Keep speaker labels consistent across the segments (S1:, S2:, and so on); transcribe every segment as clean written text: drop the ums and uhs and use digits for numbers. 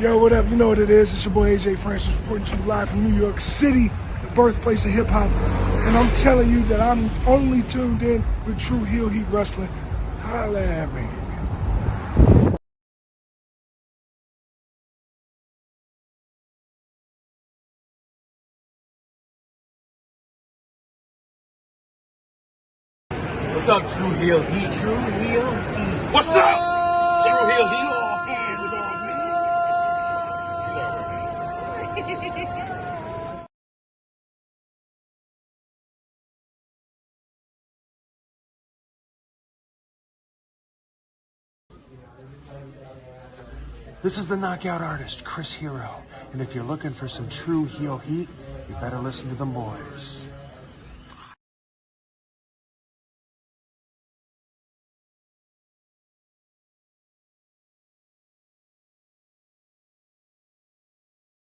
S1: Yo, what up? You know what it is. It's your boy AJ Francis reporting to you live from New York City, the birthplace of hip-hop. And I'm telling you that I'm only tuned in with True Heel Heat Wrestling. Holla at me.
S2: What's up, True Heel Heat? True Heel Heat.
S3: What's up? True Heel Heat.
S4: This is the knockout artist, Chris Hero. And if you're looking for some true heel heat, you better listen to them boys.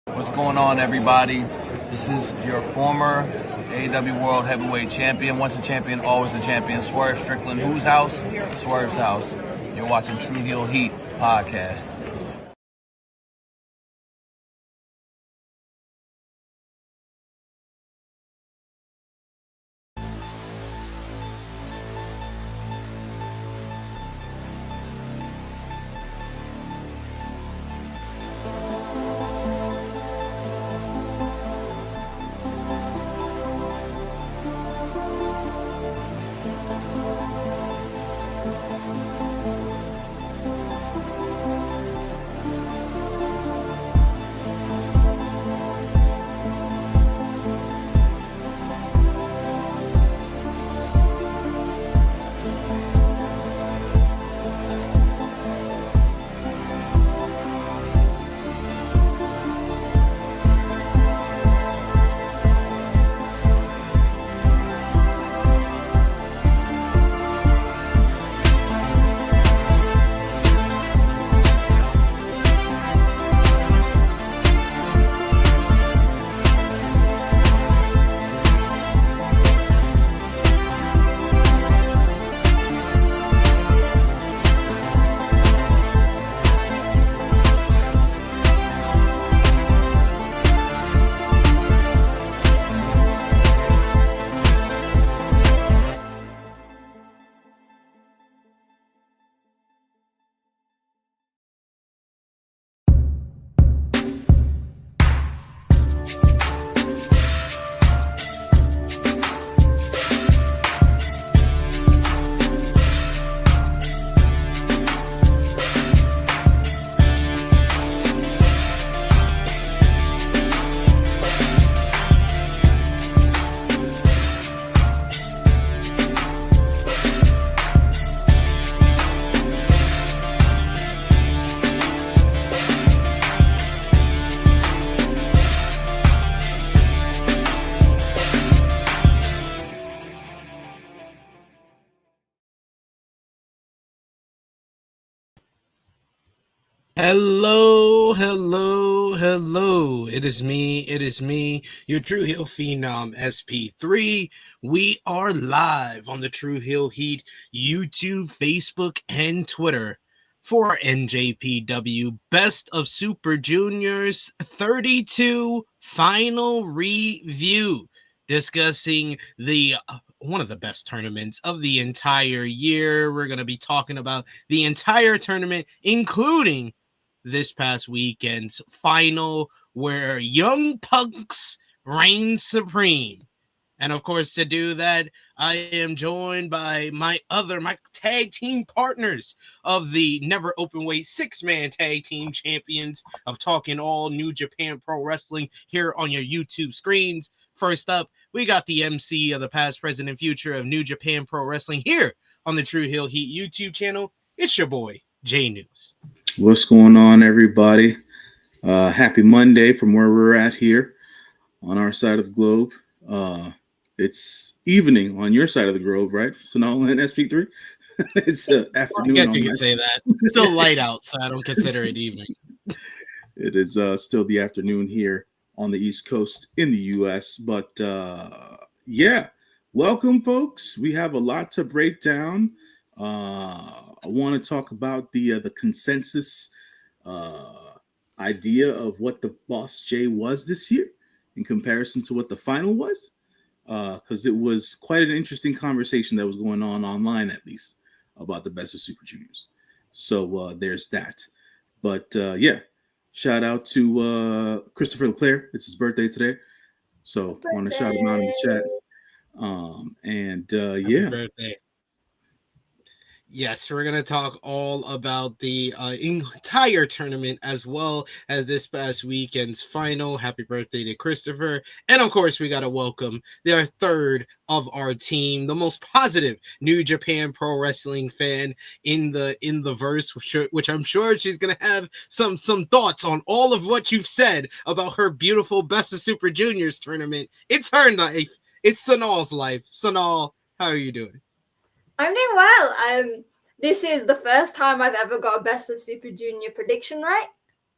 S2: What's going on, everybody? This is your former AEW World Heavyweight Champion. Once a champion, always a champion. Swerve Strickland. Whose house? Swerve's house. You're watching True Heel Heat podcast.
S5: Hello. It is me, your True Heel Phenom SP3. We are live on the True Heel Heat YouTube, Facebook, and Twitter for NJPW Best of Super Juniors 32 final review, discussing the one of the best tournaments of the entire year. We're going to be talking about the entire tournament, including this past weekend's final, where Young Punks reign supreme. And of course, to do that, I am joined by my tag team partners of the Never Openweight 6-man tag team champions of Talking All New Japan Pro Wrestling here on your YouTube screens. First up, we got the MC of the past, present, and future of New Japan Pro Wrestling here on the True Heel Heat YouTube channel. It's your boy, J News.
S6: What's going on, everybody? Happy Monday from where we're at here on our side of the globe. It's evening on your side of the globe, right? Sonal and SP3. It's afternoon.
S5: I guess you could say that. It's still light out, so I don't consider it evening.
S6: It is still the afternoon here on the East Coast in the U.S. But yeah, welcome, folks. We have a lot to break down. I want to talk about the consensus idea of what the BOSJ was this year in comparison to what the final was, because it was quite an interesting conversation that was going on online, at least, about the best of Super Juniors. So there's that. But yeah, shout out to Christopher Leclerc. It's his birthday today. So I want to shout him out in the chat.
S5: Happy birthday. Yes, we're going to talk all about the entire tournament as well as this past weekend's final. Happy birthday to Christopher. And of course, we got to welcome the third of our team, the most positive New Japan Pro Wrestling fan in the verse, which I'm sure she's going to have some thoughts on all of what you've said about her beautiful Best of Super Juniors tournament. It's her life. It's Sonal's life. Sonal, how are you doing?
S7: I'm doing well. This is the first time I've ever got a Best of Super Junior prediction right.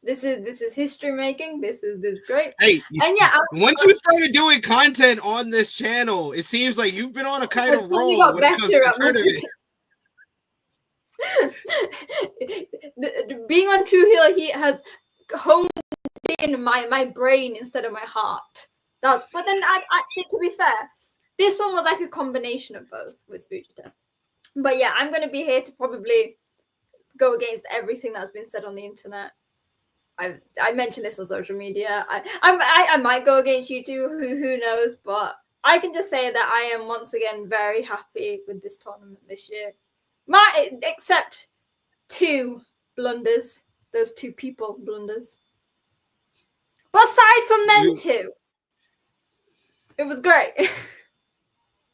S7: This is history making. This is great.
S5: Hey,
S7: and yeah,
S5: once you started doing content on this channel, it seems like you've been on a kind of roll
S7: got
S5: when it comes to tournament.
S7: Being on True Heel Heat has honed in my brain instead of my heart. But then actually, to be fair, this one was like a combination of both with Fujita. But yeah, I'm going to be here to probably go against everything that's been said on the internet. I mentioned this on social media. I might go against you too. Who knows? But I can just say that I am once again very happy with this tournament this year. Except two blunders, those two people blunders. But aside from them two, it was great.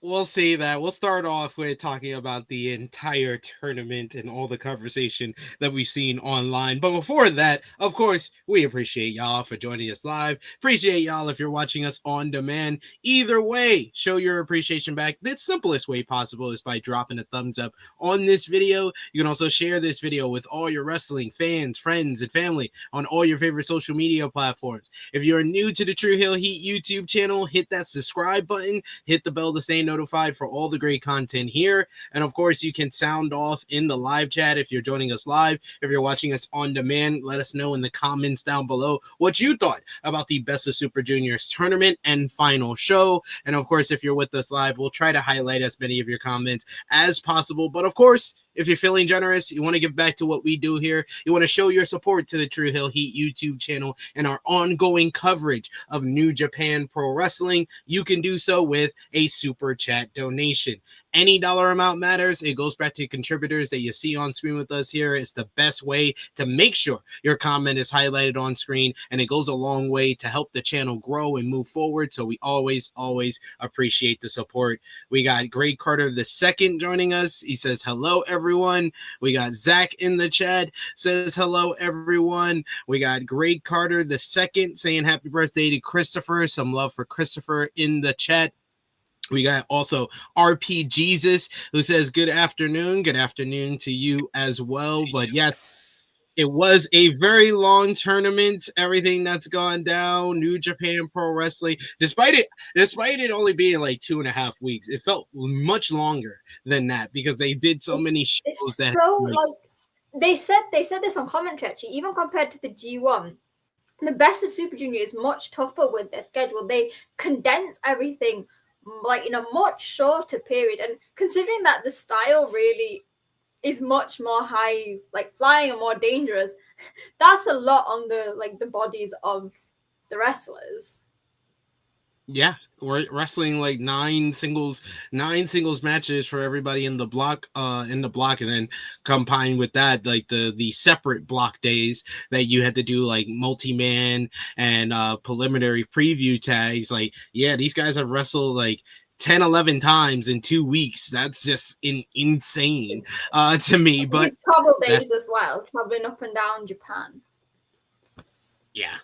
S5: We'll see that. We'll start off with talking about the entire tournament and all the conversation that we've seen online. But before that, of course, we appreciate y'all for joining us live. Appreciate y'all if you're watching us on demand. Either way, show your appreciation back. The simplest way possible is by dropping a thumbs up on this video. You can also share this video with all your wrestling fans, friends, and family on all your favorite social media platforms. If you're new to the True Heel Heat YouTube channel, hit that subscribe button, hit the bell to stay notified for all the great content here. And of course, you can sound off in the live chat if you're joining us live. If you're watching us on demand, let us know in the comments down below what you thought about the Best of Super Juniors tournament and final show. And of course, if you're with us live, we'll try to highlight as many of your comments as possible. But of course, if you're feeling generous, you want to give back to what we do here, you want to show your support to the True Heel Heat YouTube channel and our ongoing coverage of New Japan Pro Wrestling, you can do so with a super chat donation. Any dollar amount matters. It goes back to contributors that you see on screen with us here. It's the best way to make sure your comment is highlighted on screen, and it goes a long way to help the channel grow and move forward. So we always appreciate the support. We got Greg Carter II joining us. He says, hello, everyone. We got Zach in the chat, says, hello, everyone. We got Greg Carter II saying happy birthday to Christopher. Some love for Christopher in the chat. We got also RP Jesus, who says good afternoon. Good afternoon to you as well. But yes, it was a very long tournament. Everything that's gone down, New Japan Pro Wrestling, despite it only being like 2.5 weeks, it felt much longer than that because they did so many shows that.
S7: So like they said this on commentary actually, even compared to the G1. The Best of Super Junior is much tougher with their schedule. They condense everything like in a much shorter period, and considering that the style really is much more high, like flying and more dangerous, that's a lot on the bodies of the wrestlers.
S5: Yeah, we're wrestling like nine singles matches for everybody in the block, and then combined with that, like the separate block days that you had to do like multi-man and preliminary preview tags. Like, yeah, these guys have wrestled like 10-11 times in 2 weeks. That's just insane to me. But
S7: it's travel days as well, traveling up and down Japan.
S5: Yeah,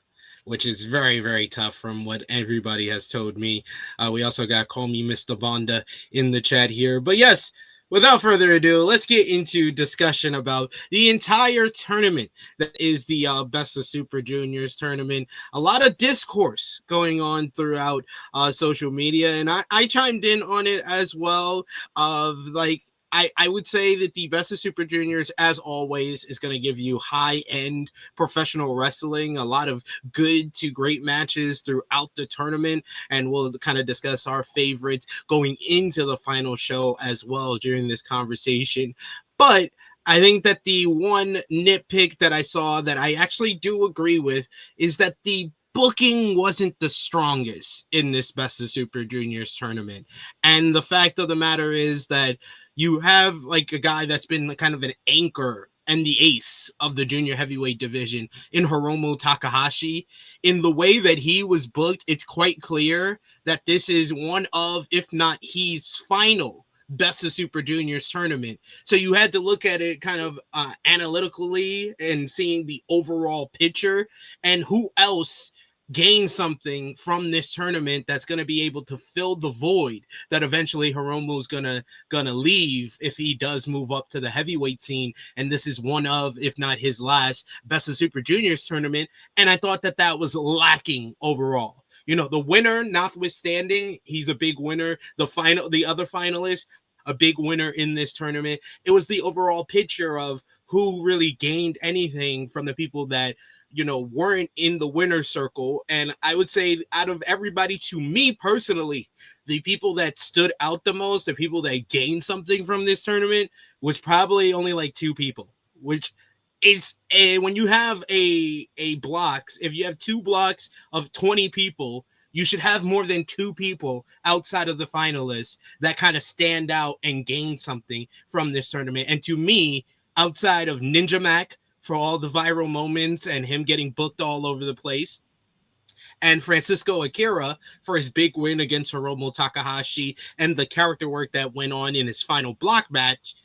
S5: which is very, very tough from what everybody has told me. We also got Call Me Mr. Bonda in the chat here. But yes, without further ado, let's get into discussion about the entire tournament that is the Best of Super Juniors tournament. A lot of discourse going on throughout social media, and I chimed in on it as well. I would say that the Best of Super Juniors, as always, is going to give you high-end professional wrestling, a lot of good to great matches throughout the tournament, and we'll kind of discuss our favorites going into the final show as well during this conversation. But I think that the one nitpick that I saw that I actually do agree with is that the booking wasn't the strongest in this Best of Super Juniors tournament. And the fact of the matter is that you have like a guy that's been kind of an anchor and the ace of the junior heavyweight division in Hiromu Takahashi. In the way that he was booked, it's quite clear that this is one of, if not his final Best of Super Juniors tournament. So you had to look at it kind of analytically and seeing the overall picture and who else gain something from this tournament that's going to be able to fill the void that eventually Hiromu is gonna leave if he does move up to the heavyweight scene. And this is one of, if not his last, Best of Super Juniors tournament. And I thought that that was lacking overall. You know, the winner, notwithstanding, he's a big winner. The other finalist, a big winner in this tournament. It was the overall picture of who really gained anything from the people that, you know, weren't in the winner's circle. And I would say out of everybody, to me personally, the people that stood out the most, the people that gained something from this tournament was probably only like 2 people, which is when you have a blocks, if you have 2 blocks of 20 people, you should have more than 2 people outside of the finalists that kind of stand out and gain something from this tournament. And to me, outside of Ninja Mac for all the viral moments and him getting booked all over the place, and Francisco Akira for his big win against Hiromu Takahashi and the character work that went on in his final block match,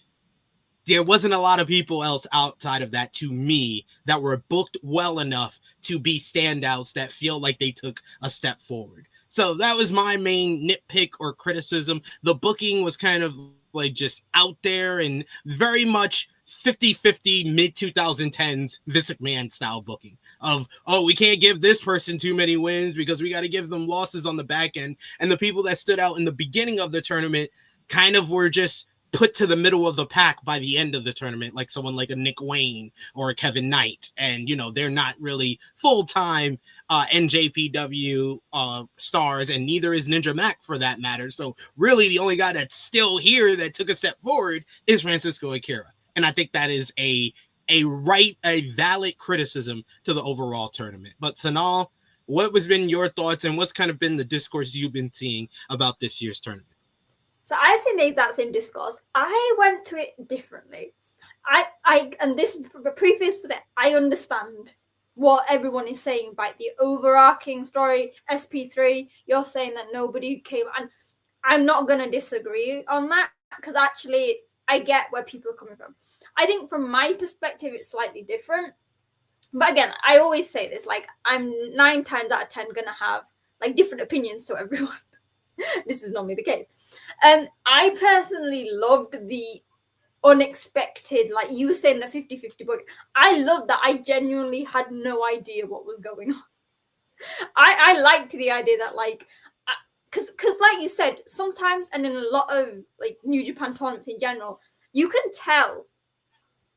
S5: there wasn't a lot of people else outside of that, to me, that were booked well enough to be standouts that feel like they took a step forward. So that was my main nitpick or criticism. The booking was kind of like just out there and very much 50-50 mid-2010s Vince McMahon style booking of, oh, we can't give this person too many wins because we got to give them losses on the back end. And the people that stood out in the beginning of the tournament kind of were just put to the middle of the pack by the end of the tournament, like someone like a Nick Wayne or a Kevin Knight. And, you know, they're not really full-time NJPW stars, and neither is Ninja Mac for that matter. So really the only guy that's still here that took a step forward is Francisco Akira. And I think that is a valid criticism to the overall tournament. But Sonal, what has been your thoughts and what's kind of been the discourse you've been seeing about this year's tournament?
S7: So I've seen the exact same discourse. I went to it differently. And this preface was that I understand what everyone is saying by the overarching story. SP3, you're saying that nobody came, and I'm not going to disagree on that because actually I get where people are coming from. I think from my perspective, it's slightly different. But again, I always say this, like I'm 9 times out of 10 going to have like different opinions to everyone. This is normally the case. I personally loved the unexpected, like you were saying, the 50-50 book. I loved that. I genuinely had no idea what was going on. I liked the idea that, like, because like you said, sometimes, and in a lot of like New Japan tournaments in general, you can tell,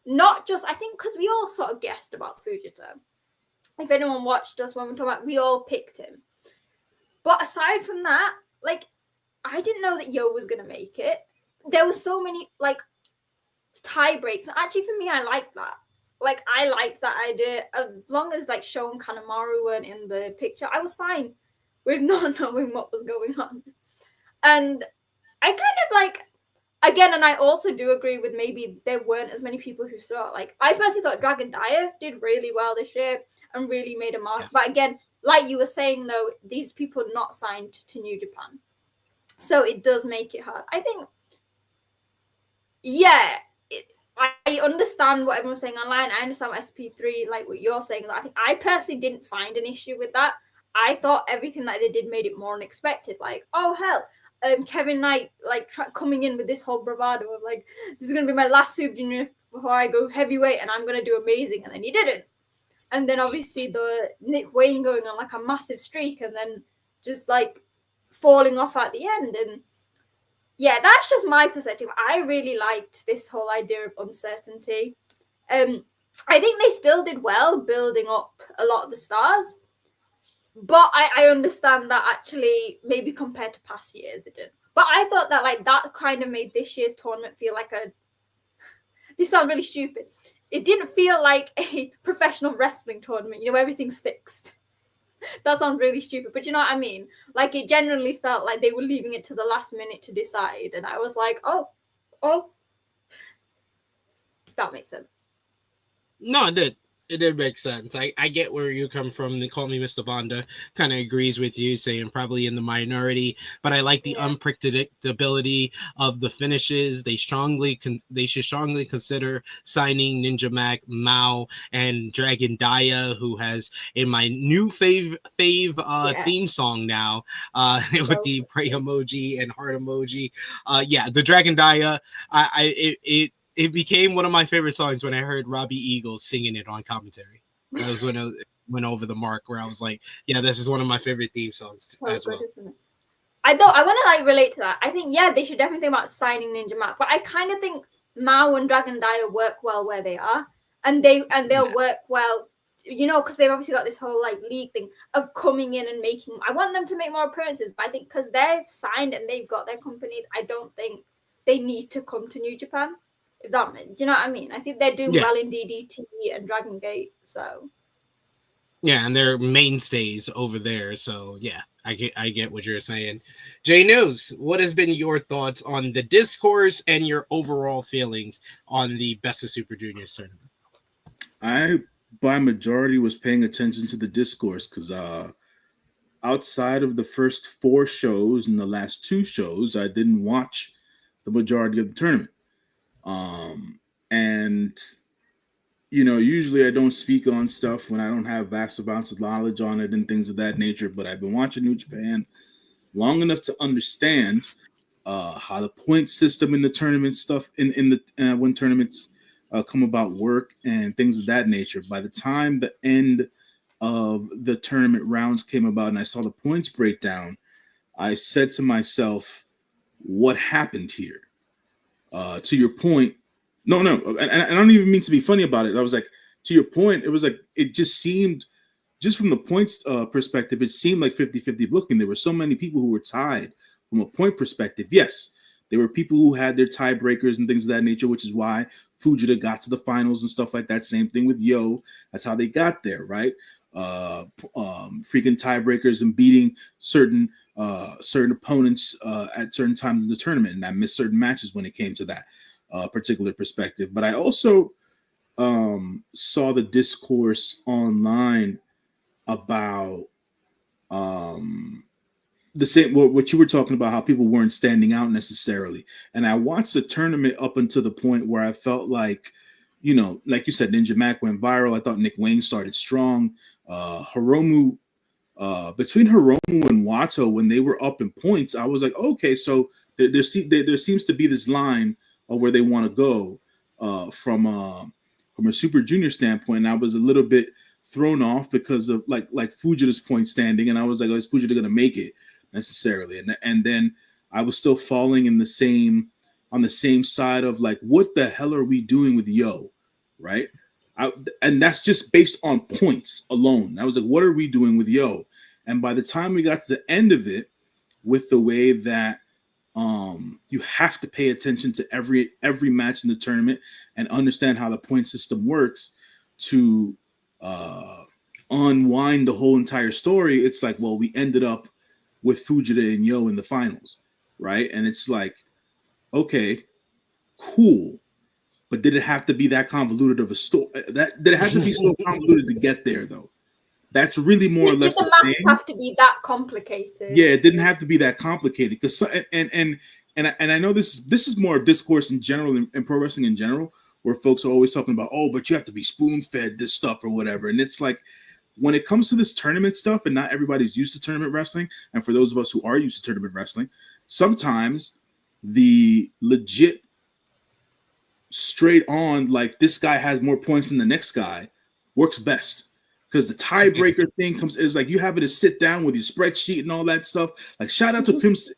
S7: not just, I think, because we all sort of guessed about Fujita. If anyone watched us when we talked about, we all picked him. But aside from that, like, I didn't know that Yo was going to make it. There were so many, like, tie breaks. And actually, for me, I like that. Like, I liked that idea. As long as, like, Sho and Kanemaru weren't in the picture, I was fine with not knowing what was going on. And I kind of, like, again, and I also do agree with maybe there weren't as many people who saw it. Like, I personally thought Dragon Dyer did really well this year and really made a mark. Yeah. But again, like you were saying, though, these people are not signed to New Japan. So it does make it hard. I think, yeah, I understand what everyone's saying online. I understand what SP3, like what you're saying. I think I personally didn't find an issue with that. I thought everything that they did made it more unexpected. Like, oh, hell, Kevin Knight, like, coming in with this whole bravado of, like, this is going to be my last Super Junior before I go heavyweight and I'm going to do amazing. And then he didn't. And then obviously the Nick Wayne going on, like, a massive streak and then just, like, falling off at the end. And Yeah, that's just my perspective. I really liked this whole idea of uncertainty. I think they still did well building up a lot of the stars, but I understand that actually maybe compared to past years it did. But I thought that like that kind of made this year's tournament feel like a. This sounds really stupid. It didn't feel like a professional wrestling tournament. You know, everything's fixed. That sounds really stupid, but you know what I mean? Like, it genuinely felt like they were leaving it to the last minute to decide. And I was like, oh, that makes sense.
S5: No, it did. It did make sense. I get where you come from. They call me Mr. Bonda. Kind of agrees with you, saying probably in the minority, but I like the unpredictability of the finishes. They should strongly consider signing Ninja Mac, Mao, and Dragon Daya, who has in my new fave theme song now, with the pray emoji and heart emoji. The Dragon Daya. It became one of my favorite songs when I heard Robbie Eagles singing it on commentary. That was when it went over the mark where I was like, yeah, this is one of my favorite theme songs as well.
S7: Isn't it? I want to like relate to that. I think, they should definitely think about signing Ninja Mac, but I kind of think Mao and Dragon Daya work well where they are, and they'll work well, you know, because they've obviously got this whole like league thing of coming in and making. I want them to make more appearances, but I think because they've signed and they've got their companies, I don't think they need to come to New Japan. If that, do you know what I mean? I think they're doing well in DDT and Dragon Gate, so.
S5: Yeah, and they're mainstays over there, so yeah, I get what you're saying. Jay News, what has been your thoughts on the discourse and your overall feelings on the Best of Super Juniors tournament?
S6: I, by majority, was paying attention to the discourse because outside of the first 4 shows and the last 2 shows, I didn't watch the majority of the tournament. And you know, usually I don't speak on stuff when I don't have vast amounts of knowledge on it and things of that nature, but I've been watching New Japan long enough to understand how the point system in the tournament stuff in the when tournaments come about work and things of that nature. By the time the end of the tournament rounds came about and I saw the points breakdown, I said to myself, what happened here? To your point, no, and I don't even mean to be funny about it. I was like, to your point, it was like, it just seemed, just from the points perspective, it seemed like 50-50 booking. There were so many people who were tied from a point perspective. Yes, there were people who had their tiebreakers and things of that nature, which is why Fujita got to the finals and stuff like that. Same thing with Yo. That's how they got there, right? Freaking tiebreakers and beating certain opponents at certain times in the tournament, and I missed certain matches when it came to that particular perspective. But I also saw the discourse online about the same what you were talking about, how people weren't standing out necessarily. And I watched the tournament up until the point where I felt like, you know, like you said, Ninja Mac went viral. I thought Nick Wayne started strong. Hiromu, between Hiromu and Wato, when they were up in points, I was like, okay, so there seems to be this line of where they want to go from a Super Junior standpoint. And I was a little bit thrown off because of like Fujita's point standing, and I was like, oh, is Fujita going to make it necessarily? And then I was still falling on the same side of like, what the hell are we doing with Yo, right? And that's just based on points alone. I was like, what are we doing with Yo? And by the time we got to the end of it, with the way that you have to pay attention to every match in the tournament and understand how the point system works to unwind the whole entire story, it's like, well, we ended up with Fujita and Yo in the finals, right? And it's like, okay, cool. But did it have to be that convoluted of a story? That did it have to be so convoluted to get there, though? That's really more or less
S7: the maths have to be that complicated.
S6: Yeah, it didn't have to be that complicated. Because and I know this is more of discourse in general in pro wrestling in general, where folks are always talking about, oh, but you have to be spoon fed this stuff or whatever. And it's like, when it comes to this tournament stuff, and not everybody's used to tournament wrestling, and for those of us who are used to tournament wrestling, sometimes the legit straight on, like, this guy has more points than the next guy, works best. because the tiebreaker thing is like you having to sit down with your spreadsheet and all that stuff. Like shout out to Chris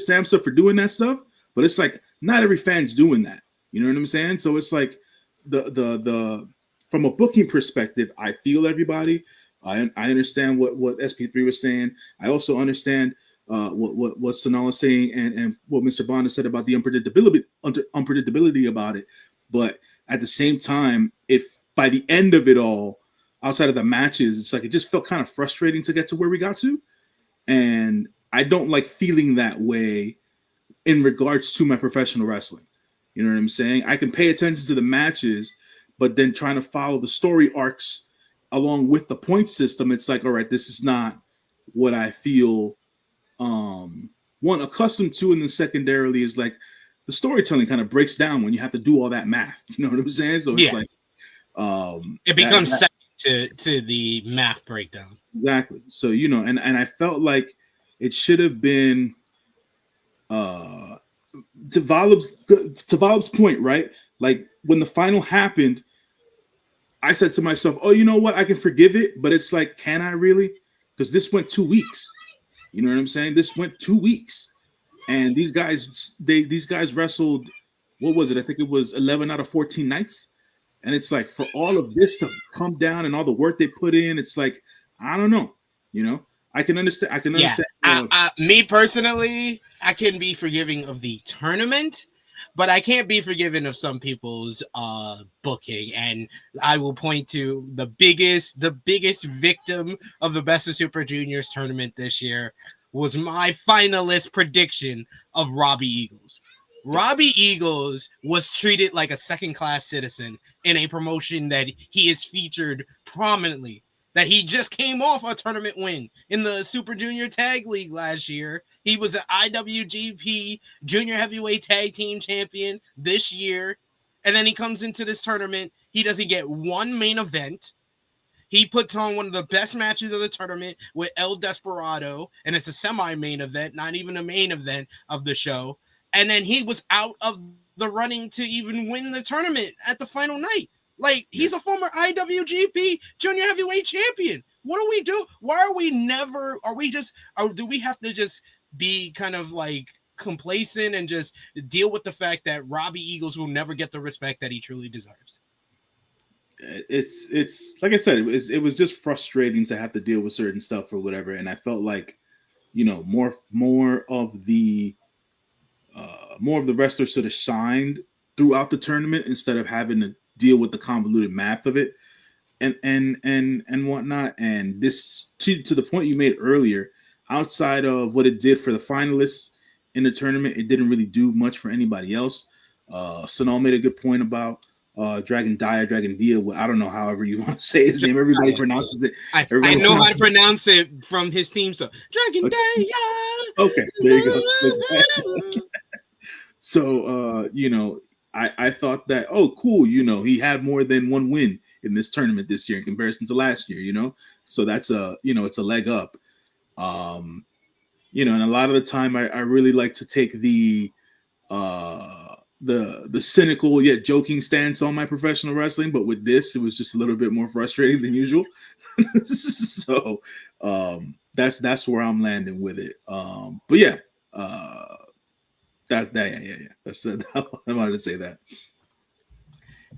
S6: Samsa for doing that stuff, but it's like not every fan's doing that. You know what I'm saying? So it's like the from a booking perspective, I feel everybody. I understand what SP3 was saying. I also understand what Sonal is saying and what Mr. Bond said about the unpredictability about it. But at the same time, if by the end of it all, outside of the matches, it's like it just felt kind of frustrating to get to where we got to. And I don't like feeling that way in regards to my professional wrestling. You know what I'm saying? I can pay attention to the matches, but then trying to follow the story arcs along with the point system, it's like, all right, this is not what I feel one accustomed to, and then secondarily is like the storytelling kind of breaks down when you have to do all that math. You know what I'm saying? So it's like
S5: it becomes second to the math breakdown.
S6: Exactly. So and I felt like it should have been to Volib's point, right? Like when the final happened, I said to myself, oh, you know what? I can forgive it, but it's like, can I really? Because this went 2 weeks. You know what I'm saying? This went 2 weeks. And these guys wrestled, what was it? I think it was 11 out of 14 nights. And it's like for all of this to come down and all the work they put in, it's like, I don't know. I can understand.
S5: Me personally, I can be forgiving of the tournament, but I can't be forgiven of some people's booking. And I will point to the biggest victim of the Best of Super Juniors tournament this year was my finalist prediction of Robbie Eagles. Robbie Eagles was treated like a second-class citizen in a promotion that he is featured prominently. That he just came off a tournament win in the Super Junior Tag League last year. He was an IWGP Junior Heavyweight Tag Team Champion this year. And then he comes into this tournament. He doesn't get one main event. He puts on one of the best matches of the tournament with El Desperado. And it's a semi-main event, not even a main event of the show. And then he was out of the running to even win the tournament at the final night. Like, he's a former IWGP Junior Heavyweight Champion. What do we do? Why are we never, do we have to just be kind of like complacent and just deal with the fact that Robbie Eagles will never get the respect that he truly deserves?
S6: It's like I said, it was just frustrating to have to deal with certain stuff or whatever. And I felt like, more of the wrestlers should have shined throughout the tournament instead of having to deal with the convoluted math of it and whatnot. And this to the point you made earlier, outside of what it did for the finalists in the tournament, it didn't really do much for anybody else. Sonal made a good point about Dragon Dia. I don't know, however you want to say his name. Everybody pronounces it.
S5: I know how to pronounce it from his theme song. Dragon Dia.
S6: Okay, there you go. So, I thought that, oh, cool, he had more than one win in this tournament this year in comparison to last year, so that's it's a leg up. And a lot of the time I really like to take the cynical yet joking stance on my professional wrestling, but with this, it was just a little bit more frustrating than usual. So that's where I'm landing with it. But yeah, That's I wanted to say that.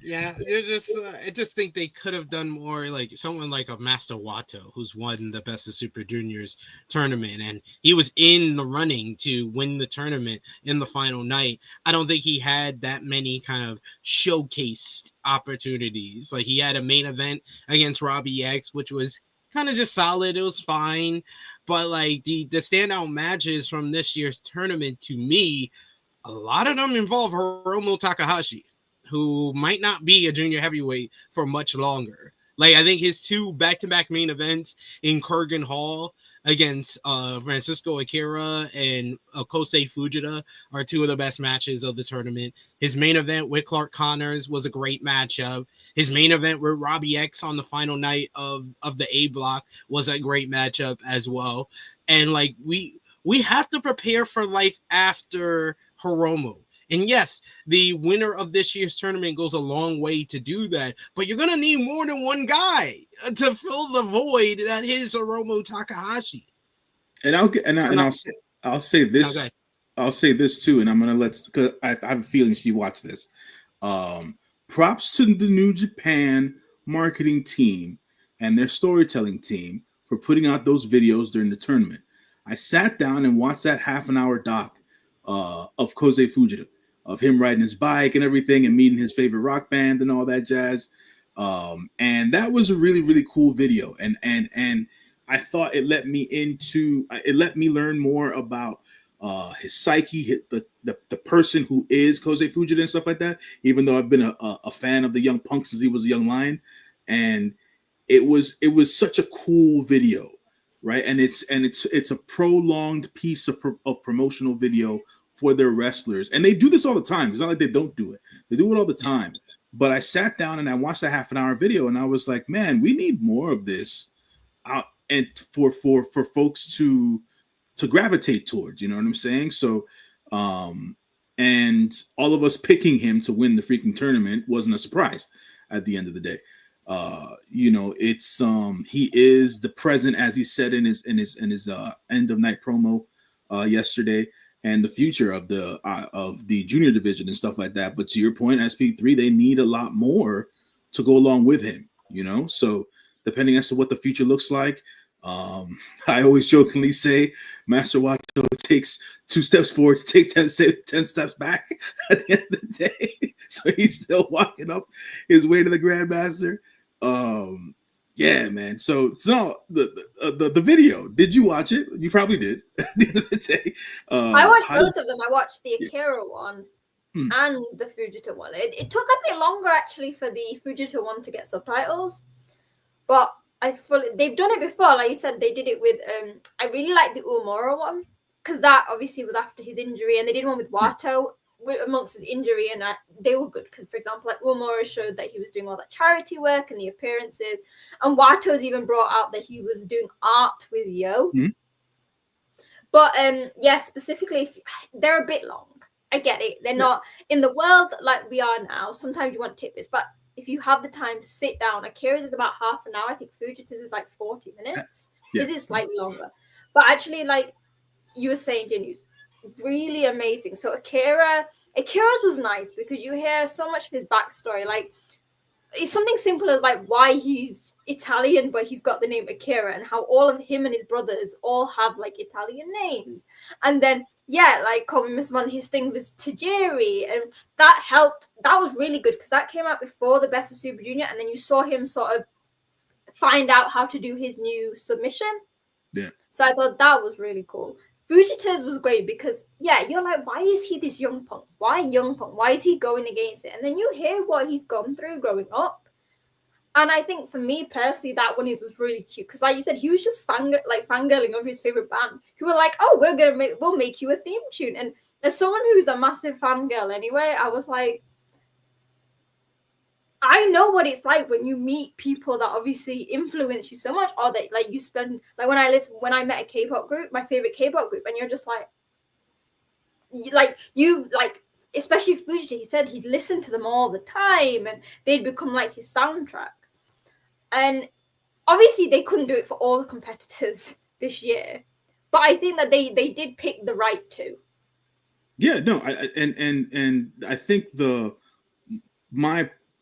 S5: Yeah, I just think they could have done more, like someone like a Master Wato, who's won the Best of Super Juniors tournament, and he was in the running to win the tournament in the final night. I don't think he had that many kind of showcased opportunities. Like, he had a main event against Robbie X, which was kind of just solid. It was fine. But like the standout matches from this year's tournament, to me, a lot of them involve Hiromu Takahashi, who might not be a junior heavyweight for much longer. Like, I think his 2 back-to-back main events in Kurgan Hall against Francisco Akira and Kosei Fujita are 2 of the best matches of the tournament. His main event with Clark Connors was a great matchup. His main event with Robbie X on the final night of the A block was a great matchup as well. And like, we have to prepare for life after Hiromu. And yes, the winner of this year's tournament goes a long way to do that, but you're going to need more than one guy to fill the void that is Hiromu Takahashi.
S6: And I'll say this. I'll say this too, and I'm gonna because I have a feeling she watched this. Props to the New Japan marketing team and their storytelling team for putting out those videos during the tournament. I sat down and watched that half-an-hour doc of Kosei Fujita, of him riding his bike and everything, and meeting his favorite rock band and all that jazz. And that was a really, really cool video. And I thought it let me learn more about his psyche, the person who is Kosei Fujita and stuff like that. Even though I've been a fan of the Young Punk since he was a young lion, and it was such a cool video, right? And it's a prolonged piece of promotional video for their wrestlers, and they do this all the time. It's not like they don't do it; they do it all the time. But I sat down and I watched a half-an-hour video, and I was like, man, we need more of this out, and for folks to gravitate towards, you know what I'm saying? So, and all of us picking him to win the freaking tournament wasn't a surprise at the end of the day. It's he is the present, as he said in his end of night promo yesterday, and the future of the junior division and stuff like that. But to your point, SP3, they need a lot more to go along with him, you know? So depending as to what the future looks like, I always jokingly say Master Wato takes 2 steps forward to take 10 steps back at the end of the day. So he's still walking up his way to the Grandmaster. Yeah, man. So the video, did you watch it? You probably did. At the end of the day.
S7: I watched both of them. I watched the Akira one and the Fujita one. It took a bit longer actually for the Fujita one to get subtitles, but they've done it before. Like you said, they did it with I really like the Uemura one because that obviously was after his injury, and they did one with Wato amongst his injury, and they were good because, for example, like Uemura showed that he was doing all that charity work and the appearances, and Wato's even brought out that he was doing art with Yo. But specifically, they're a bit long. I get it. They're not in the world like we are now. Sometimes you want tidbits, but if you have the time, sit down. Akira's is about half an hour. I think Fujita's is like 40 minutes. This is slightly longer. But actually, like you were saying, Jin, really amazing. So Akira's was nice because you hear so much of his backstory. Like, it's something simple as like why he's Italian, but he's got the name Akira, and how all of him and his brothers all have like Italian names. And then like Komi Misman, his thing was Tajiri, and that helped. That was really good because that came out before the Best of Super Junior, and then you saw him sort of find out how to do his new submission. Yeah. So I thought that was really cool. Fujita's was great because, you're like, why is he this young punk? Why young punk? Why is he going against it? And then you hear what he's gone through growing up. And I think for me personally, that one was really cute because, like you said, he was just fangirling over his favorite band. Who were like, "Oh, we'll make you a theme tune." And as someone who's a massive fangirl anyway, I was like, I know what it's like when you meet people that obviously influence you so much, or that like you spend like when I met a K-pop group, my favorite K-pop group, and you're just especially Fujita, he said he'd listen to them all the time and they'd become like his soundtrack. And obviously they couldn't do it for all the competitors this year, but I think that they did pick the right two.
S6: Yeah, no, I think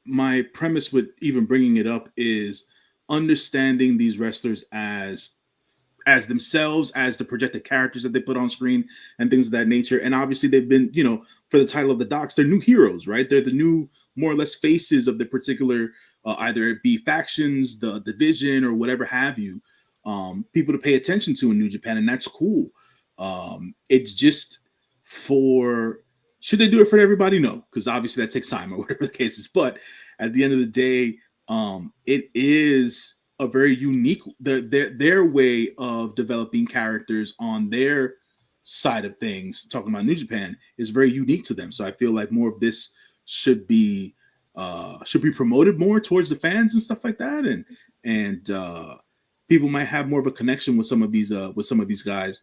S6: my premise with even bringing it up is understanding these wrestlers as themselves, as the projected characters that they put on screen and things of that nature. And obviously they've been, for the title of the docs, they're new heroes, right? They're the new, more or less, faces of the particular, either it be factions, the division, or whatever have you, people to pay attention to in New Japan. And that's cool. It's just should they do it for everybody? No, because obviously that takes time or whatever the case is. But at the end of the day, it is a very unique, their way of developing characters on their side of things, talking about New Japan, is very unique to them. So I feel like more of this should be promoted more towards the fans and stuff like that, and people might have more of a connection with some of these guys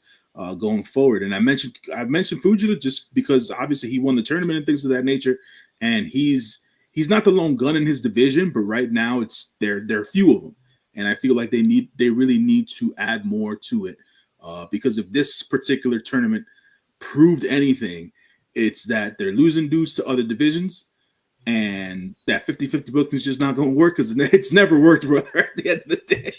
S6: going forward. And I mentioned Fujita just because obviously he won the tournament and things of that nature, and he's not the lone gun in his division, but right now there are a few of them, and I feel like they really need to add more to it, because if this particular tournament proved anything, it's that they're losing dudes to other divisions, and that 50-50 booking is just not going to work because it's never worked, brother, at the end of the day.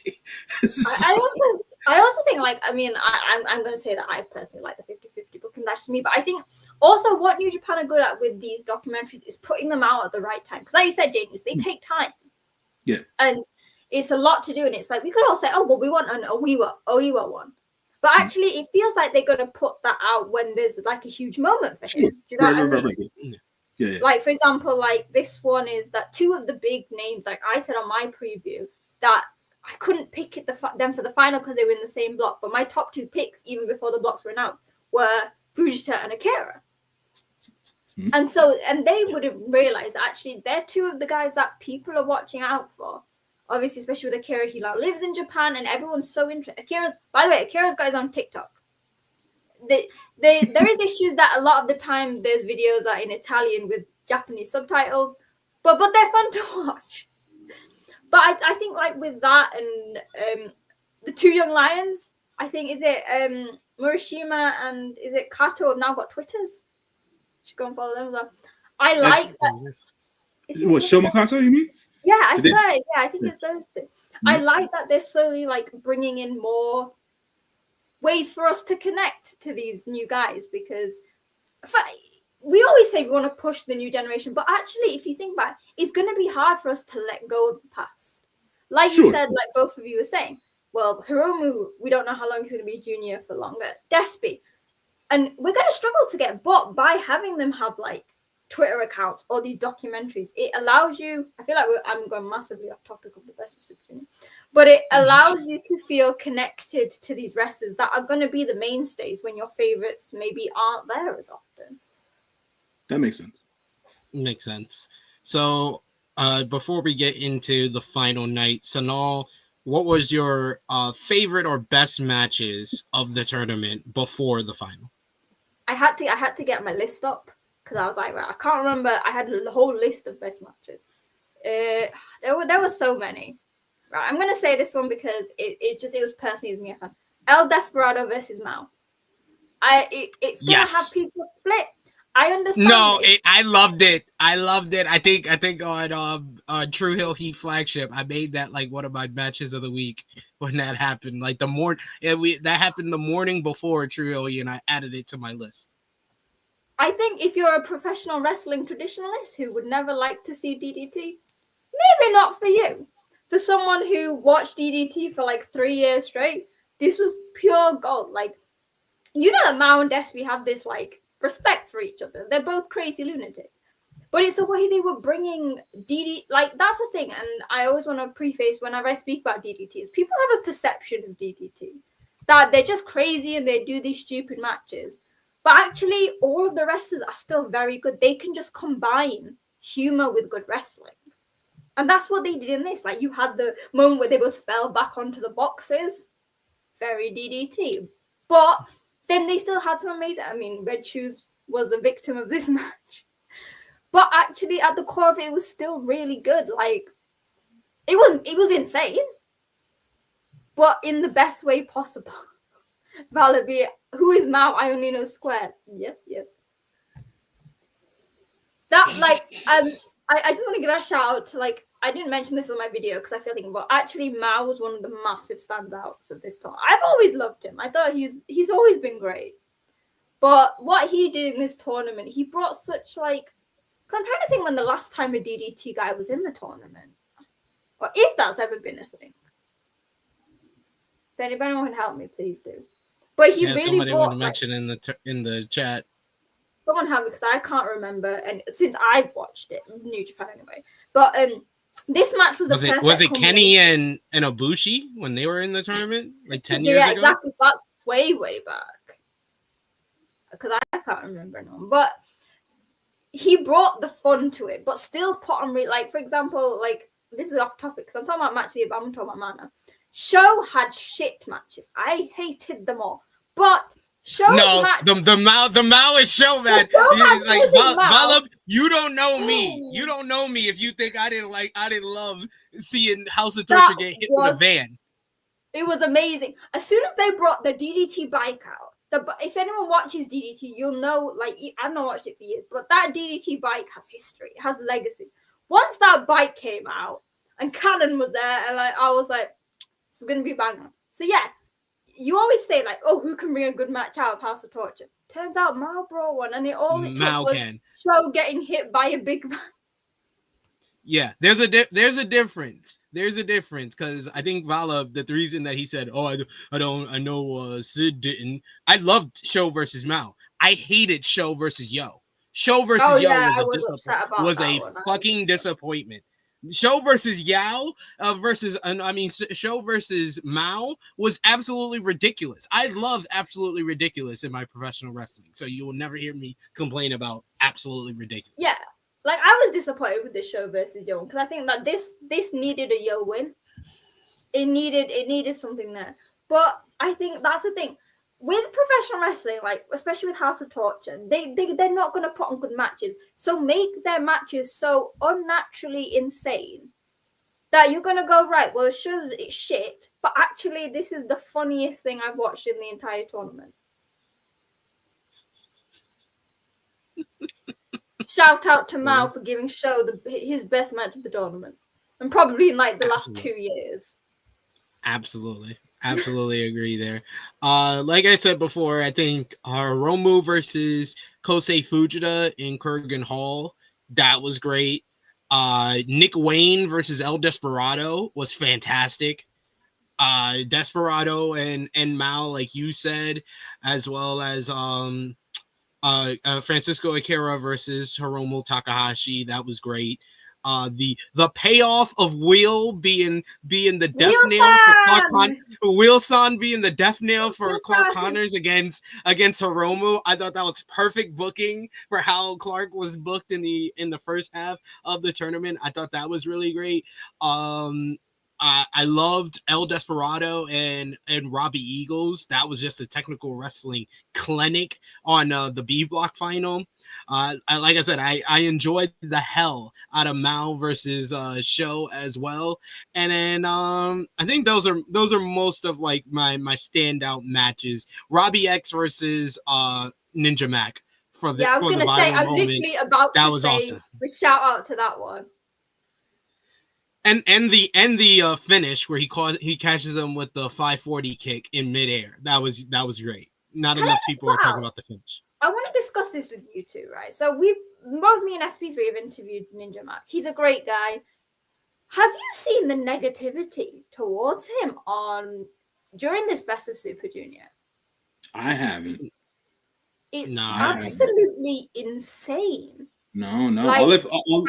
S7: I also think, like, I mean, I'm going to say that I personally like the 50-50 booking. That's just me. But I think also what New Japan are good at with these documentaries is putting them out at the right time. Because like you said, James, they take time.
S6: Yeah.
S7: And it's a lot to do. And it's like, we could all say, oh, well, we want an Oiwa one. But actually, it feels like they're going to put that out when there's, like, a huge moment for him. Do you know what I mean?
S6: Yeah.
S7: Like, for example, like, this one is that two of the big names, like I said on my preview, that I couldn't pick them for the final because they were in the same block. But my top two picks, even before the blocks were announced, were Fujita and Akira. And they wouldn't realize actually they're two of the guys that people are watching out for. Obviously, especially with Akira, he now lives in Japan, and everyone's so interested. By the way, Akira's got his own TikTok. There is issues that a lot of the time there's videos are in Italian with Japanese subtitles, but they're fun to watch. But I think like with that and the two young lions, I think is it Murashima and is it Kato have now got Twitters. Should go and follow them as well. I like that.
S6: What, Shoma Kato, you mean?
S7: Yeah, I swear. Yeah, I think it's those two. I like that they're slowly like bringing in more ways for us to connect to these new guys, because we always say we want to push the new generation, but actually, if you think about it, it's going to be hard for us to let go of the past. Like you said, like both of you were saying, well, Hiromu, we don't know how long he's going to be junior for longer. Despy. And we're going to struggle to get bought by having them have like Twitter accounts or these documentaries. It allows you, I feel like I'm going massively off topic of the best of Super Junior, but it allows you to feel connected to these wrestlers that are going to be the mainstays when your favorites maybe aren't there as often.
S6: That makes sense.
S5: Makes sense. So before we get into the final night, Sonal, what was your favorite or best matches of the tournament before the final?
S7: I had to get my list up because I was like, well, I can't remember. I had a whole list of best matches. There were so many. Right, I'm gonna say this one because it was personally as me a fan. El Desperado versus Mao. It's gonna have people split. I understand.
S5: No, I loved it. I think on True Hill Heat Flagship, I made that like one of my matches of the week when that happened. Like that happened the morning before True Hill Heat, and I added it to my list.
S7: I think if you're a professional wrestling traditionalist who would never like to see DDT, maybe not for you. For someone who watched DDT for like 3 years straight, this was pure gold. Like, you know that Mao and Despy have this like respect for each other. They're both crazy lunatics. But it's the way they were bringing DDT. Like, that's the thing. And I always want to preface whenever I speak about DDT is people have a perception of DDT. That they're just crazy and they do these stupid matches. But actually, all of the wrestlers are still very good. They can just combine humor with good wrestling. And that's what they did in this. Like, you had the moment where they both fell back onto the boxes. Very DDT. But then they still had some amazing... I mean, Red Shoes was a victim of this match. But actually, at the core of it, it was still really good. Like, it was insane. But in the best way possible. Valaby, who is Mao? I only know square. Yes. That, like, I just want to give a shout out to, like, I didn't mention this on my video because I feel thinking, but actually Mao was one of the massive standouts of this tournament. I've always loved him. I thought he's always been great. But what he did in this tournament, he brought such, like, I'm trying to think when the last time a DDT guy was in the tournament. Or if that's ever been a thing. If anyone can help me, please do. But he really
S5: somebody
S7: brought,
S5: want to mention in the chat.
S7: Someone help me because I can't remember, and since I've watched it, New Japan anyway. But this match was
S5: it Kenny and Ibushi when they were in the tournament like 10 years ago?
S7: Yeah, exactly. So that's way back. Because I can't remember anyone, but he brought the fun to it, but still put on like, for example, like, this is off topic because I'm talking about matches, but I'm talking about Mana. Show had shit matches. I hated them all. But Show's
S5: No,
S7: match.
S5: the Mao is show match.
S7: show match
S5: It's like
S7: isn't Mao.
S5: Valab, you don't know me. You don't know me if you think I didn't love seeing House of Torture get hit with a van.
S7: It was amazing. As soon as they brought the DDT bike out, if anyone watches DDT, you'll know. Like, I've not watched it for years, but that DDT bike has history, it has legacy. Once that bike came out and Cannon was there, and I was like, this is gonna be a banger. So yeah, you always say like, oh, who can bring a good match out of House of Torture? Turns out Mao brought one, and it took was Show getting hit by a big van.
S5: Yeah, there's a difference. There's a difference because I think Vala, the reason that he said, "Oh, I know Sid didn't." I loved Show versus Mao. I hated Show versus Yo. Show versus Yo was a fucking disappointment. Show versus Yao Show versus Mao was absolutely ridiculous. I loved absolutely ridiculous in my professional wrestling, so you will never hear me complain about absolutely ridiculous.
S7: Yeah. Like, I was disappointed with the Show versus Yo because I think that this needed a Yo win. It needed something there. But I think that's the thing. With professional wrestling, like, especially with House of Torture, they're not going to put on good matches. So make their matches so unnaturally insane that you're going to go, right, well, sure, it's shit, but actually this is the funniest thing I've watched in the entire tournament. Shout out to Mao for giving Show his best match of the tournament, and probably in like the last 2 years.
S5: Absolutely agree there. Like I said before, I think Hiromu versus Kosei Fujita in Kurgan Hall, that was great. Nick Wayne versus El Desperado was fantastic. Desperado and Mao, like you said, as well as Francisco Akira versus Hiromu Takahashi. That was great. The payoff of Will being the death nail for Clark Connors, Wilson being the death nail for Clark Connors against Hiromu. I thought that was perfect booking for how Clark was booked in the first half of the tournament. I thought that was really great. I loved El Desperado and Robbie Eagles. That was just a technical wrestling clinic on the B block final. Like I said, I enjoyed the hell out of Mao versus Show as well. And then I think those are most of like my standout matches. Robbie X versus Ninja Mac for the
S7: I was gonna say, I was
S5: moment.
S7: literally about
S5: that
S7: to
S5: was
S7: say
S5: awesome.
S7: We shout out to that one.
S5: And the finish where he catches him with the 540 kick in midair. That was great. Not enough people are talking about the finish.
S7: I want to discuss this with you two, right? So both me and SP3 have interviewed Ninja Mac. He's a great guy. Have you seen the negativity towards him during this Best of Super Junior?
S6: I haven't.
S7: It's absolutely insane.
S6: No. Like,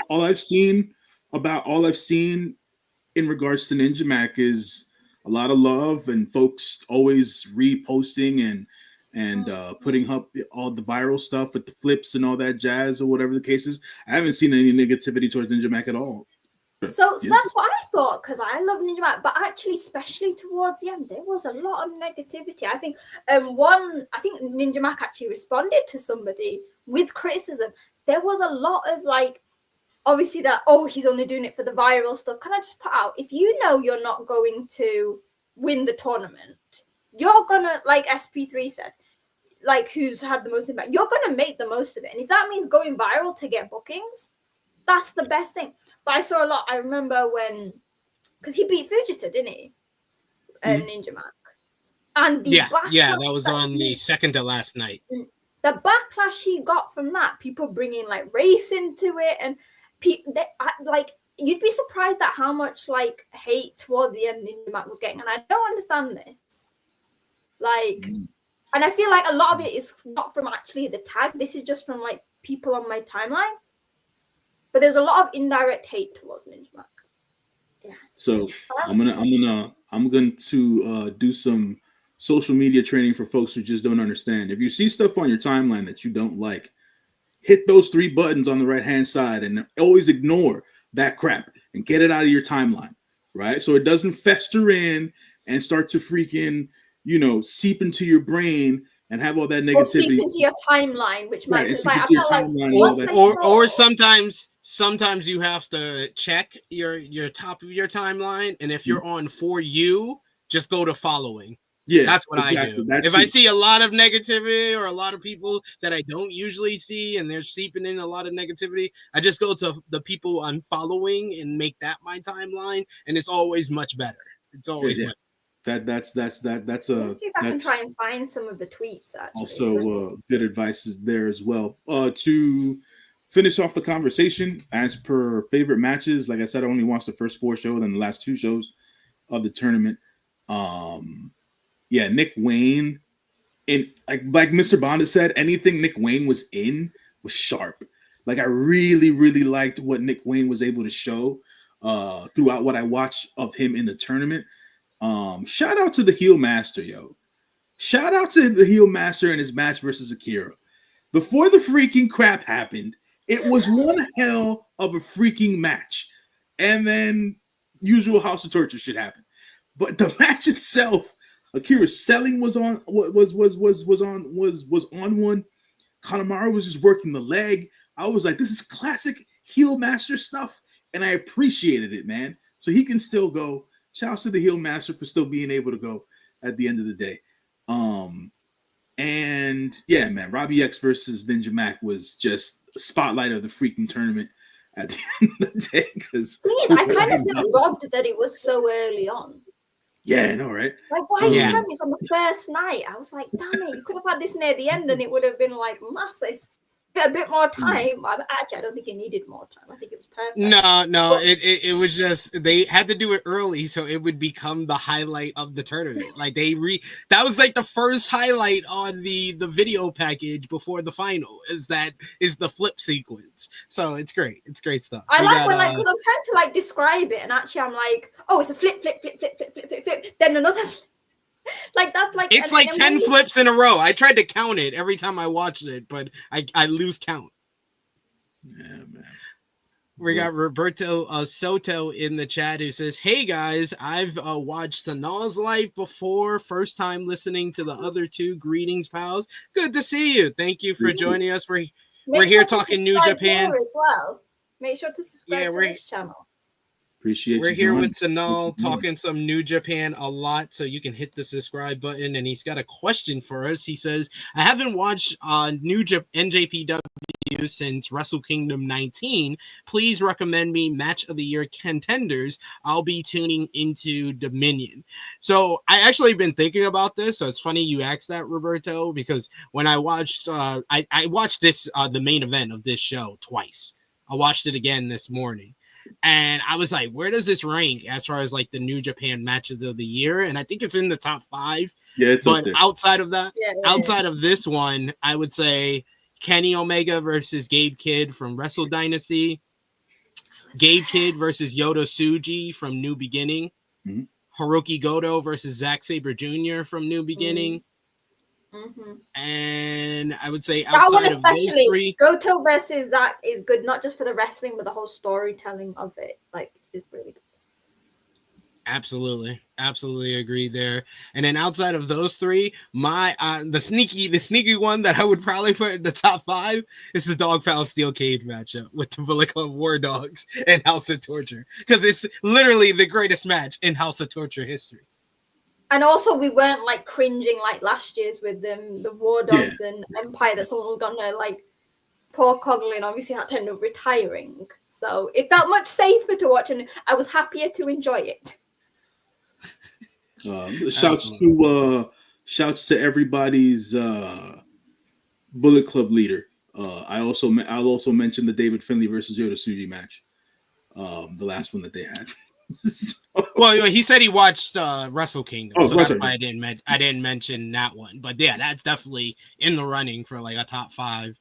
S6: all I've seen in regards to Ninja Mac is a lot of love and folks always reposting and putting up all the viral stuff with the flips and all that jazz or whatever the case is. I haven't seen any negativity towards Ninja Mac at all.
S7: So that's what I thought, because I love Ninja Mac, but actually, especially towards the end, there was a lot of negativity. I think Ninja Mac actually responded to somebody with criticism. There was a lot of like, obviously that, he's only doing it for the viral stuff. Can I just put out, if you know you're not going to win the tournament, you're gonna, like SP3 said, like who's had the most impact, you're gonna make the most of it. And if that means going viral to get bookings, that's the best thing. But I saw a lot. I remember because he beat Fujita, didn't he? Ninja Mac. And
S5: that was on the second to last night.
S7: The backlash he got from that, people bringing like race into it, and you'd be surprised at how much like hate towards the end Ninja Mac was getting, and I don't understand this. Like, and I feel like a lot of it is not from actually the tag. This is just from like people on my timeline. But there's a lot of indirect hate towards Ninja Mac. Yeah.
S6: So I'm going to do some social media training for folks who just don't understand. If you see stuff on your timeline that you don't like, hit those 3 buttons on the right-hand side and always ignore that crap and get it out of your timeline, right? So it doesn't fester in and start to freaking, seep into your brain and have all that
S7: Or seep
S6: negativity.
S7: into your timeline, which might,
S6: Right,
S7: because
S6: seep
S7: like I
S6: into your
S7: felt like
S6: timeline and all
S7: once
S6: that
S7: I
S5: or
S7: saw,
S5: sometimes you have to check your top of your timeline, and if you're on For You, just go to following.
S6: Yeah,
S5: That's what I
S6: exactly.
S5: do.
S6: That
S5: If I
S6: too.
S5: see a lot of negativity or a lot of people that I don't usually see and they're seeping in a lot of negativity, I just go to the people I'm following and make that my timeline, and it's always much better. It's always
S6: Yeah.
S5: much
S6: That's
S7: let me see if I can
S6: that's
S7: try and find some of the tweets actually.
S6: also good advice is there as well. To finish off the conversation, as per favorite matches, like I said, I only watched the first 4 shows and the last 2 shows of the tournament. Yeah, Nick Wayne, and like Mr. Bonda said, anything Nick Wayne was in was sharp. Like I really liked what Nick Wayne was able to show throughout what I watched of him in the tournament. Shout out to the heel master, yo. Shout out to the heel master in his match versus Akira. Before the freaking crap happened, it was one hell of a freaking match. And then usual House of Torture shit happened. But the match itself, Akira's selling was on one. Kanemaru was just working the leg. I was like, this is classic heel master stuff, and I appreciated it, man. So he can still go. Shouts to the heel master for still being able to go at the end of the day. And yeah, man, Robbie X versus Ninja Mac was just a spotlight of the freaking tournament at the end of the day. Because
S7: I kind of feel robbed that it was so early on.
S6: Yeah, I know, right?
S7: Like, why are you telling me it's on the first night? I was like, damn it, you could have had this near the end and it would have been like massive. A bit more time. Actually, I don't think it needed more time. I think it was perfect.
S5: No, but it was just they had to do it early so it would become the highlight of the tournament. Like that was like the first highlight on the video package before the final is the flip sequence. So it's great. It's great stuff.
S7: I like when because I'm trying to like describe it and actually I'm like, oh, it's a flip. Then another like that's like
S5: it's like 10 flips in a row. I tried to count it every time I watched it, but I lose count.
S6: Yeah, man.
S5: We got Roberto Soto in the chat who says, hey guys, I've watched Sonal's life before. First time listening to the other 2. Greetings, pals. Good to see you. Thank you for joining us. We're here talking New Japan
S7: as well. Make sure to subscribe to this channel.
S6: Appreciate
S5: We're
S6: you
S5: here
S6: joining.
S5: with Sonal talking some New Japan a lot, so you can hit the subscribe button. And he's got a question for us. He says, I haven't watched NJPW since Wrestle Kingdom 19. Please recommend me match of the year contenders. I'll be tuning into Dominion. So I actually been thinking about this. So it's funny you asked that, Roberto, because when I watched, I watched this, the main event of this show twice. I watched it again this morning. And I was like, where does this rank as far as like the New Japan matches of the year? And I think it's in the top 5.
S6: Yeah, it's
S5: but
S6: up there.
S5: Outside of that, outside of this one, I would say Kenny Omega versus Gabe Kidd from Wrestle Dynasty, Gabe Kidd versus Yota Tsuji from New Beginning, Hiroki Goto versus Zack Sabre Jr. from New Beginning. And I would say outside of those 3,
S7: Goto versus Zack is good, not just for the wrestling, but the whole storytelling of it. Like, is really good.
S5: Absolutely agree there. And then outside of those 3, my the sneaky one that I would probably put in the top 5 is the Dog Pound Steel Cage matchup with the Bullet Club War Dogs and House of Torture, because it's literally the greatest match in House of Torture history.
S7: And also, we weren't like cringing like last year's with them, the War Dogs and Empire, that someone was gonna like. Poor Coughlin obviously had to end up retiring, so it felt much safer to watch, and I was happier to enjoy it.
S6: Shouts to everybody's Bullet Club leader. I'll also mention the David Finlay versus Yota Tsuji match, the last one that they had.
S5: Well, he said he watched Wrestle Kingdom, so that's why I didn't mention that one. But yeah, that's definitely in the running for like a top 5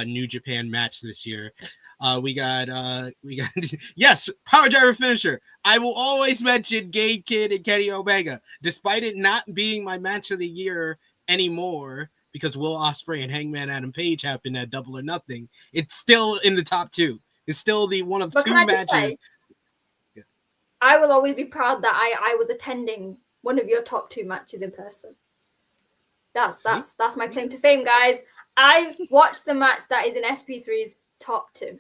S5: New Japan match this year. We got yes, Power Driver finisher. I will always mention Gabe Kidd and Kenny Omega, despite it not being my match of the year anymore, because Will Ospreay and Hangman Adam Page happened at Double or Nothing. It's still in the top 2. It's still the one of 2 matches.
S7: I will always be proud that I was attending one of your top 2 matches in person. That's my claim to fame, guys. I watched the match that is in SP3's top 2.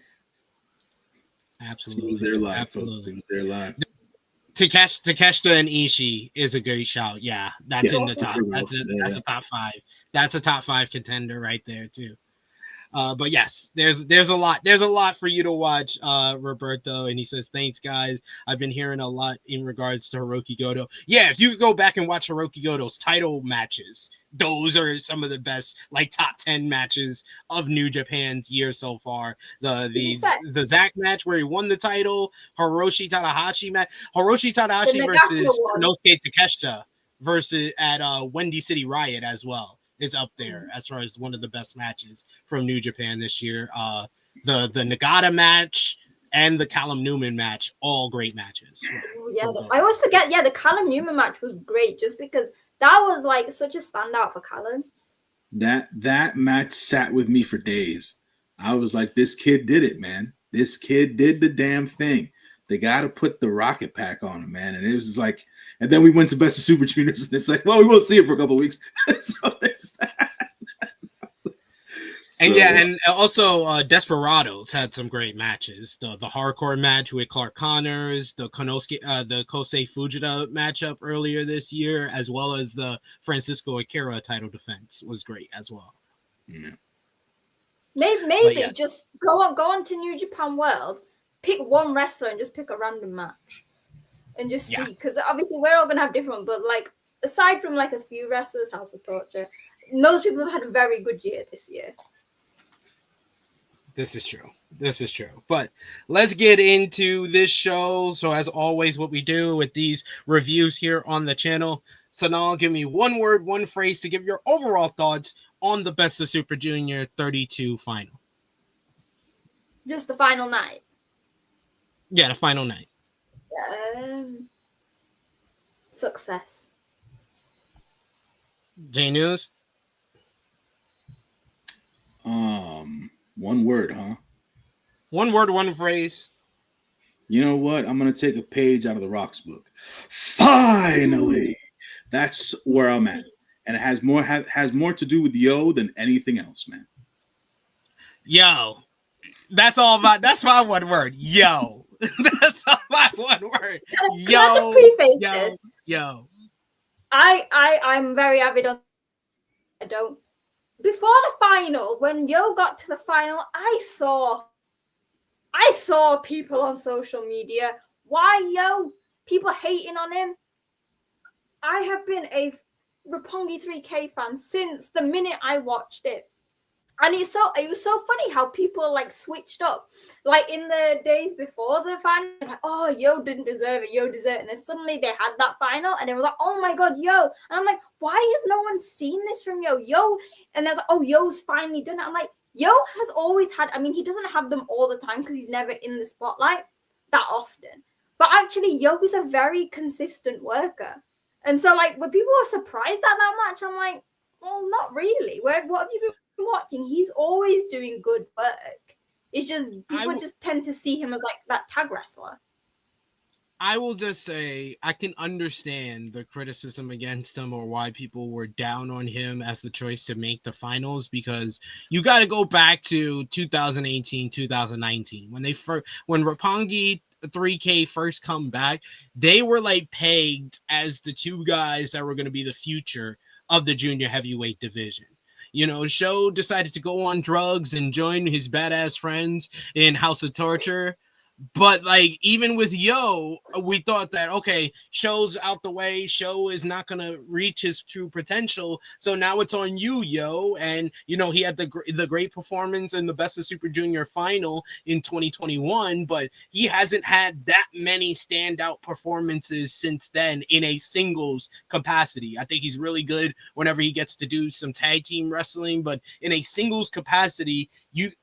S5: Absolutely.
S6: It was their live,
S5: Absolutely.
S6: folks. It was their live.
S5: Takeshita and Ishii is a great shout. Yeah, that's in the top.
S6: Sure
S5: That's a top 5. That's a top 5 contender right there too. But yes, there's a lot for you to watch, Roberto. And he says, thanks, guys. I've been hearing a lot in regards to Hiroki Goto. Yeah, if you go back and watch Hiroki Goto's title matches, those are some of the best, like, top 10 matches of New Japan's year so far. The Zack match where he won the title, Hiroshi Tanahashi match, versus Konosuke Takeshita versus at Windy City Riot as well. Is up there as far as one of the best matches from New Japan this year. The Nagata match and the Callum Newman match, all great matches.
S7: Yeah, I always forget. Yeah, the Callum Newman match was great just because that was like such a standout for Callum.
S6: That match sat with me for days. I was like, this kid did it, man. This kid did the damn thing. They got to put the rocket pack on him, man. And it was just like, and then we went to Best of Super Juniors, and it's like, well, we won't see it for a couple of weeks. So there's that.
S5: And also Desperados had some great matches. The hardcore match with Clark Connors, the Kosei Fujita matchup earlier this year, as well as the Francisco Akira title defense was great as well.
S6: Yeah.
S7: Maybe just go on to New Japan World. Pick one wrestler and just pick a random match and just see, because obviously we're all gonna have different, but like aside from like a few wrestlers, House of Torture, those people have had a very good year this year.
S5: This is true. But let's get into this show. So as always, what we do with these reviews here on the channel, Sonal, give me one word, one phrase to give your overall thoughts on the Best of Super Junior 32 final.
S7: Just the final night.
S5: Yeah, the final night.
S7: Success.
S5: J News.
S6: One word, huh?
S5: One word, one phrase.
S6: You know what? I'm gonna take a page out of the Rock's book. Finally, that's where I'm at, and it has more to do with Yo than anything else, man.
S5: Yo, that's my one word. Yo. That's my one word.
S7: Can I just preface this?
S5: Yo.
S7: I'm very avid on. I don't. Before the final, when Yo got to the final, I saw people on social media. Why Yo? People hating on him. I have been a Roppongi 3K fan since the minute I watched it. And it was so funny how people like switched up. Like in the days before the final, like, oh, Yo didn't deserve it, Yo deserved it. And then suddenly they had that final and it was like, oh my God, Yo. And I'm like, why has no one seen this from Yo? Yo. And there's like, oh, Yo's finally done it. I'm like, Yo has always had, I mean, he doesn't have them all the time because he's never in the spotlight that often. But actually, Yo is a very consistent worker. And so like when people were surprised at that match, I'm like, well, not really. What have you been watching? He's always doing good work. It's just people just tend to see him as like that tag wrestler.
S5: I will just say I can understand the criticism against him or why people were down on him as the choice to make the finals, because you got to go back to 2018, 2019 when Roppongi 3K first come back. They were like pegged as the two guys that were going to be the future of the junior heavyweight division. You know, Sho decided to go on drugs and join his badass friends in House of Torture. But like even with Yo, we thought that okay, Sho's out the way. Sho is not gonna reach his true potential. So now it's on you, Yo. And you know he had the great performance in the Best of Super Junior final in 2021, but he hasn't had that many standout performances since then in a singles capacity. I think he's really good whenever he gets to do some tag team wrestling, but in a singles capacity,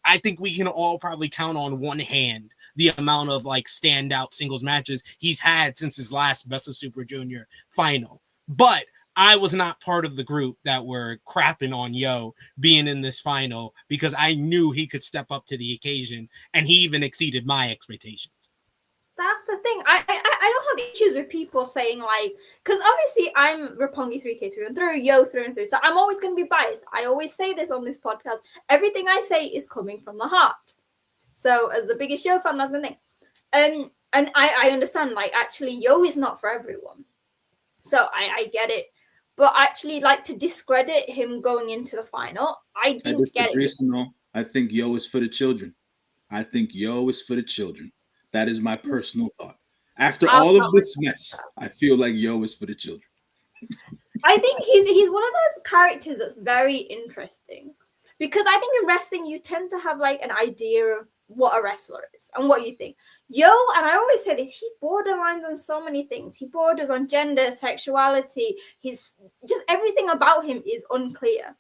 S5: I think we can all probably count on one hand the amount of like standout singles matches he's had since his last Best of Super Junior final. But I was not part of the group that were crapping on Yo being in this final because I knew he could step up to the occasion, and he even exceeded my expectations.
S7: That's the thing. I don't have issues with people saying like, because obviously I'm Roppongi 3K through and through, Yo through and through. So I'm always going to be biased. I always say this on this podcast. Everything I say is coming from the heart. So as the biggest Yo fan, that's the thing. And I understand, like, actually, Yo is not for everyone. So I get it. But actually, like, to discredit him going into the final, I didn't get it.
S6: No, I think Yo is for the children. I think Yo is for the children. That is my personal thought. After all of this mess, I feel like Yo is for the children.
S7: I think he's one of those characters that's very interesting. Because I think in wrestling, you tend to have, like, an idea of what a wrestler is and what you think. Yo, and I always say this, he borderlines on so many things. He borders on gender, sexuality. He's just everything about him is unclear.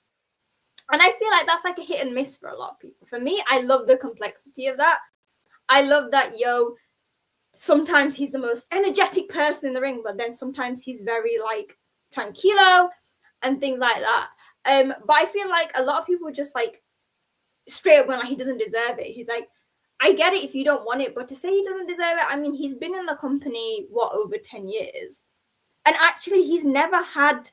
S7: And I feel like that's like a hit and miss for a lot of people. For me, I love the complexity of that. I love that Yo, sometimes he's the most energetic person in the ring, but then sometimes he's very like tranquilo and things like that. But I feel like a lot of people just like straight up going like he doesn't deserve it. He's like, I get it if you don't want it, but to say he doesn't deserve it, I mean, he's been in the company, over 10 years? And actually, he's never had,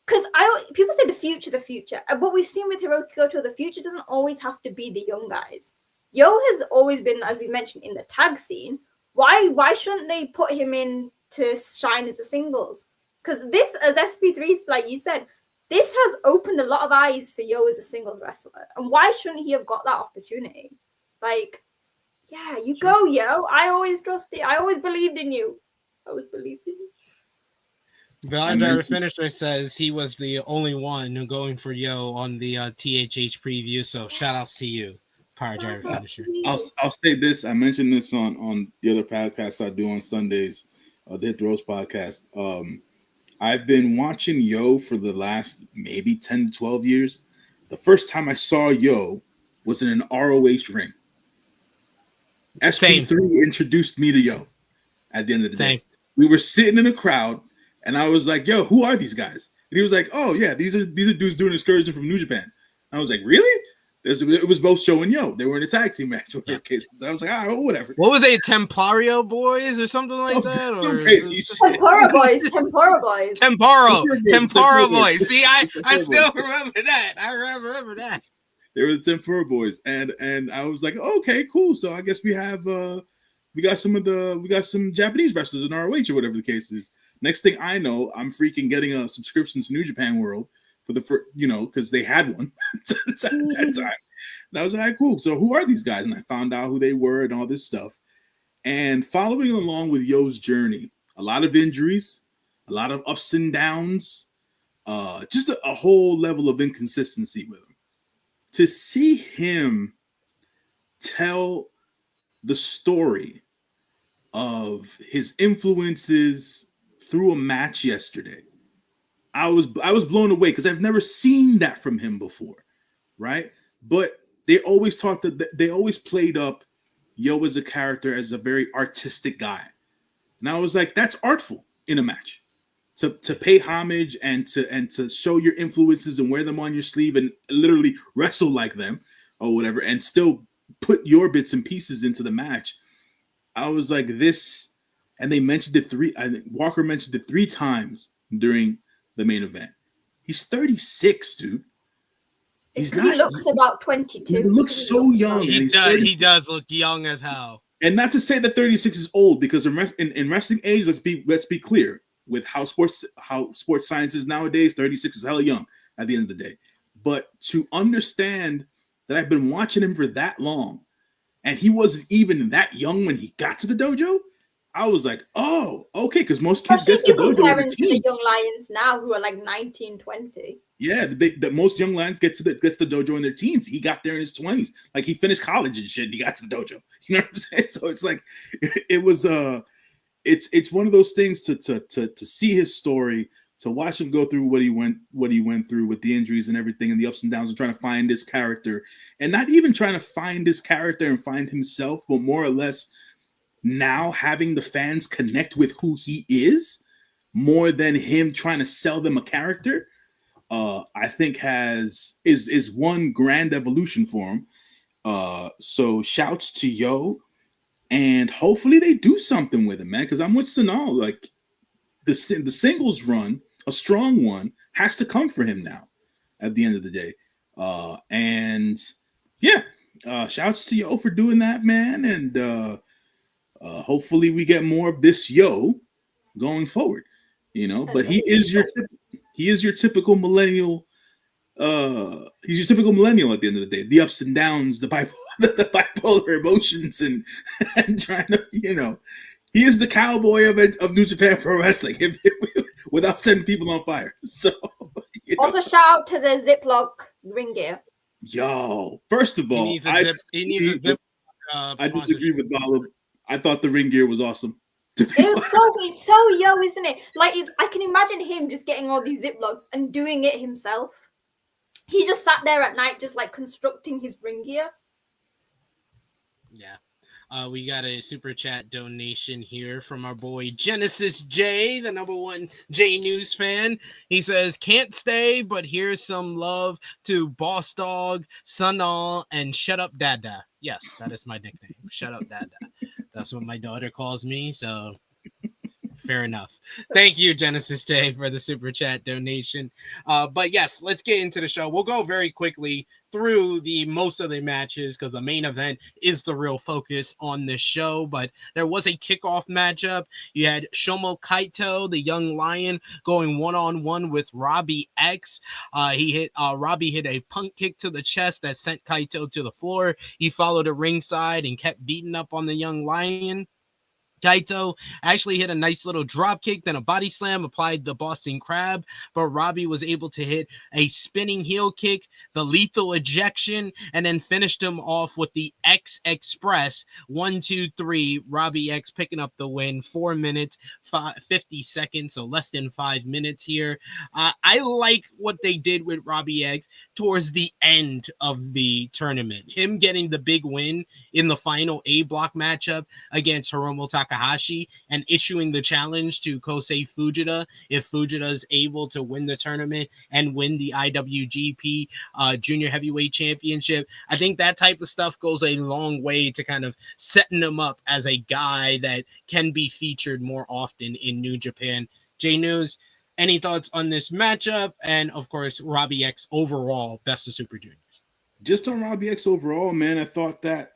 S7: because people say the future. And what we've seen with Hiroki Goto, the future doesn't always have to be the young guys. Yo has always been, as we mentioned, in the tag scene. Why shouldn't they put him in to shine as a singles? Because this, as SP3, like you said, this has opened a lot of eyes for Yo as a singles wrestler. And why shouldn't he have got that opportunity? Like, yeah, you go, Yo. I always trusted. I always believed in you.
S5: Valor Finisher says he was the only one who going for Yo on the THH preview. So shout outs to you, Power Driver Finisher.
S6: I'll say this. I mentioned this on the other podcast I do on Sundays, the Hit the Roast podcast. I've been watching Yo for the last maybe 10 to 12 years. The first time I saw Yo was in an ROH ring. SP3 introduced me to Yo at the end of the day. We were sitting in a crowd, and I was like, yo, who are these guys? And he was like, oh, yeah, these are dudes doing an excursion from New Japan. I was like, really? It was both Show and Yo. They were in a tag team match. Cases. I was like, oh, whatever.
S5: What were they, Templario Boys or something like that? Or
S7: crazy Tempora Boys.
S5: Tempora Boys. See, I still remember that. I remember that.
S6: They were the Tempura Boys, and I was like, okay, cool. So I guess we have we got some Japanese wrestlers in ROH or whatever the case is. Next thing I know, I'm freaking getting a subscription to New Japan World for the first, because they had one at that time. And I was like, cool. So who are these guys? And I found out who they were and all this stuff. And following along with Yo's journey, a lot of injuries, a lot of ups and downs, just a whole level of inconsistency with him. To see him tell the story of his influences through a match yesterday, I was blown away because I've never seen that from him before, right? But they always they always played up Yo as a character as a very artistic guy, and I was like, that's artful in a match. To pay homage and to show your influences and wear them on your sleeve and literally wrestle like them or whatever, and still put your bits and pieces into the match. I was like, this, and they mentioned it I think Walker mentioned it 3 times during the main event. He's 36, dude.
S7: He looks about 22.
S6: He looks so young.
S5: He does look young as hell.
S6: And not to say that 36 is old, because in wrestling age, let's be clear. With how sports science is nowadays, 36 is hella young at the end of the day. But to understand that I've been watching him for that long, and he wasn't even that young when he got to the dojo, I was like, oh, okay, because most kids get to the dojo in their teens.
S7: The young lions now who are like 19, 20.
S6: Yeah, the most young lions get to the dojo in their teens. He got there in his 20s. Like, he finished college and shit, and he got to the dojo. You know what I'm saying? So it's like, it was it's one of those things to see his story, to watch him go through what he went through with the injuries and everything and the ups and downs, and trying to find his character, and not even trying to find his character and find himself, but more or less now having the fans connect with who he is more than him trying to sell them a character. I think is one grand evolution for him. So shouts to Yo. And hopefully they do something with him, man, because I'm with Sonal. Like, the singles run, a strong one, has to come for him now at the end of the day. And yeah, shouts to Yo for doing that, man. And hopefully we get more of this Yo going forward, but he is your typical millennial. He's your typical millennial at the end of the day. The ups and downs, the bipolar emotions, and trying to, he is the cowboy of New Japan Pro Wrestling, without setting people on fire. So,
S7: also shout out to the Ziploc ring gear.
S6: Yo, first of all, I disagree with Olive. I thought the ring gear was awesome.
S7: It's so Yo, isn't it? Like, I can imagine him just getting all these Ziplocs and doing it himself. He just sat there at night, just like constructing his ring gear.
S5: Yeah. We got a super chat donation here from our boy Genesis J, the #1 J News fan. He says, "Can't stay, but here's some love to Boss Dog, Sonal, and Shut Up Dada." Yes, that is my nickname. Shut Up Dada. That's what my daughter calls me, so fair enough. Thank you, Genesis J, for the super chat donation. But yes, let's get into the show. We'll go very quickly through most of the matches because the main event is the real focus on this show. But there was a kickoff matchup. You had Shomo Kaito, the young lion, going one-on-one with Robbie X. Robbie hit a punt kick to the chest that sent Kaito to the floor. He followed to ringside and kept beating up on the young lion. Kaito actually hit a nice little drop kick, then a body slam, applied the Boston Crab, but Robbie was able to hit a spinning heel kick, the lethal ejection, and then finished him off with the X Express. 1, 2, 3. Robbie X picking up the win. 4 minutes, 50 seconds, so less than 5 minutes here. I like what they did with Robbie X towards the end of the tournament. Him getting the big win in the final A block matchup against Hiromu Takahashi and issuing the challenge to Kosei Fujita if Fujita is able to win the tournament and win the IWGP Junior Heavyweight Championship. I think that type of stuff goes a long way to kind of setting him up as a guy that can be featured more often in New Japan. J News, any thoughts on this matchup? And of course, Robbie X overall, best of Super Juniors.
S6: Just on Robbie X overall, man, I thought that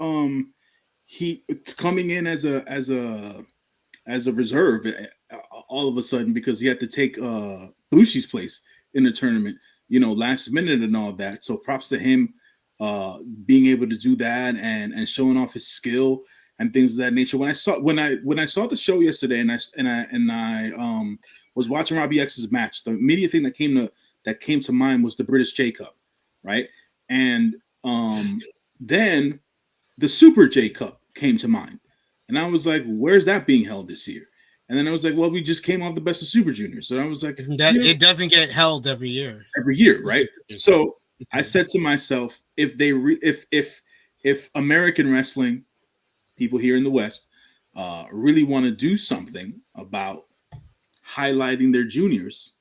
S6: it's coming in as a reserve all of a sudden because he had to take Bushi's place in the tournament, last minute and all that. So props to him being able to do that and showing off his skill and things of that nature. When I saw the show yesterday and I was watching Robbie X's match, the immediate thing that came to mind was the British J Cup, right? And then the Super J Cup came to mind. And I was like, where's that being held this year? And then I was like, well, we just came off the Best of Super Juniors. So I was like,
S5: it doesn't get held every year.
S6: Every year, right? So I said to myself, if American wrestling, people here in the West, really want to do something about highlighting their juniors,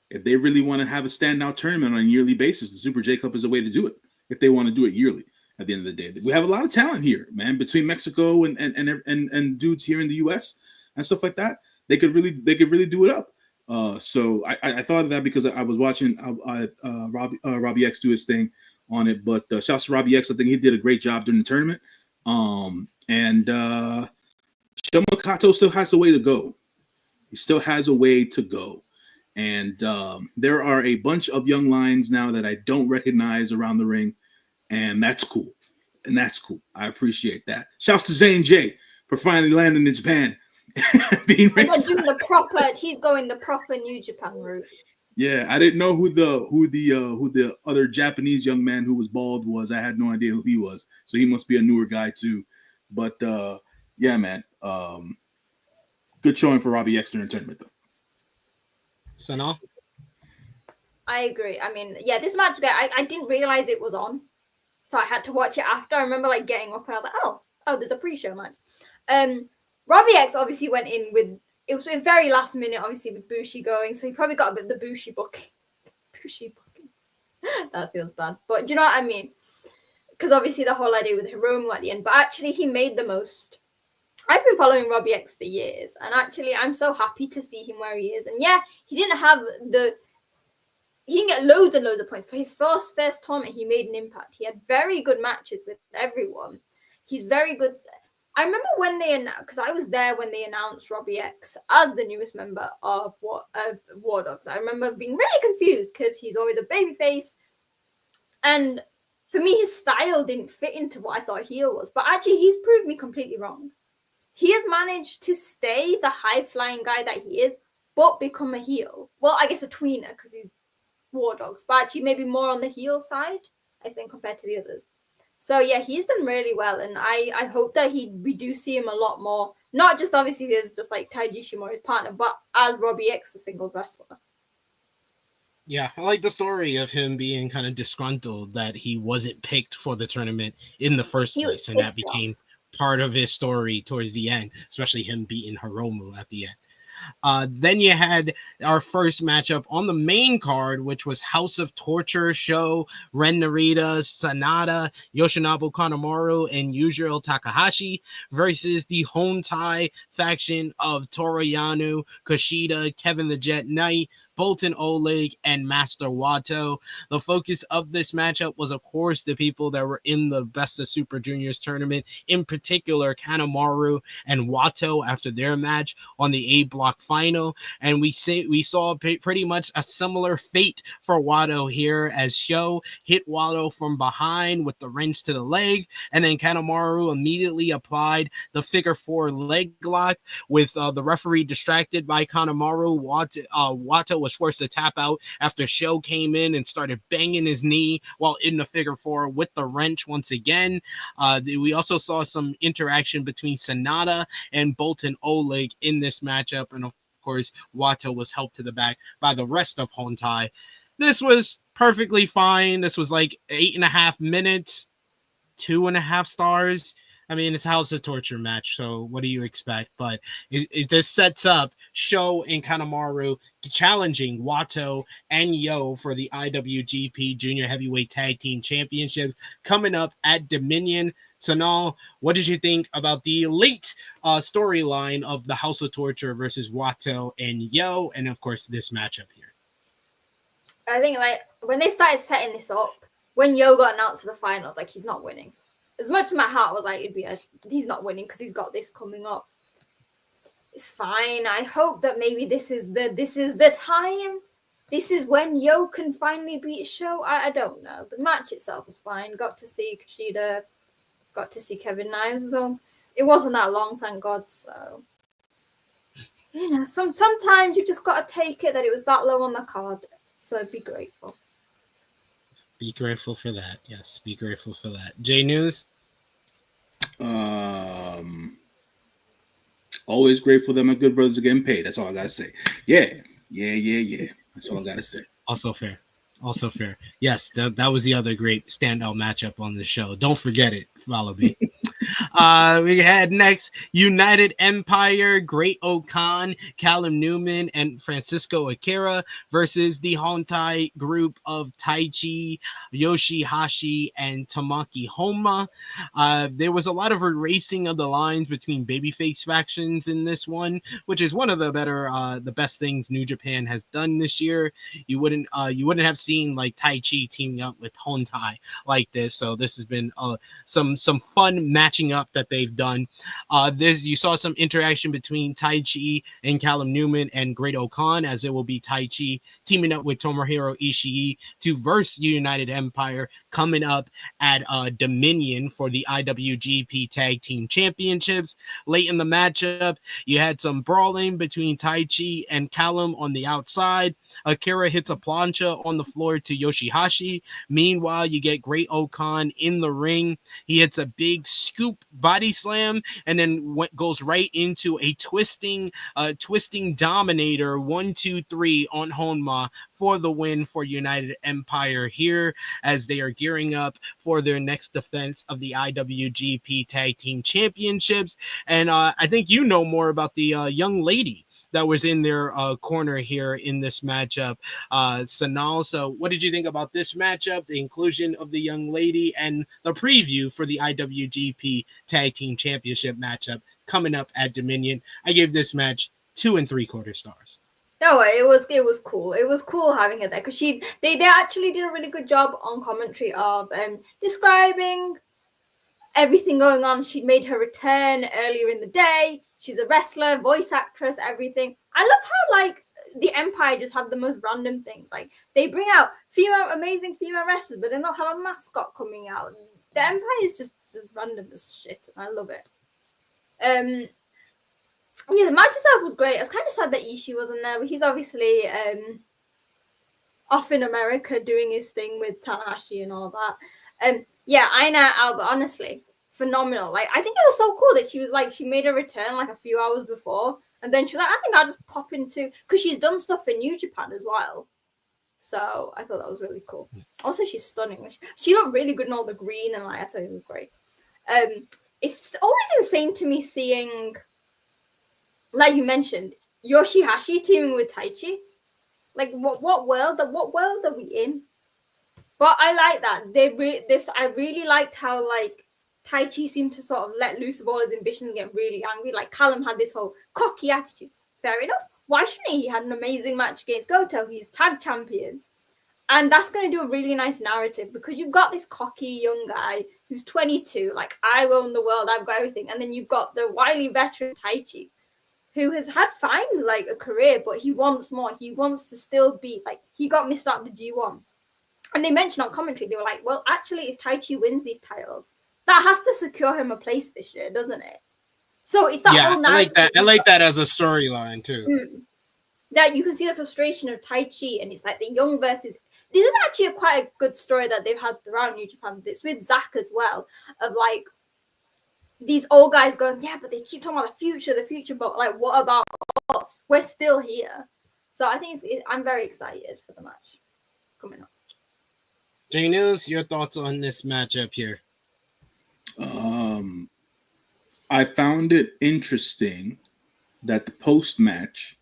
S6: if they really want to have a standout tournament on a yearly basis, the Super J Cup is a way to do it. If they want to do it yearly, at the end of the day, we have a lot of talent here, man. Between Mexico and dudes here in the U.S. and stuff like that, they could really do it up. So I thought of that because I was watching Robbie X do his thing on it. But shouts to Robbie X. I think he did a great job during the tournament. And Shomo Kato still has a way to go. He still has a way to go. And there are a bunch of young lions now that I don't recognize around the ring. And that's cool. I appreciate that. Shouts to Zane J for finally landing in Japan. He's
S7: going the proper New Japan route.
S6: Yeah, I didn't know who the other Japanese young man who was bald was. I had no idea who he was. So he must be a newer guy too. But yeah, man. Good showing for Robbie X during the tournament though.
S5: Sonal?
S7: I agree. I mean, yeah, this match, I didn't realize it was on, so I had to watch it after. I remember like getting up and I was like, oh, there's a pre-show match. Robbie X obviously went in with, it was a very last minute, obviously with Bushi going, so he probably got a bit of the Bushi booking. That feels bad, but do you know what I mean? because obviously the whole idea with Hiromu at the end, but actually he made the most. I've been following Robbie X for years, and actually I'm so happy to see him where he is. And yeah, he didn't get loads and loads of points. For his first tournament, he made an impact. He had very good matches with everyone. He's very good. I remember when because I was there when they announced Robbie X as the newest member of War Dogs. I remember being really confused because he's always a babyface, and for me, his style didn't fit into what I thought heel was. But actually, he's proved me completely wrong. He has managed to stay the high-flying guy that he is, but become a heel. Well, I guess a tweener because he's War Dogs, but actually maybe more on the heel side, I think, compared to the others. So yeah, he's done really well, and I hope that we do see him a lot more. Not just obviously as just like Taiji Shimura, his partner, but as Robbie X, the singles wrestler.
S5: Yeah, I like the story of him being kind of disgruntled that he wasn't picked for the tournament in the first place, and that became part of his story towards the end, especially him beating Hiromu at the end. Then you had our first matchup on the main card, which was House of Torture Show, Ren Narita, Sanada, Yoshinobu Kanemaru, and Yujiro Takahashi versus the Hontai faction of Toru Yano, Kushida, Kevin the Jet Knight, Bolton Oleg, and Master Wato. The focus of this matchup was, of course, the people that were in the Best of Super Juniors tournament, in particular Kanemaru and Wato after their match on the A block final. And we saw pretty much a similar fate for Wato here, as Sho hit Wato from behind with the wrench to the leg, and then Kanemaru immediately applied the figure 4 leg lock. With the referee distracted by Kanemaru, Wato was forced to tap out after Sho came in and started banging his knee while in the figure 4 with the wrench once again. We also saw some interaction between Sanada and Bolton Oleg in this matchup, and of course Wato was helped to the back by the rest of Hontai. This was perfectly fine. This was like 8.5 minutes, 2.5 stars. I mean, it's House of Torture match, so what do you expect? But it just sets up Sho and Kanemaru challenging Wato and Yo for the IWGP Junior Heavyweight Tag Team Championships coming up at Dominion. Sonal, what did you think about the late storyline of the House of Torture versus Wato and Yo, and of course this matchup here?
S7: I think like when they started setting this up, when Yo got announced for the finals, like he's not winning. As much as my heart was like, he's not winning because he's got this coming up. It's fine. I hope that maybe this is the time. This is when Yo can finally beat Sho. I don't know. The match itself was fine. Got to see Kushida. Got to see Kevin Niles. So it wasn't that long, thank God. So sometimes you just got to take it that it was that low on the card. So be grateful.
S5: Be grateful for that. Yes, be grateful for that. J News?
S6: Always grateful that my good brothers are getting paid. That's all I got to say. Yeah. That's all I got to say.
S5: Also fair. Yes, that was the other great standout matchup on the show. Don't forget it. Follow me. We had next United Empire, Great Okan, Callum Newman, and Francisco Akira versus the Hontai group of Taichi, Yoshihashi, and Tamaki Homa. There was a lot of erasing of the lines between babyface factions in this one, which is one of the best things New Japan has done this year. You wouldn't have seen like Taichi teaming up with Hontai like this. So this has been some fun matching up that they've done. You saw some interaction between Taichi and Callum Newman and Great Okan, as it will be Taichi teaming up with Tomohiro Ishii to verse United Empire coming up at Dominion for the IWGP Tag Team Championships. Late in the matchup, you had some brawling between Taichi and Callum on the outside. Akira hits a plancha on the floor to Yoshihashi. Meanwhile, you get Great Okan in the ring. He hits a big scoop body slam and then goes right into a twisting dominator 1, 2, 3 on Honma for the win for United Empire here, as they are gearing up for their next defense of the IWGP Tag Team Championships. And I think you know more about the young lady that was in their corner here in this matchup. Sonal, so what did you think about this matchup, the inclusion of the young lady, and the preview for the IWGP Tag Team Championship matchup coming up at Dominion? I gave this match 2 3/4 stars.
S7: No, it was cool. It was cool having her there because they actually did a really good job on commentary of describing everything going on. She made her return earlier in the day. She's a wrestler, voice actress, everything. I love how like the Empire just have the most random things. Like they bring out amazing female wrestlers, but then they'll have a mascot coming out. The Empire is just random as shit. I love it. Yeah, the match itself was great. I was kind of sad that Ishii wasn't there, but he's obviously off in America doing his thing with Tanahashi and all that. Yeah, Aina Alba, honestly, phenomenal. Like, I think it was so cool that she was like, she made a return like a few hours before, and then she was like, I think I'll just pop into, because she's done stuff in New Japan as well. So I thought that was really cool. Also, she's stunning. She looked really good in all the green, and like I thought it was great. It's always insane to me seeing, like you mentioned, Yoshihashi teaming with Taichi. Like, what world are we in? But I like that. I really liked how like Taichi seemed to sort of let loose of all his ambitions and get really angry. Like Callum had this whole cocky attitude. Fair enough. Why shouldn't he? He had an amazing match against Goto. He's tag champion. And that's going to do a really nice narrative because you've got this cocky young guy who's 22. Like, I own the world. I've got everything. And then you've got the wily veteran Taichi, who has had fine like a career, but he wants more. He wants to still be like, he got missed out the G1. And they mentioned on commentary, they were like, well, actually, if Taichi wins these titles, that has to secure him a place this year, doesn't it? So it's that whole narrative.
S5: I like that as a storyline too.
S7: That you can see the frustration of Taichi, and it's like the young versus. This is actually quite a good story that they've had throughout New Japan. It's with Zack as well, of like these old guys going, yeah, but they keep talking about the future, but like, what about us? We're still here. So I think I'm very excited for the match coming up.
S5: J News, your thoughts on this matchup here?
S6: I found it interesting that the post-match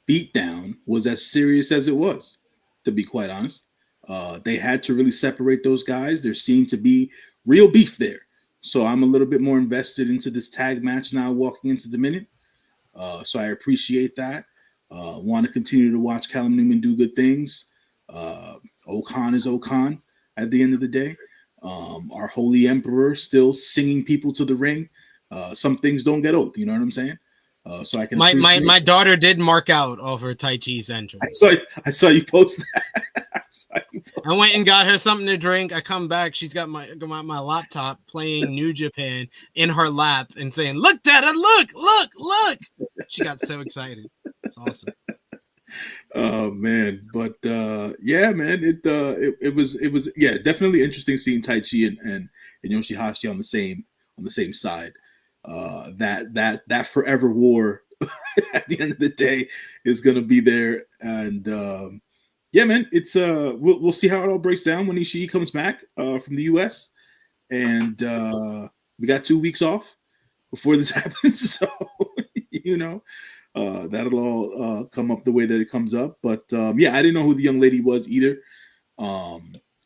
S6: beatdown was as serious as it was, to be quite honest. They had to really separate those guys. There seemed to be real beef there. So I'm a little bit more invested into this tag match now walking into Dominion. So I appreciate that. Want to continue to watch Callum Newman do good things. Okan is Okan at the end of the day. Our Holy Emperor still singing people to the ring. Some things don't get old. You know what I'm saying? So I can.
S5: My daughter did mark out over Taichi's entrance.
S6: I saw you post that.
S5: I went and got her something to drink. I come back. She's got my laptop playing New Japan in her lap and saying, "Look, Dada, look!" She got so excited. It's awesome.
S6: Oh man, but yeah, man, it was definitely interesting seeing Taichi and Yoshihashi on the same side. That forever war at the end of the day is gonna be there, and yeah, man, it's we'll see how it all breaks down when Ishii comes back from the US, and we got 2 weeks off before this happens, so you know. That'll all come up the way that it comes up. But yeah, I didn't know who the young lady was either.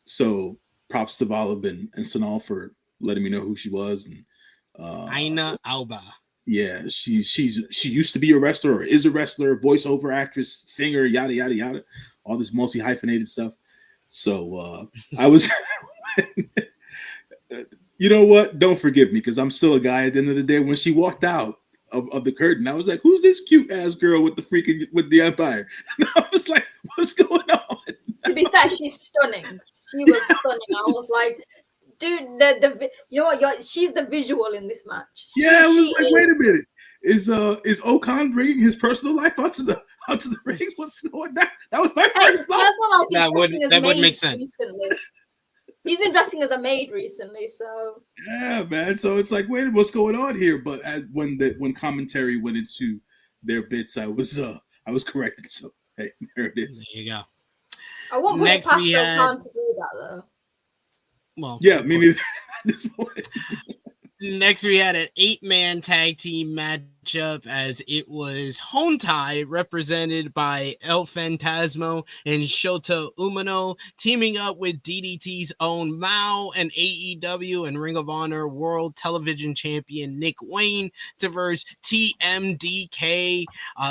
S6: So props to Valib and Sonal for letting me know who she was. And
S5: Aina Alba.
S6: Yeah, she used to be a wrestler or is a wrestler, voiceover actress, singer, yada yada yada, all this multi-hyphenated stuff. So I was you know what? Don't forgive me because I'm still a guy at the end of the day. When she walked out of the curtain, I was like, who's this cute ass girl with the Empire? And I was like, what's going on?
S7: To be fair, she's stunning. She was stunning. I was like, dude, the you know what? She's the visual in this match.
S6: Yeah, I was like, wait a minute. Is Okan bringing his personal life onto the ring? What's going on? That was my first thought.
S5: That would make sense.
S7: Recently. He's been dressing as a maid recently, so
S6: yeah, man. So it's like, wait, what's going on here? But when commentary went into their bits, I was corrected. So hey, there it is.
S5: There you go.
S7: I won't put it past Okan to do that though.
S5: Well,
S6: yeah, me neither. At this point.
S5: Next, we had an 8-man tag team match matchup as it was Hontai represented by El Phantasmo and Shota Umino teaming up with DDT's own Mao and AEW and Ring of Honor World Television Champion Nick Wayne to verse TMDK,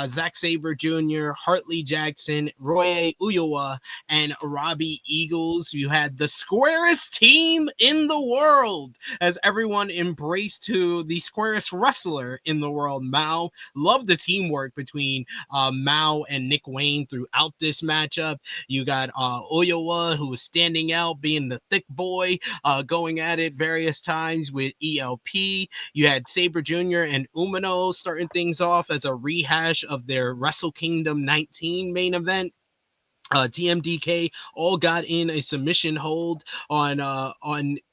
S5: Zack Sabre Jr., Hartley Jackson, Roy Uyoa, and Robbie Eagles. You had the squarest team in the world as everyone embraced to the squarest wrestler in the world, Mao. Loved the teamwork between Mao and Nick Wayne throughout this matchup. You got Uyoa, who was standing out, being the thick boy, going at it various times with ELP. You had Sabre Jr. and Umino starting things off as a rehash of their Wrestle Kingdom 19 main event. TMDK all got in a submission hold on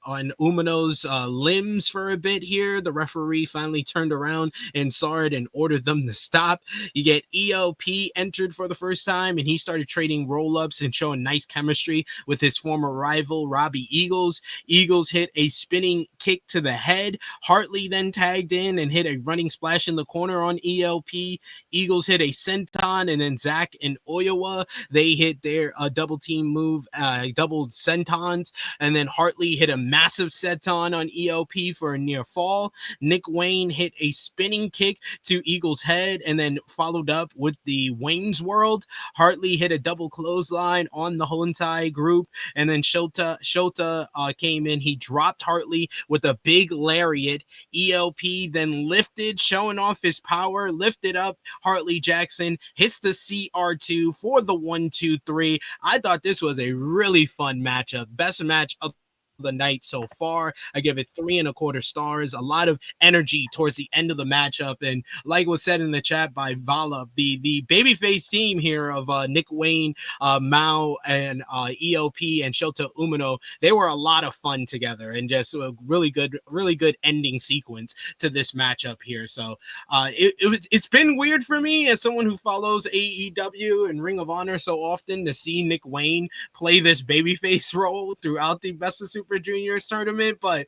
S5: Umino's limbs for a bit here. The referee finally turned around and saw it and ordered them to stop. You get ELP entered for the first time, and he started trading roll-ups and showing nice chemistry with his former rival, Robbie Eagles. Eagles hit a spinning kick to the head. Hartley then tagged in and hit a running splash in the corner on ELP. Eagles hit a senton, and then Zach and Oyowa, they hit their double team move, double sentons, and then Hartley hit a massive senton on ELP for a near fall. Nick Wayne hit a spinning kick to Eagle's head and then followed up with the Wayne's World. Hartley hit a double clothesline on the Hontai group, and then Shota came in. He dropped Hartley with a big lariat. ELP then lifted, showing off his power, lifted up Hartley Jackson, hits the CR2 for the 1-2-3. I thought this was a really fun matchup. Best match of the night so far. I give it 3.25 stars. A lot of energy towards the end of the matchup, and like was said in the chat by Vala, the babyface team here of Nick Wayne, Mao, and ELP and Shota Umino, they were a lot of fun together, and just a really good ending sequence to this matchup here. So it's been weird for me as someone who follows AEW and Ring of Honor so often to see Nick Wayne play this babyface role throughout the Best of Super Juniors tournament, but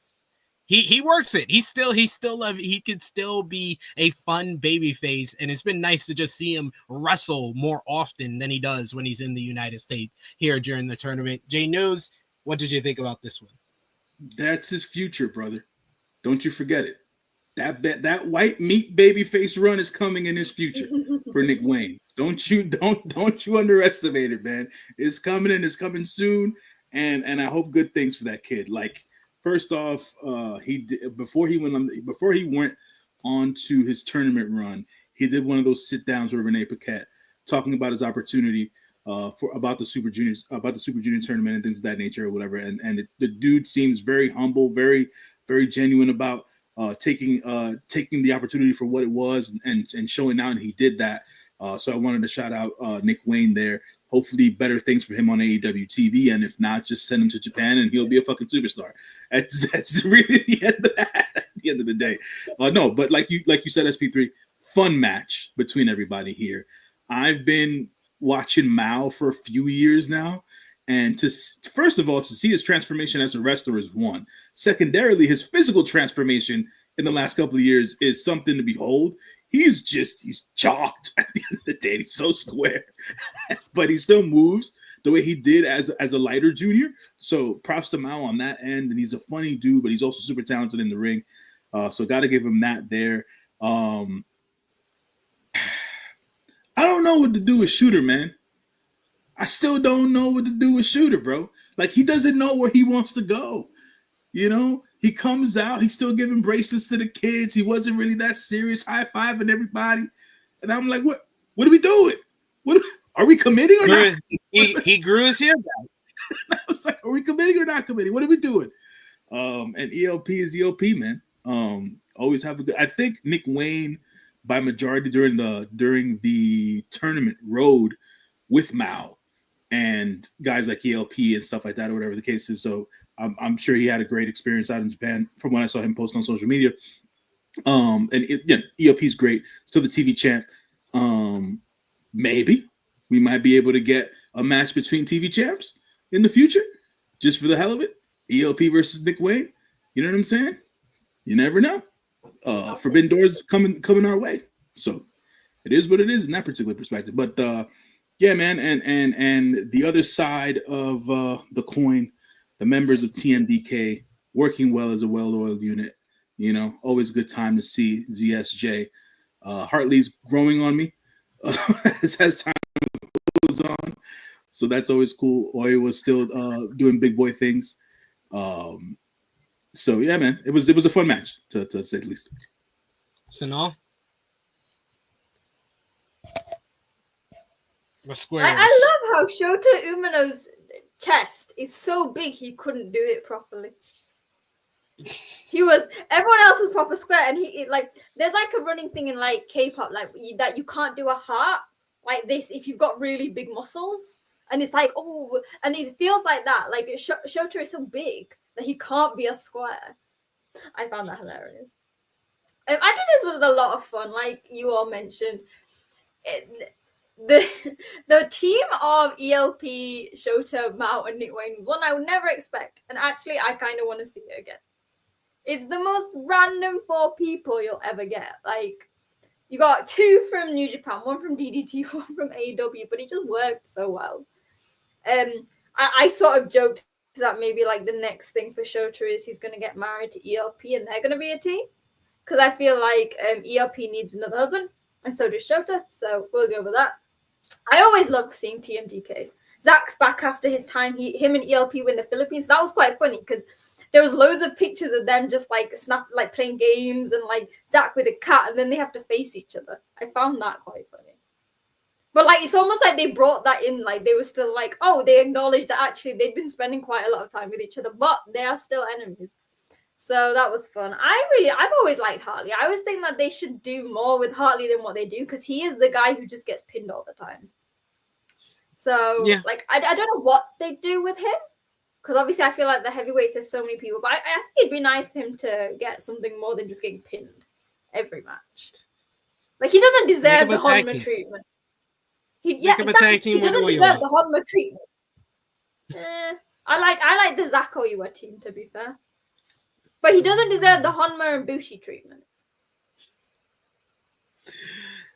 S5: he works it. He could still be a fun babyface, and it's been nice to just see him wrestle more often than he does when he's in the United States here during the tournament. Jay News, what did you think about this one?
S6: That's his future, brother. Don't you forget it. That white meat babyface run is coming in his future for Nick Wayne. Don't you underestimate it, man. It's coming, and it's coming soon. And I hope good things for that kid. Like, first off, before he went on to his tournament run, he did one of those sit downs with Renee Paquette, talking about his opportunity about the Super Junior tournament and things of that nature or whatever. And the dude seems very humble, very, very genuine about taking the opportunity for what it was and showing out, and he did that. So I wanted to shout out Nick Wayne there. Hopefully better things for him on AEW TV, and if not, just send him to Japan and he'll be a fucking superstar. That's really the end of that at the end of the day. No, but like you said, SP3, fun match between everybody here. I've been watching Mao for a few years now, and first of all, to see his transformation as a wrestler is one. Secondarily, his physical transformation in the last couple of years is something to behold. He's chalked at the end of the day. He's so square, but he still moves the way he did as a lighter junior. So props to Mao on that end. And he's a funny dude, but he's also super talented in the ring. So got to give him that there. I don't know what to do with Shooter, man. I still don't know what to do with Shooter, bro. Like, he doesn't know where he wants to go. You know, he comes out, he's still giving bracelets to the kids. He wasn't really that serious, high-fiving everybody. And I'm like, what are we doing? Are we committing or not?
S5: He grew his hair back.
S6: I was like, are we committing or not committing? What are we doing? And ELP is ELP, man. Always have a good. I think Nick Wayne, by majority during the tournament, rode with Mao and guys like ELP and stuff like that, or whatever the case is. So I'm sure he had a great experience out in Japan from when I saw him post on social media. ELP is great. Still the TV champ. Maybe we might be able to get a match between TV champs in the future, just for the hell of it. ELP versus Nick Wayne. You know what I'm saying? You never know. Forbidden Doors coming our way. So it is what it is in that particular perspective. But yeah, man, and the other side of the coin, the members of TMDK working well as a well-oiled unit. You know, always a good time to see ZSJ. Hartley's growing on me as time goes on, so that's always cool. Oi was still doing big boy things. So yeah, man, it was a fun match to say the least.
S5: Sonal? The squares.
S7: I love how Shota Umino's chest is so big he couldn't do it properly. Everyone else was proper square, and there's like a running thing in like K-pop, like that you can't do a heart like this if you've got really big muscles, and it's like, oh, and it feels like that. Like Shota is so big that he can't be a square. I found that hilarious. I think this was a lot of fun, like you all mentioned. The team of ELP, Shota, Mao, and Nick Wayne, one I would never expect, and actually I kind of want to see it again. It's the most random 4 people you'll ever get. Like, you got 2 from New Japan, 1 from DDT, 1 from AEW, but it just worked so well. I sort of joked that maybe like the next thing for Shota is he's going to get married to ELP and they're going to be a team. Because I feel like ELP needs another husband, and so does Shota, so we'll go with that. I always love seeing TMDK. Zach's back after his time. Him and ELP win the Philippines. That was quite funny because there was loads of pictures of them just like playing games, and like Zach with a cat, and then they have to face each other. I found that quite funny. But like, it's almost like they brought that in, like they were still like, oh, they acknowledged that actually they'd been spending quite a lot of time with each other, but they are still enemies. So that was fun. I've always liked Hartley. I always think that they should do more with Hartley than what they do, because he is the guy who just gets pinned all the time. So yeah. Like, I don't know what they do with him, because obviously I feel like the heavyweights, there's so many people, but I think it'd be nice for him to get something more than just getting pinned every match. Like, he doesn't deserve the Honma treatment. He doesn't deserve the Honma treatment. I like the Zach Oiwa team, to be fair. But he doesn't deserve the Honma and Bushi treatment.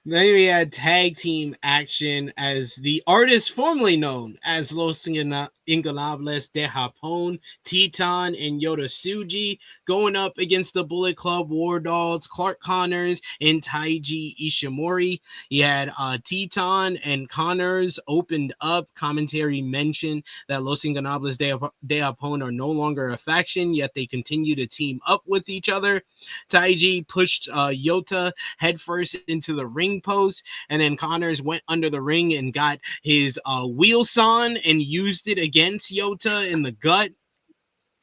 S5: Then we had tag team action as the artist formerly known as Los Ingonables de Japón, Titan and Yota Tsuji, going up against the Bullet Club War Dogs, Clark Connors and Taiji Ishimori. You had Titan and Connors opened up. Commentary mentioned that Los Ingonables de Japón are no longer a faction, yet they continue to team up with each other. Taiji pushed Yota headfirst into the ring post, and then Connors went under the ring and got his wheel son and used it against Yota in the gut.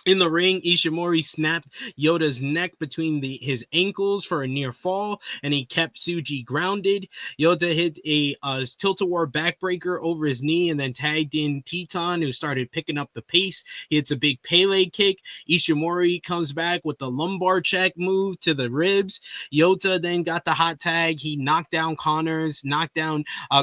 S5: In the ring, Ishimori snapped Yota's neck between his ankles for a near fall, and he kept Tsuji grounded. Yota hit a tilt-a-war backbreaker over his knee and then tagged in Titan, who started picking up the pace. He hits a big Pele kick. Ishimori comes back with the lumbar check move to the ribs. Yota then got the hot tag. He knocked down Connors.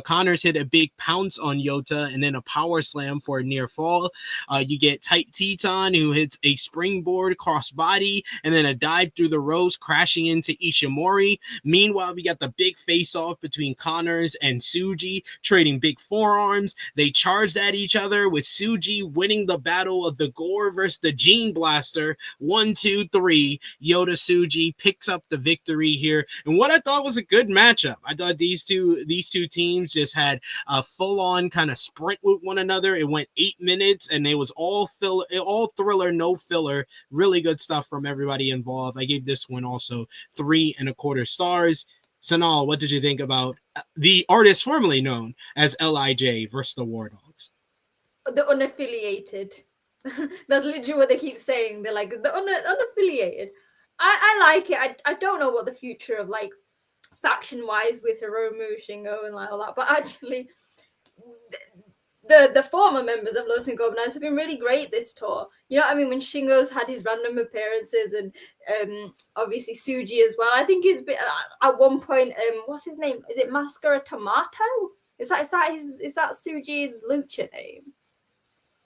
S5: Connors hit a big pounce on Yota and then a power slam for a near fall. You get Titan, who hits a springboard crossbody and then a dive through the ropes, crashing into Ishimori. Meanwhile, we got the big face-off between Connors and Tsuji, trading big forearms. They charged at each other, with Tsuji winning the battle of the Gore versus the Gene Blaster. 1, 2, 3. Yota Tsuji picks up the victory here, and what I thought was a good matchup. I thought these two teams just had a full-on kind of sprint with one another. It went 8 minutes, and it was all thriller, no filler. Really good stuff from everybody involved. I gave this one also 3 1/4 stars. Sonal, what did you think about the artist formerly known as LIJ versus the War Dogs?
S7: The unaffiliated. That's literally what they keep saying. They're like, the unaffiliated. I like it. I don't know what the future of like faction wise with Hiromu, Shingo, and like all that, but actually the former members of Los Ingobernables have been really great this tour. You know what I mean? When Shingo's had his random appearances, and obviously Tsuji as well. I think he's been at one point. What's his name? Is it Mascara Tomato? Is that Tsuji's lucha name?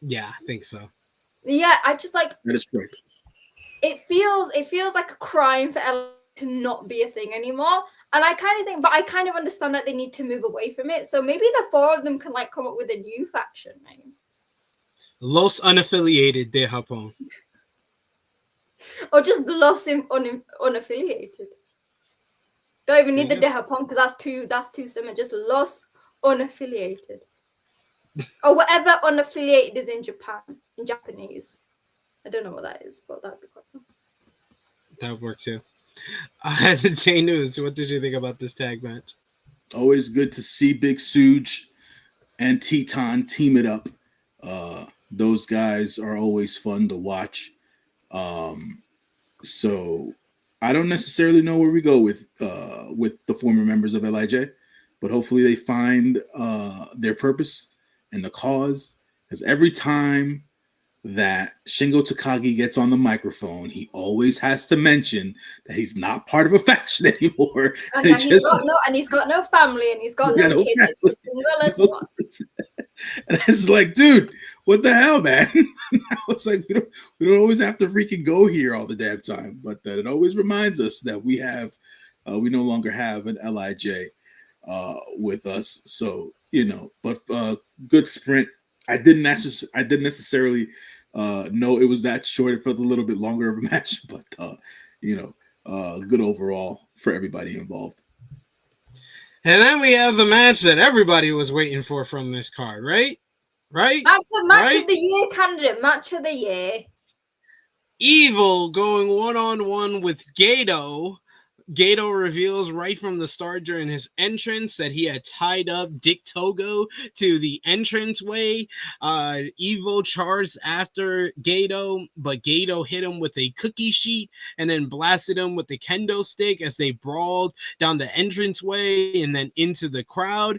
S5: Yeah, I think so.
S7: Yeah, I just like
S6: that is correct.
S7: It feels like a crime for LA to not be a thing anymore. And I kind of think, but I kind of understand that they need to move away from it. So maybe the four of them can like come up with a new faction name.
S5: Los Unaffiliated de Japón.
S7: Or just Los Unaffiliated. Don't even need the de Japón because that's too similar. Just Los Unaffiliated. Or whatever unaffiliated is in Japanese. I don't know what that is, but that'd be quite fun.
S5: That would work too. J News, what did you think about this tag match?
S6: Always good to see Big Suge and Teton team it up. Those guys are always fun to watch. So I don't necessarily know where we go with the former members of LIJ, but hopefully they find their purpose and the cause. Because every time that Shingo Takagi gets on the microphone, he always has to mention that he's not part of a faction anymore.
S7: And he's got no family, and he's got no kids. And he's single as fuck.
S6: And it's like, dude, what the hell, man? I was like, we don't always have to freaking go here all the damn time, but it always reminds us that we no longer have an LIJ with us. So but good sprint. I didn't necessarily know it was that short. It felt a little bit longer of a match, but good overall for everybody involved.
S5: And then we have the match that everybody was waiting for from this card, right? Right?
S7: Match of the year candidate, match of the year.
S5: Evil going one-on-one with Gato. Gato reveals right from the start during his entrance that he had tied up Dick Togo to the entranceway. Evil charged after Gato, but Gato hit him with a cookie sheet and then blasted him with the kendo stick as they brawled down the entranceway and then into the crowd.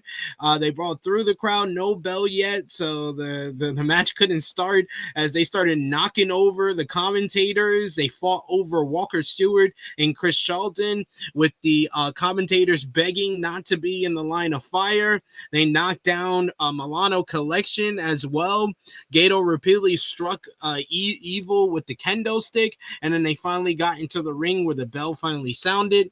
S5: They brawled through the crowd, no bell yet, so the match couldn't start as they started knocking over the commentators. They fought over Walker Stewart and Chris Charlton, with the commentators begging not to be in the line of fire. They knocked down Milano Collection as well. Gato repeatedly struck Evil with the kendo stick, and then they finally got into the ring where the bell finally sounded.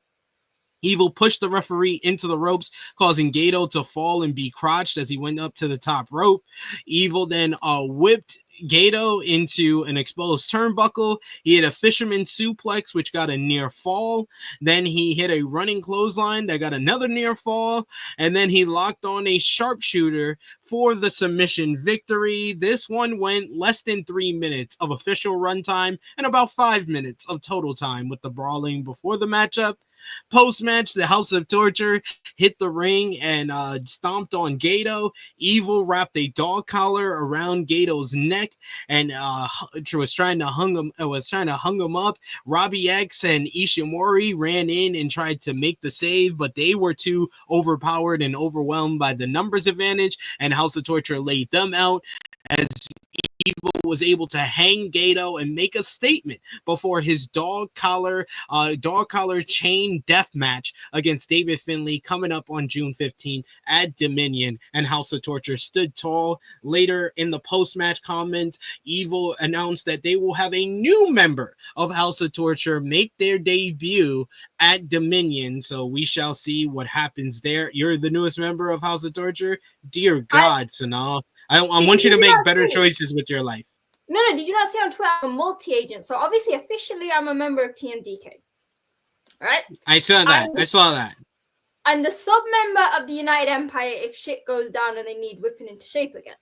S5: Evil pushed the referee into the ropes, causing Gato to fall and be crotched as he went up to the top rope. Evil then whipped Gato into an exposed turnbuckle. He hit a fisherman suplex, which got a near fall. Then he hit a running clothesline that got another near fall. And then he locked on a sharpshooter for the submission victory. This one went less than 3 minutes of official runtime and about 5 minutes of total time with the brawling before the matchup. Post-match, the House of Torture hit the ring and stomped on Gato. Evil wrapped a dog collar around Gato's neck and was trying to hung him up. Robbie X and Ishimori ran in and tried to make the save, but they were too overpowered and overwhelmed by the numbers advantage, and House of Torture laid them out as Evil was able to hang Gato and make a statement before his dog collar chain death match against David Finlay coming up on June 15 at Dominion, and House of Torture stood tall. Later in the post-match comments, Evil announced that they will have a new member of House of Torture make their debut at Dominion, so we shall see what happens there. You're the newest member of House of Torture? Dear God, Sonal. I want you to make better choices with your life.
S7: No, did you not see on Twitter I'm a multi-agent? So obviously, officially, I'm a member of TMDK. Right?
S5: I saw that.
S7: And the sub-member of the United Empire if shit goes down and they need whipping into shape again.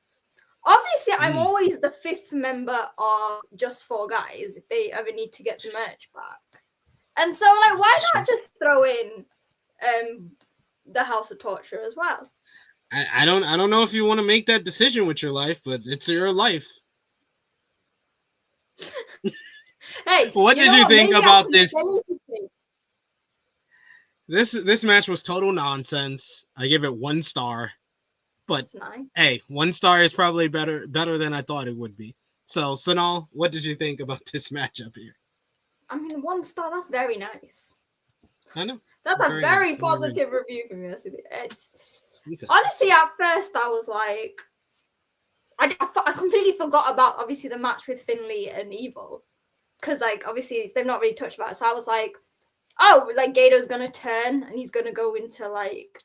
S7: Obviously, I'm always the fifth member of Just Four Guys if they ever need to get the merch back. And so, like, why not just throw in the House of Torture as well?
S5: I don't know if you want to make that decision with your life, but it's your life.
S7: Hey,
S5: what did you think about this? This match was total nonsense. I give it 1 star. But
S7: nice.
S5: Hey, 1 star is probably better than I thought it would be. So, Sonal, what did you think about this matchup here?
S7: I mean, 1 star, that's very nice.
S5: I know.
S7: That's a very nice. Positive review from you. Honestly, at first, I was like, I completely forgot about, obviously, the match with Finlay and Evil. Because, like, obviously, they've not really touched about it. So I was like, oh, like Gato's gonna turn and he's gonna go into like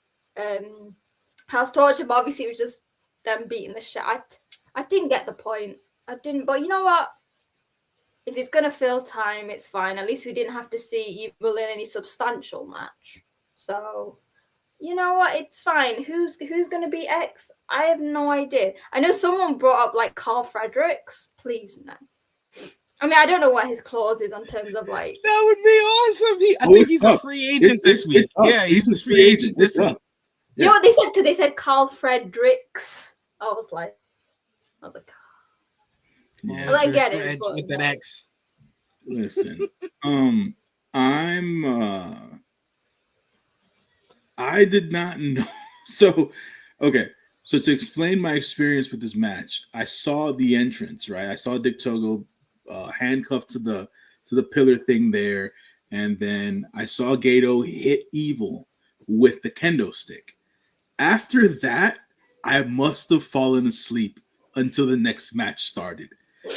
S7: House Torture, but obviously it was just them beating the shit. I didn't get the point. I didn't, but you know what? If it's gonna fill time, it's fine. At least we didn't have to see Evil in any substantial match. So you know what? It's fine. Who's gonna be X? I have no idea. I know someone brought up like Carl Fredericks. Please no. I mean, I don't know what his clause is on terms of like.
S5: That would be awesome. I think he's a free agent this week. Yeah,
S6: he's a free agent this week.
S7: You know what they said? Because they said Carl Fredericks. I was like,
S6: yeah,
S7: well, I get it. But
S5: with an X.
S6: Listen, I did not know. So, okay. So to explain my experience with this match, I saw the entrance, right? I saw Dick Togo handcuffed to the pillar thing there, and then I saw Gato hit Evil with the kendo stick. After that, I must have fallen asleep until the next match started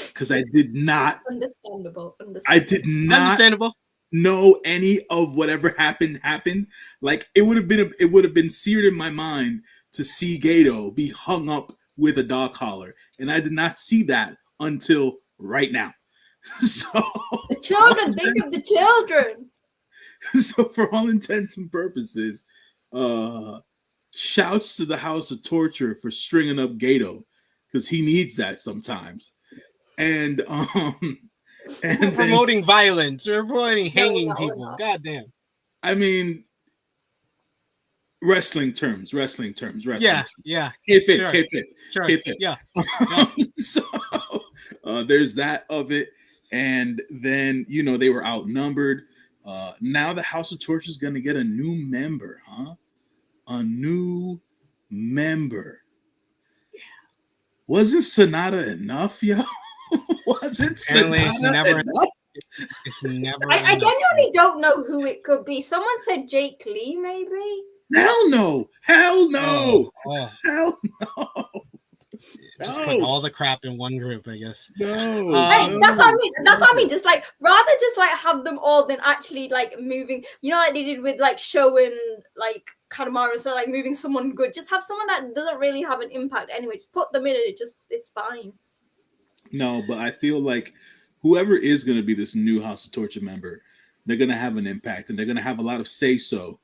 S6: because I did not.
S7: Understandable.
S6: I did not know any of whatever happened. Like it would have been seared in my mind to see Gato be hung up with a dog collar, and I did not see that until right now. So
S7: the children, think of the children.
S6: So for all intents and purposes, shouts to the House of Torture for stringing up Gato because he needs that sometimes. And and
S5: promoting violence, or promoting hanging people. Goddamn.
S6: I mean, wrestling terms.
S5: Yeah.
S6: K-fit.
S5: Yeah.
S6: So there's that of it. And then, they were outnumbered. Now the House of Torture is going to get a new member, huh? A new member. Yeah. Wasn't Sonata enough, yo? Wasn't Sonata enough?
S5: It's never.
S7: I genuinely don't know who it could be. Someone said Jake Lee, maybe.
S6: Hell no! Hell no!
S5: Oh.
S6: Hell no!
S5: Just put all the crap in one group, I guess.
S6: No,
S7: that's what I mean. That's what I mean. Just like rather just like have them all than actually like moving. Like they did with like Show and like Kanemaru, so like moving someone good. Just have someone that doesn't really have an impact anyway. Just put them in it. It's fine.
S6: No, but I feel like whoever is going to be this new House of Torture member, they're going to have an impact, and they're going to have a lot of say-so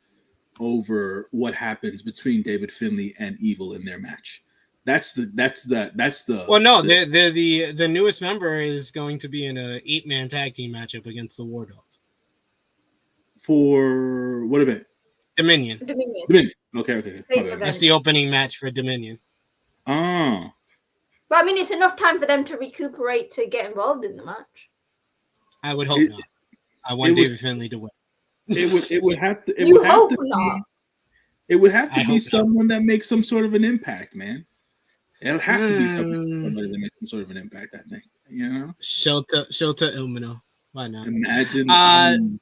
S6: over what happens between David Finlay and Evil in their match. That's the.
S5: Well, no, the newest member is going to be in a 8-man tag team matchup against the War Dogs.
S6: For what event?
S5: Dominion.
S6: Okay.
S5: That's the opening match for Dominion.
S6: Oh.
S7: But I mean, it's enough time for them to recuperate to get involved in the match.
S5: I would hope not. I want David Finlay to win.
S6: It would have to. It would have to be someone that makes some sort of an impact, man. It would have to be somebody that makes some sort of an impact. I think,
S5: Shota Umino. Why not?
S6: Imagine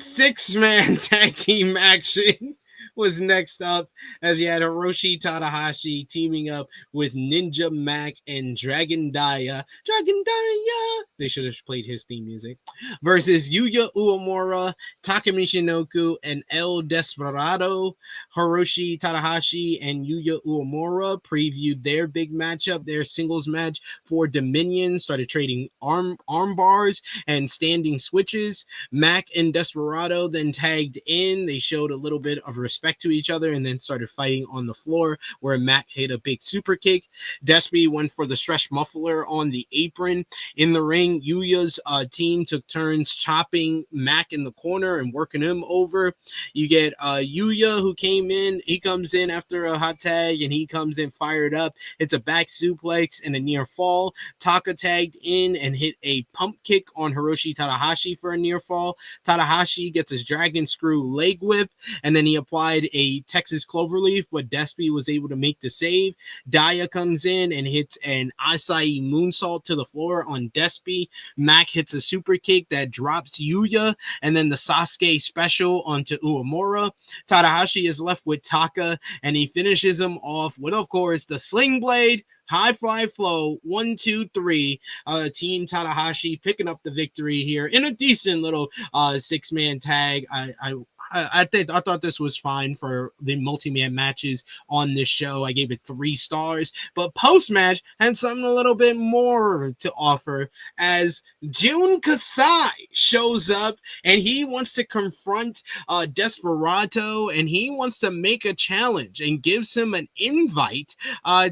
S5: 6-man tag team action was next up, as you had Hiroshi Tanahashi teaming up with Ninja Mac and Dragon Daya. They should have played his theme music. Versus Yuya Uemura, Takumi Shinoku, and El Desperado. Hiroshi Tanahashi and Yuya Uemura previewed their big matchup, their singles match for Dominion. Started trading arm bars and standing switches. Mac and Desperado then tagged in. They showed a little bit of respect to each other and then started fighting on the floor, where Mac hit a big super kick. Despy went for the stretch muffler on the apron. In the ring, Yuya's team took turns chopping Mac in the corner and working him over. You get Yuya, who came in. He comes in after a hot tag, and he comes in fired up. It's a back suplex and a near fall. Taka tagged in and hit a pump kick on Hiroshi Tanahashi for a near fall. Tanahashi gets his dragon screw leg whip, and then he applied had a Texas Cloverleaf, but Despy was able to make the save. Daya comes in and hits an Acai moonsault to the floor on Despy. Mac hits a super kick that drops Yuya, and then the Sasuke special onto Uemura. Tanahashi is left with Taka, and he finishes him off with, of course, the Sling Blade. High fly flow, 1, 2, 3. Team Tanahashi picking up the victory here in a decent little 6-man tag. I thought this was fine for the multi-man matches on this show. I gave it 3 stars, but post-match had something a little bit more to offer as Jun Kasai shows up and he wants to confront Desperado, and he wants to make a challenge and gives him an invite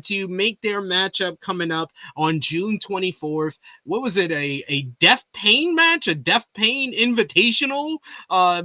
S5: to make their matchup coming up on June 24th. What was it? A Death Pain match? A Death Pain Invitational?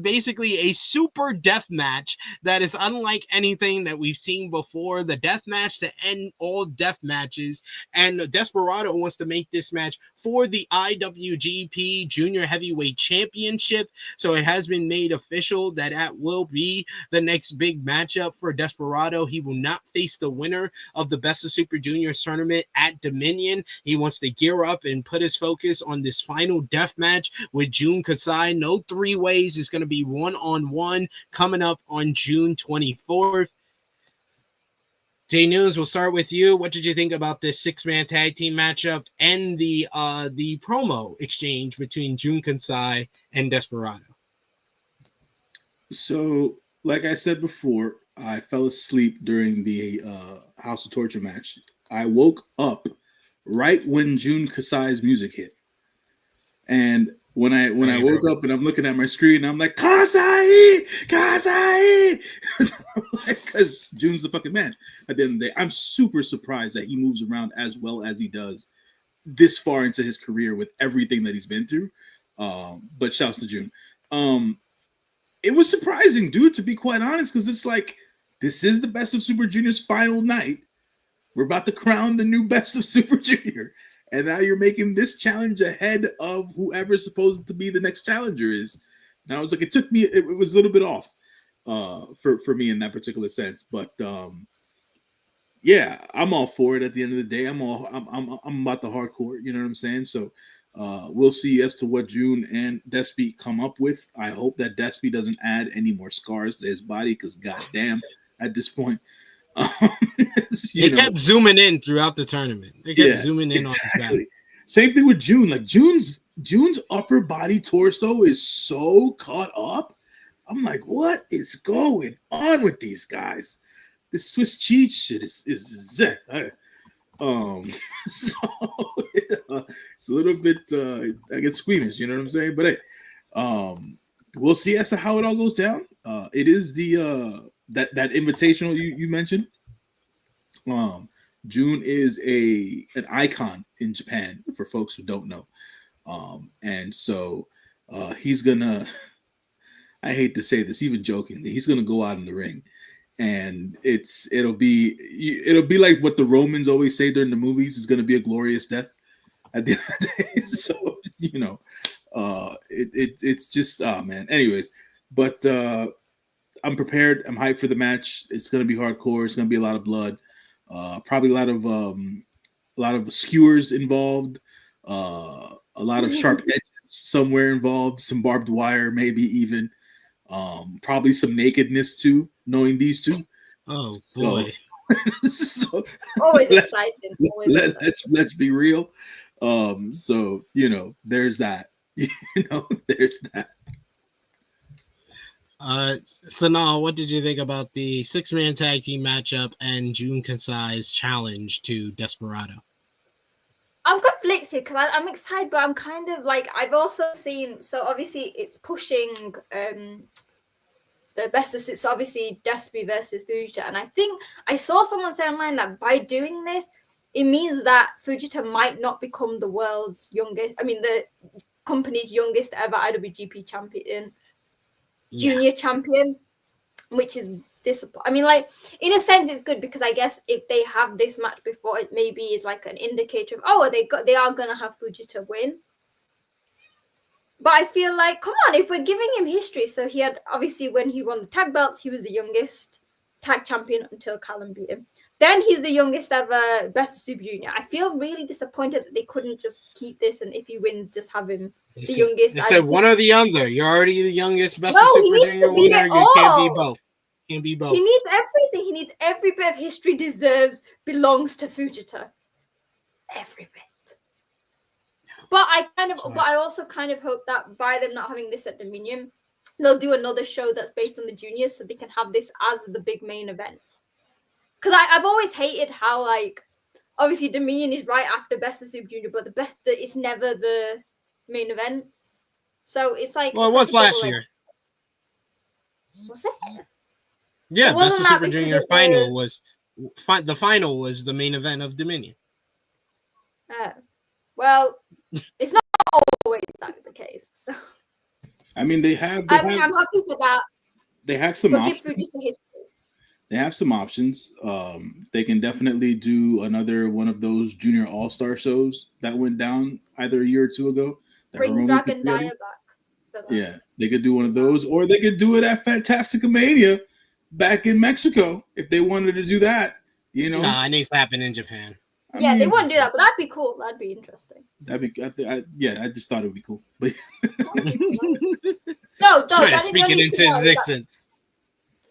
S5: Basically a super death match that is unlike anything that we've seen before. The death match to end all death matches, and Desperado wants to make this match for the IWGP Junior Heavyweight Championship. So it has been made official that will be the next big matchup for Desperado. He will not face the winner of the Best of Super Juniors tournament at Dominion. He wants to gear up and put his focus on this final death match with Jun Kasai. No 3 ways. It's going to be 1-on-1 coming up on June 24th. J News, we'll start with you. What did you think about this 6-man tag team matchup and the promo exchange between Jun Kasai and Desperado?
S6: So, like I said before, I fell asleep during the House of Torture match. I woke up right when Jun Kasai's music hit. And when I woke up and I'm looking at my screen, I'm like, Kasai! Because Jun's the fucking man. At the end of the day, I'm super surprised that he moves around as well as he does this far into his career with everything that he's been through. But shouts to Jun. It was surprising, dude, to be quite honest, because it's like, this is the Best of Super Junior's final night. We're about to crown the new Best of Super Junior. And now you're making this challenge ahead of whoever's supposed to be the next challenger is. Now, it was like, it was a little bit off for me in that particular sense. But yeah, I'm all for it at the end of the day. I'm about the hardcore, you know what I'm saying? So we'll see as to what Jun and Despy come up with. I hope that Despy doesn't add any more scars to his body, because goddamn, at this point,
S5: they kept zooming in throughout the tournament. They kept zooming in on his back.
S6: Same thing with Jun. Like Jun's upper body torso is so caught up. I'm like, what is going on with these guys? This Swiss cheese shit is so it's a little bit I get squeamish, you know what I'm saying? But hey, we'll see as to how it all goes down. It is the that invitational you mentioned. Jun is an icon in Japan for folks who don't know. And so he's gonna, I hate to say this, even jokingly, he's gonna go out in the ring, and it'll be like what the Romans always say during the movies. It's gonna be a glorious death at the end of the day. So it's just man. Anyways, but I'm prepared. I'm hyped for the match. It's gonna be hardcore. It's gonna be a lot of blood. Probably a lot of skewers involved. A lot of sharp edges somewhere involved. Some barbed wire, maybe even. Probably some nakedness too, knowing these two.
S5: Oh boy!
S7: So, always exciting.
S6: Let's be real. So there's that. There's that.
S5: Sonal, what did you think about the 6-man tag team matchup and Jun Kasai's challenge to Desperado?
S7: I'm conflicted because I'm excited, but I'm kind of like, I've also seen, so obviously it's pushing the best of suits, so obviously Despy versus Fujita, and I think I saw someone say online that by doing this, it means that Fujita might not become the company's youngest ever IWGP champion. Junior champion, which is disappointing. I mean, like, in a sense, it's good because I guess if they have this match before, it maybe is like an indicator of, they are gonna have Fujita win. But I feel like, come on, if we're giving him history, so he had, obviously, when he won the tag belts, he was the youngest tag champion until Callum beat him. Then he's the youngest ever Best of Super Junior. I feel really disappointed that they couldn't just keep this, and if he wins, just have him the youngest.
S5: They said one or the other. You're already the youngest Best
S7: No,
S5: of
S7: he
S5: Super
S7: needs
S5: Junior
S7: to beat
S5: winner.
S7: it
S5: You can't be
S7: all.
S5: both. Can't be both.
S7: He needs everything. He needs every bit of history deserves, belongs to Fujita. Every bit. But I also kind of hope that by them not having this at Dominion, they'll do another show that's based on the juniors so they can have this as the big main event. Because I've always hated how, like, obviously Dominion is right after Best of Super Junior, but it's never the main event. So it's like,
S5: Well, it was last year.
S7: Was it?
S5: Yeah,
S7: It
S5: Best
S7: wasn't
S5: of
S7: that
S5: Super
S7: because
S5: Junior
S7: it
S5: final
S7: was-
S5: the final was the main event of Dominion.
S7: Well, it's not always that the case. So.
S6: I mean, I'm
S7: happy for that.
S6: They have some
S7: But give
S6: options.
S7: Fujita history.
S6: They have some options. They can definitely do another one of those junior all-star shows that went down either a year or two ago.
S7: Bring Dragon Dyer back.
S6: Yeah, they could do one of those, or they could do it at Fantastica-Mania back in Mexico if they wanted to do that. You know,
S5: Nah, it needs to happen in Japan.
S7: They wouldn't do that, but that'd be cool. That'd be interesting.
S6: I just thought it would be cool. But
S7: no,
S5: speaking into existence.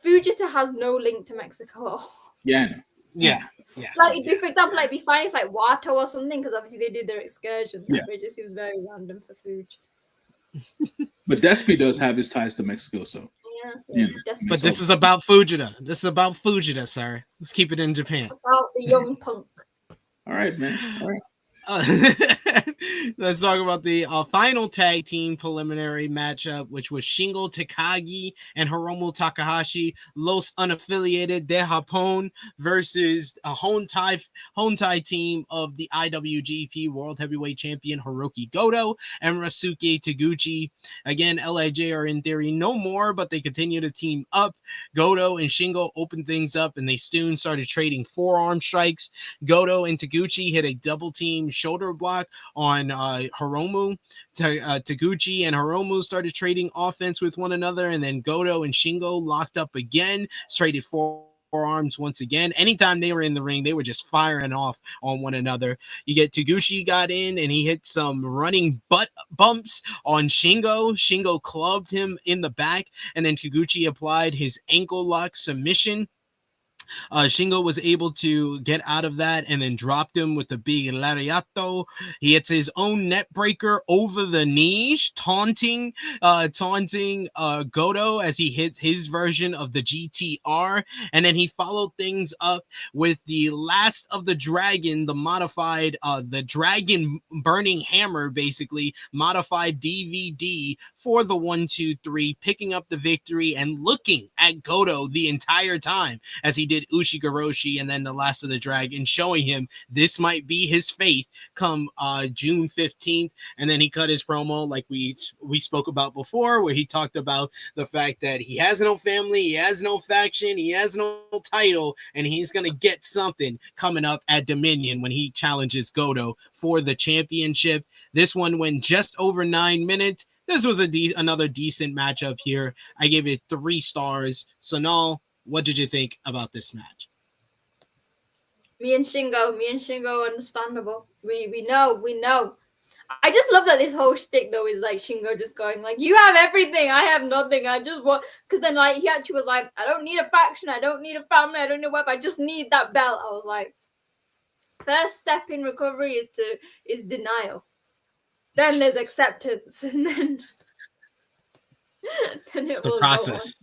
S7: Fujita has no link to Mexico.
S6: Yeah, I know.
S5: Yeah.
S7: Like, it'd be, for example, like, it'd be fine if, like, Watto or something, because obviously they did their excursions.
S6: Yeah.
S7: But it just seems very random for Fuj.
S6: But Despy does have his ties to Mexico, so.
S7: Yeah.
S5: But this is about Fujita. This is about Fujita, sir. Let's keep it in Japan.
S7: About the young punk.
S6: All right, man. All right.
S5: Let's talk about the final tag team preliminary matchup, which was Shingo Takagi and Hiromu Takahashi, Los Unaffiliated de Japón versus a Hontai team of the IWGP World Heavyweight Champion Hiroki Goto and Rasuke Taguchi. Again, LIJ are in theory no more, but they continue to team up. Goto and Shingo opened things up, and they soon started trading forearm strikes. Goto and Taguchi hit a double team shoulder block on Hiromu. Taguchi and Hiromu started trading offense with one another, and then Goto and Shingo locked up again, traded forearms once again. Anytime they were in the ring, they were just firing off on one another. You get Taguchi got in, and he hit some running butt bumps on Shingo. Shingo clubbed him in the back, and then Taguchi applied his ankle lock submission. Shingo was able to get out of that and then dropped him with the big lariato. He hits his own net breaker over the knees, taunting Goto as he hits his version of the GTR. And then he followed things up with the Last of the Dragon, the modified, the Dragon Burning Hammer, basically modified DVD for the 1-2-3, picking up the victory and looking at Goto the entire time as he did Ushigoroshi and then the Last of the Dragon, showing him this might be his fate come June 15th. And then he cut his promo like we spoke about before, where he talked about the fact that he has no family, he has no faction, he has no title, and he's going to get something coming up at Dominion when he challenges Goto for the championship. This one went just over 9 minutes. This was another decent matchup here. I gave it 3 stars. Sonal, what did you think about this match?
S7: Me and Shingo, understandable. We know. I just love that this whole shtick though is like Shingo just going like, you have everything, I have nothing. I just want, because then like he actually was like, I don't need a faction, I don't need a family, I don't know what, I just need that belt. I was like, first step in recovery is denial. Then there's acceptance, and then
S5: it's the process.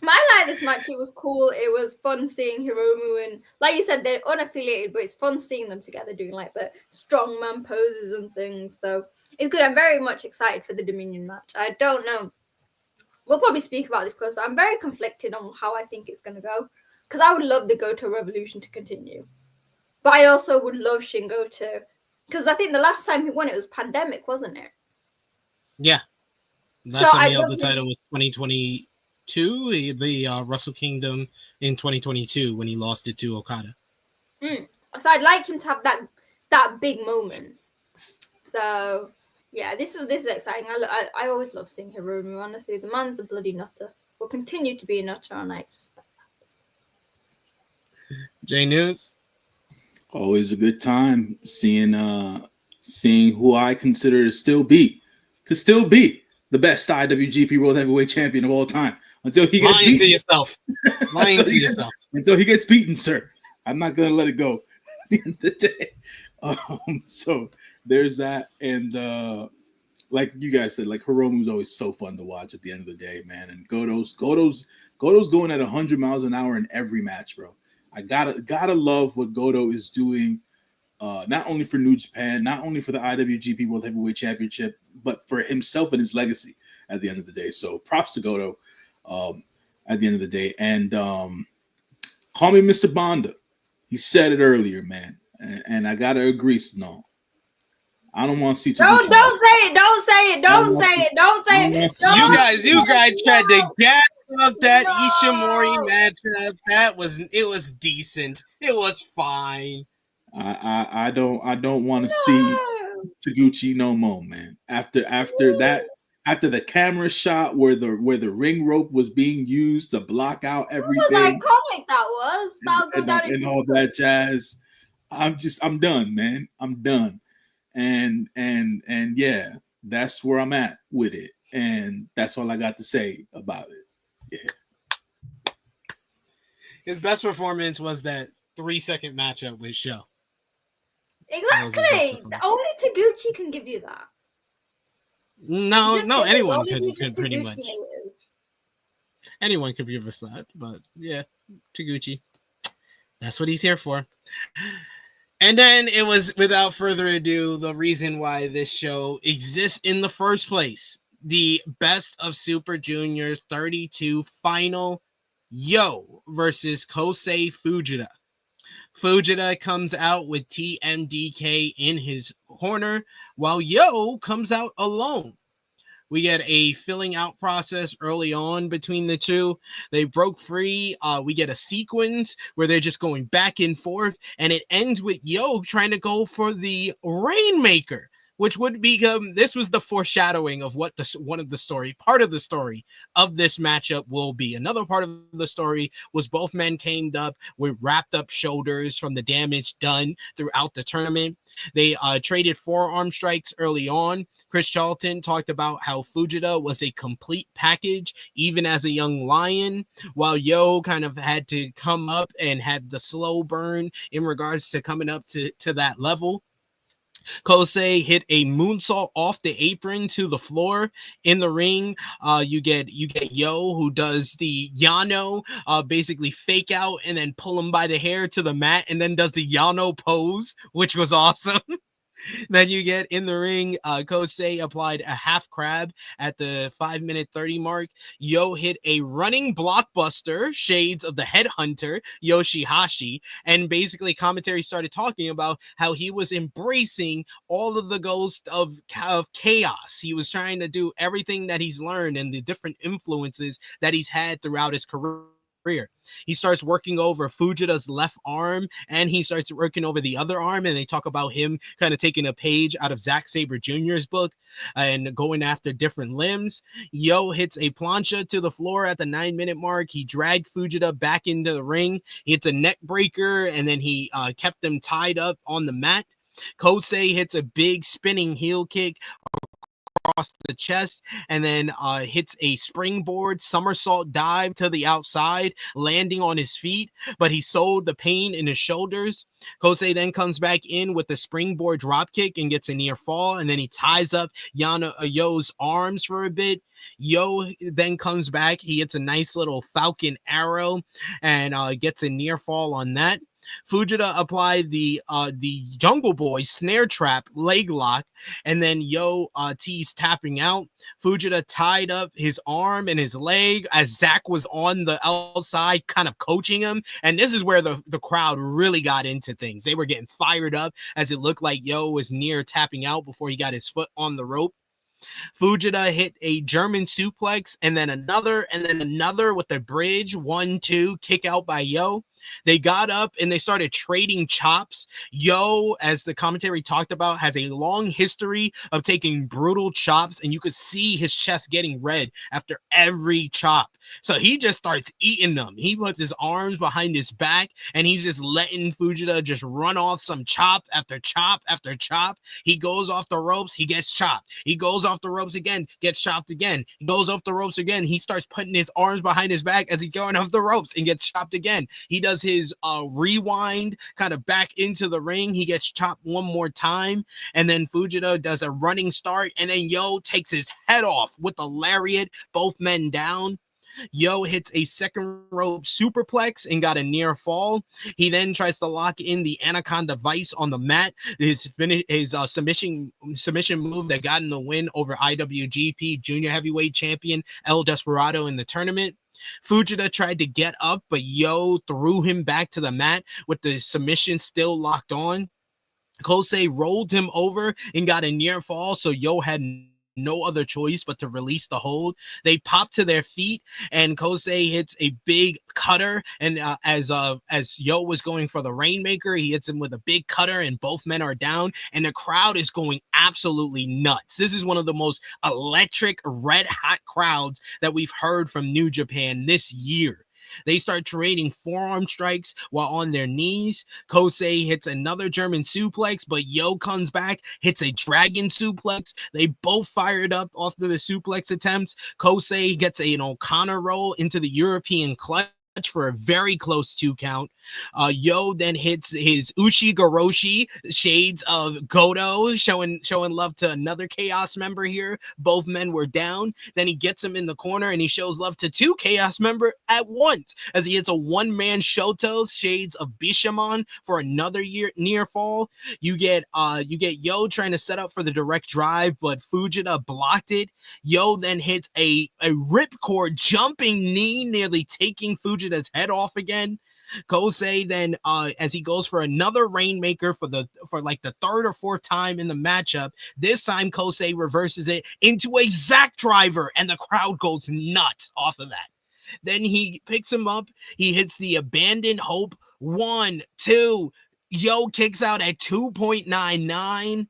S7: I like this match. It was cool. It was fun seeing Hiromu, and like you said, they're unaffiliated, but it's fun seeing them together doing like the strongman poses and things. So it's good. I'm very much excited for the Dominion match. I don't know. We'll probably speak about this closer. I'm very conflicted on how I think it's going to go, because I would love the Goto Revolution to continue, but I also would love Shingo to, because I think the last time he won it was pandemic, wasn't it?
S5: Yeah. Last time he held the title was 2022, the Wrestle Kingdom in 2022 when he lost it to Okada.
S7: So I'd like him to have that big moment. So Yeah, this is exciting. I always love seeing Hiromu. Honestly, the man's a bloody nutter. Will continue to be a nutter, and I respect that.
S5: J News.
S6: Always a good time seeing who I consider to still be the best IWGP World Heavyweight Champion of all time until he gets
S5: Lying
S6: beaten.
S5: to yourself. Lying to yourself.
S6: Until he gets beaten, sir. I'm not gonna let it go. At the end of the day, so there's that, and like you guys said, like Hiromu's always so fun to watch. At the end of the day, man, and Goto's going at 100 miles an hour in every match, bro. I gotta love what Goto is doing, not only for New Japan, not only for the IWGP World Heavyweight Championship, but for himself and his legacy at the end of the day. So props to Goto at the end of the day. And call me Mr. Bonda. He said it earlier, man. And I gotta agree, Sonal. I don't want to see
S7: Don't say it. Don't say it. Don't say it. Don't say it.
S5: You guys tried to gas up that Ishimori matchup. It was decent. It was fine.
S6: I don't want to see Taguchi no more, man. After the camera shot where the ring rope was being used to block out everything,
S7: iconic that was.
S6: And all that jazz. I'm done, man. I'm done. And yeah, that's where I'm at with it. And that's all I got to say about it. Yeah.
S5: His best performance was that 3-second matchup with Show.
S7: Exactly. Only Taguchi can give you that.
S5: No, anyone could pretty
S7: Taguchi
S5: much.
S7: haters.
S5: Anyone could give us that, but yeah, Taguchi. That's what he's here for. And then it was, without further ado, the reason why this show exists in the first place. The Best of Super Juniors 32 final, YOH versus Kosei Fujita. Fujita comes out with TMDK in his corner, while YOH comes out alone. We get a filling out process early on between the two. They broke free. We get a sequence where they're just going back and forth, and it ends with YOH trying to go for the Rainmaker, which would become, this was the foreshadowing of what part of the story of this matchup will be. Another part of the story was both men came up with wrapped up shoulders from the damage done throughout the tournament. They traded forearm strikes early on. Chris Charlton talked about how Fujita was a complete package, even as a young lion, while YOH kind of had to come up and had the slow burn in regards to coming up to that level. Kosei hit a moonsault off the apron to the floor. In the ring, you get YOH, who does the Yano, basically fake out and then pull him by the hair to the mat, and then does the Yano pose, which was awesome. Then you get in the ring, Kosei applied a half crab at the 5-minute 30 mark. YOH hit a running blockbuster, shades of the headhunter, Yoshihashi, and basically commentary started talking about how he was embracing all of the ghost of chaos. He was trying to do everything that he's learned and the different influences that he's had throughout his career. He starts working over Fujita's left arm, and he starts working over the other arm, and they talk about him kind of taking a page out of Zack Sabre Jr.'s book and going after different limbs. YOH hits a plancha to the floor at the 9-minute mark. He dragged Fujita back into the ring. He hits a neck breaker, and then he kept them tied up on the mat. Kosei hits a big spinning heel kick across the chest, and then hits a springboard somersault dive to the outside, landing on his feet, but he sold the pain in his shoulders. Kosei then comes back in with the springboard drop kick and gets a near fall, and then he ties up YOH's arms for a bit. YOH then comes back. He hits a nice little falcon arrow and gets a near fall on that. Fujita applied the Jungle Boy snare trap leg lock, and then YOH teased tapping out. Fujita tied up his arm and his leg as Zack was on the outside kind of coaching him, and this is where the crowd really got into things. They were getting fired up as it looked like YOH was near tapping out before he got his foot on the rope. Fujita hit a German suplex, and then another with the bridge 1-2 kick out by YOH. They got up and they started trading chops. Yo, as the commentary talked about, has a long history of taking brutal chops, and you could see his chest getting red after every chop. So he just starts eating them. He puts his arms behind his back, and he's just letting Fujita just run off some chop after chop after chop. He goes off the ropes, he gets chopped. He goes off the ropes again, gets chopped again. He goes off the ropes again. He starts putting his arms behind his back as he's going off the ropes and gets chopped again. He does his rewind kind of back into the ring. He gets chopped one more time, and then Fujita does a running start, and then Yo takes his head off with a lariat, both men down. Yo hits a second rope superplex and got a near fall. He then tries to lock in the Anaconda Vice on the mat. His submission move that got him the win over IWGP Junior Heavyweight Champion El Desperado in the tournament. Fujita tried to get up, but Yo threw him back to the mat with the submission still locked on. Kosei rolled him over and got a near fall, so Yo had no other choice but to release the hold. They pop to their feet, and Kosei hits a big cutter. And as Yo was going for the Rainmaker, he hits him with a big cutter, and both men are down. And the crowd is going absolutely nuts. This is one of the most electric, red hot crowds that we've heard from New Japan this year. They start trading forearm strikes while on their knees. Kosei hits another German suplex, but Yo comes back, hits a dragon suplex. They both fired up after the suplex attempts. Kosei gets an O'Connor roll into the European clutch for a very close 2 count. Yo then hits his Ushigoroshi, shades of Goto, showing love to another Chaos member here. Both men were down. Then he gets him in the corner, and he shows love to 2 Chaos member at once as he hits a one-man Shoto, shades of Bishamon, for another near fall. You get Yo trying to set up for the direct drive, but Fujita blocked it. Yo then hits a ripcord jumping knee, nearly taking Fujita's head off again. Kosei then, as he goes for another Rainmaker for like the 3rd or 4th time in the matchup, this time Kosei reverses it into a Zack driver, and the crowd goes nuts off of that. Then he picks him up. He hits the Abandoned Hope. 1, 2. Yo kicks out at 2.99,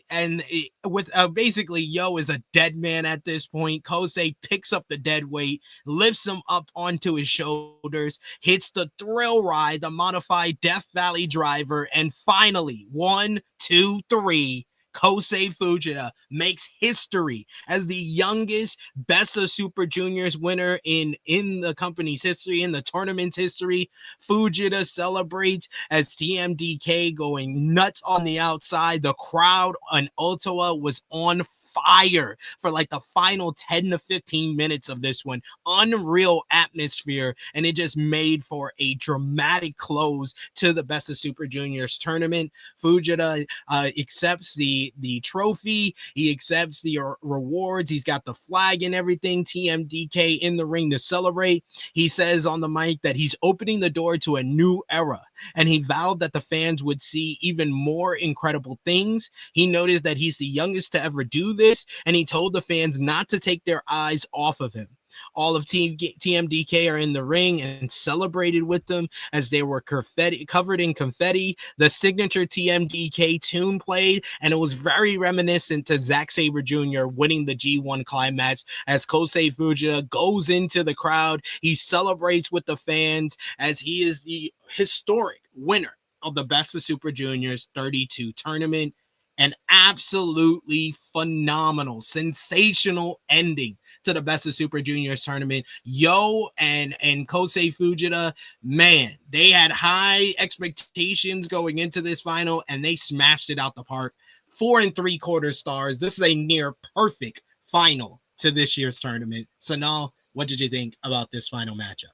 S5: and with basically Yo is a dead man at this point. Kosei picks up the dead weight, lifts him up onto his shoulders, hits the Thrill Ride, the modified Death Valley driver, and finally 1, 2, 3. Kosei Fujita makes history as the youngest Best of Super Juniors winner in the company's history, in the tournament's history. Fujita celebrates as TMDK going nuts on the outside. The crowd on Ottawa was on fire for like the final 10 to 15 minutes of this one. Unreal atmosphere, and it just made for a dramatic close to the Best of Super Juniors tournament. Fujita accepts the trophy. He accepts the rewards. He's got the flag and everything. TMDK in the ring to celebrate. He says on the mic that he's opening the door to a new era, and he vowed that the fans would see even more incredible things. He noticed that he's the youngest to ever do this, and he told the fans not to take their eyes off of him. All of TMDK are in the ring and celebrated with them as they were covered in confetti. The signature TMDK tune played, and it was very reminiscent to Zack Sabre Jr. winning the G1 climax as Kosei Fujita goes into the crowd. He celebrates with the fans as he is the historic winner of the Best of Super Juniors 32 tournament. An absolutely phenomenal, sensational ending to the Best of Super Juniors tournament. Yo and Kosei Fujita, man, they had high expectations going into this final, and they smashed it out the park. 4 3/4 stars. This is a near perfect final to this year's tournament. Sonal, what did you think about this final matchup?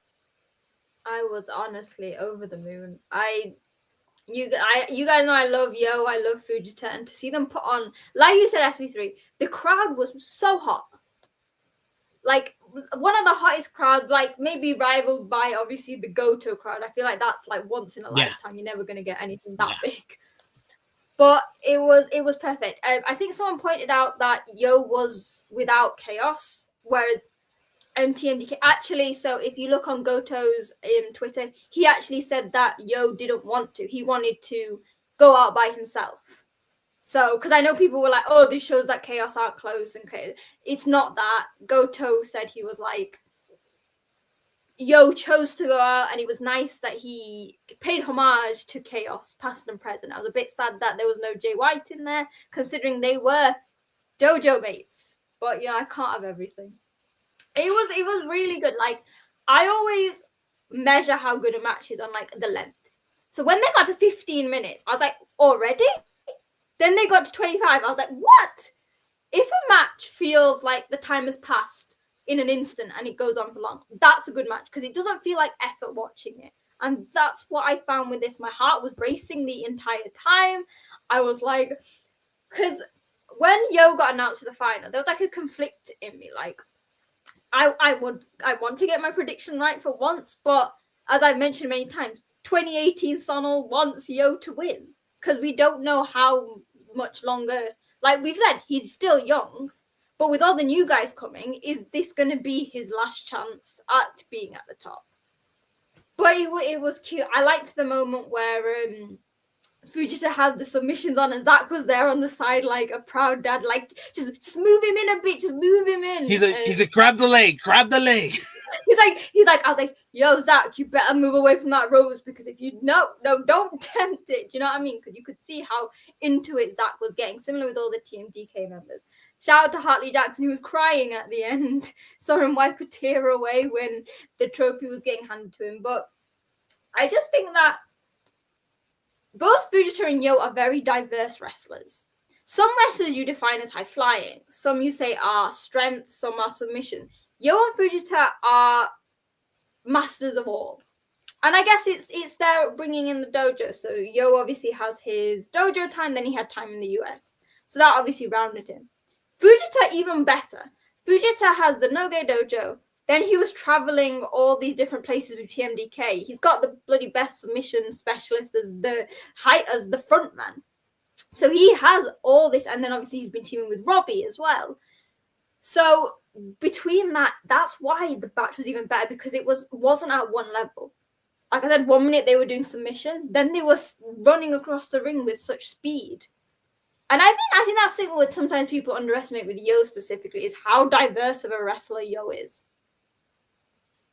S7: I was honestly over the moon. You guys know I love Yo, I love Fujita, and to see them put on, like you said, SB3, the crowd was so hot. Like one of the hottest crowds, like maybe rivaled by obviously the Goto crowd. I feel like that's like once in a lifetime. You're never gonna get anything that big. But it was perfect. I think someone pointed out that Yo was without Chaos, where TMDK. Actually, so if you look on Goto's Twitter, he actually said that Yo didn't want to. He wanted to go out by himself. So, because I know people were like, oh, this shows that Chaos aren't close. And it's not that. Goto said he was like, Yo chose to go out, and it was nice that he paid homage to Chaos, past and present. I was a bit sad that there was no Jay White in there, considering they were dojo mates. But, I can't have everything. It was really good. Like, I always measure how good a match is on like the length. So when they got to 15 minutes, I was like, already? Then they got to 25. I was like, what? If a match feels like the time has passed in an instant and it goes on for long, that's a good match because it doesn't feel like effort watching it. And that's what I found with this. My heart was racing the entire time. I was like, because when Yo got announced to the final, there was like a conflict in me. Like, I want to get my prediction right for once, but as I've mentioned many times, 2018 Sonal wants Yo to win because we don't know how much longer. Like we've said, he's still young, but with all the new guys coming, is this going to be his last chance at being at the top? But it was cute. I liked the moment where Fujita had the submissions on and Zach was there on the side like a proud dad, like just move him in a bit, just move him in.
S5: He's a grab the leg.
S7: He's like, I was like, yo, Zach, you better move away from that rose because if you no, don't tempt it. Do you know what I mean? Because you could see how into it Zach was getting, similar with all the TMDK members. Shout out to Hartley Jackson, who was crying at the end. Saw him wipe a tear away when the trophy was getting handed to him. But I just think that both Fujita and Yo are very diverse wrestlers. Some wrestlers you define as high flying. Some you say are strength, some are submission. Yo and Fujita are masters of all. And I guess it's their bringing in the dojo. So Yo obviously has his dojo time, then he had time in the US. So that obviously rounded him. Fujita even better. Fujita has the Noge dojo. Then he was traveling all these different places with TMDK. He's got the bloody best submission specialist as the front man. So he has all this, and then obviously he's been teaming with Robbie as well. So between that, that's why the match was even better because it wasn't at one level. Like I said, 1 minute they were doing submissions, then they were running across the ring with such speed. And I think that's something what sometimes people underestimate with Yo specifically is how diverse of a wrestler Yo is.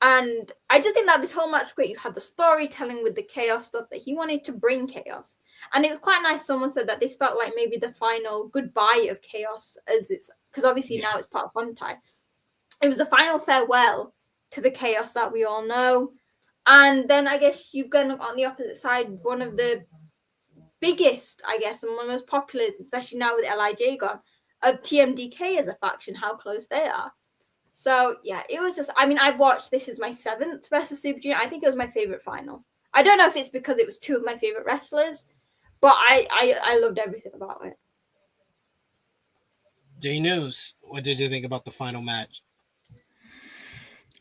S7: And I just think that this whole match was great. You had the storytelling with the chaos stuff that he wanted to bring chaos. And it was quite nice. Someone said that this felt like maybe the final goodbye of chaos as it's because obviously now it's part of Hontai. It was the final farewell to the chaos that we all know. And then I guess you've gone on the opposite side, one of the biggest, I guess, and one of the most popular, especially now with LIJ gone, of TMDK as a faction, how close they are. So, yeah, it was just, I mean, I've watched, this is my 7th Best of Super Junior. I think it was my favorite final. I don't know if it's because it was 2 of my favorite wrestlers, but I loved everything about it.
S5: J News, what did you think about the final match?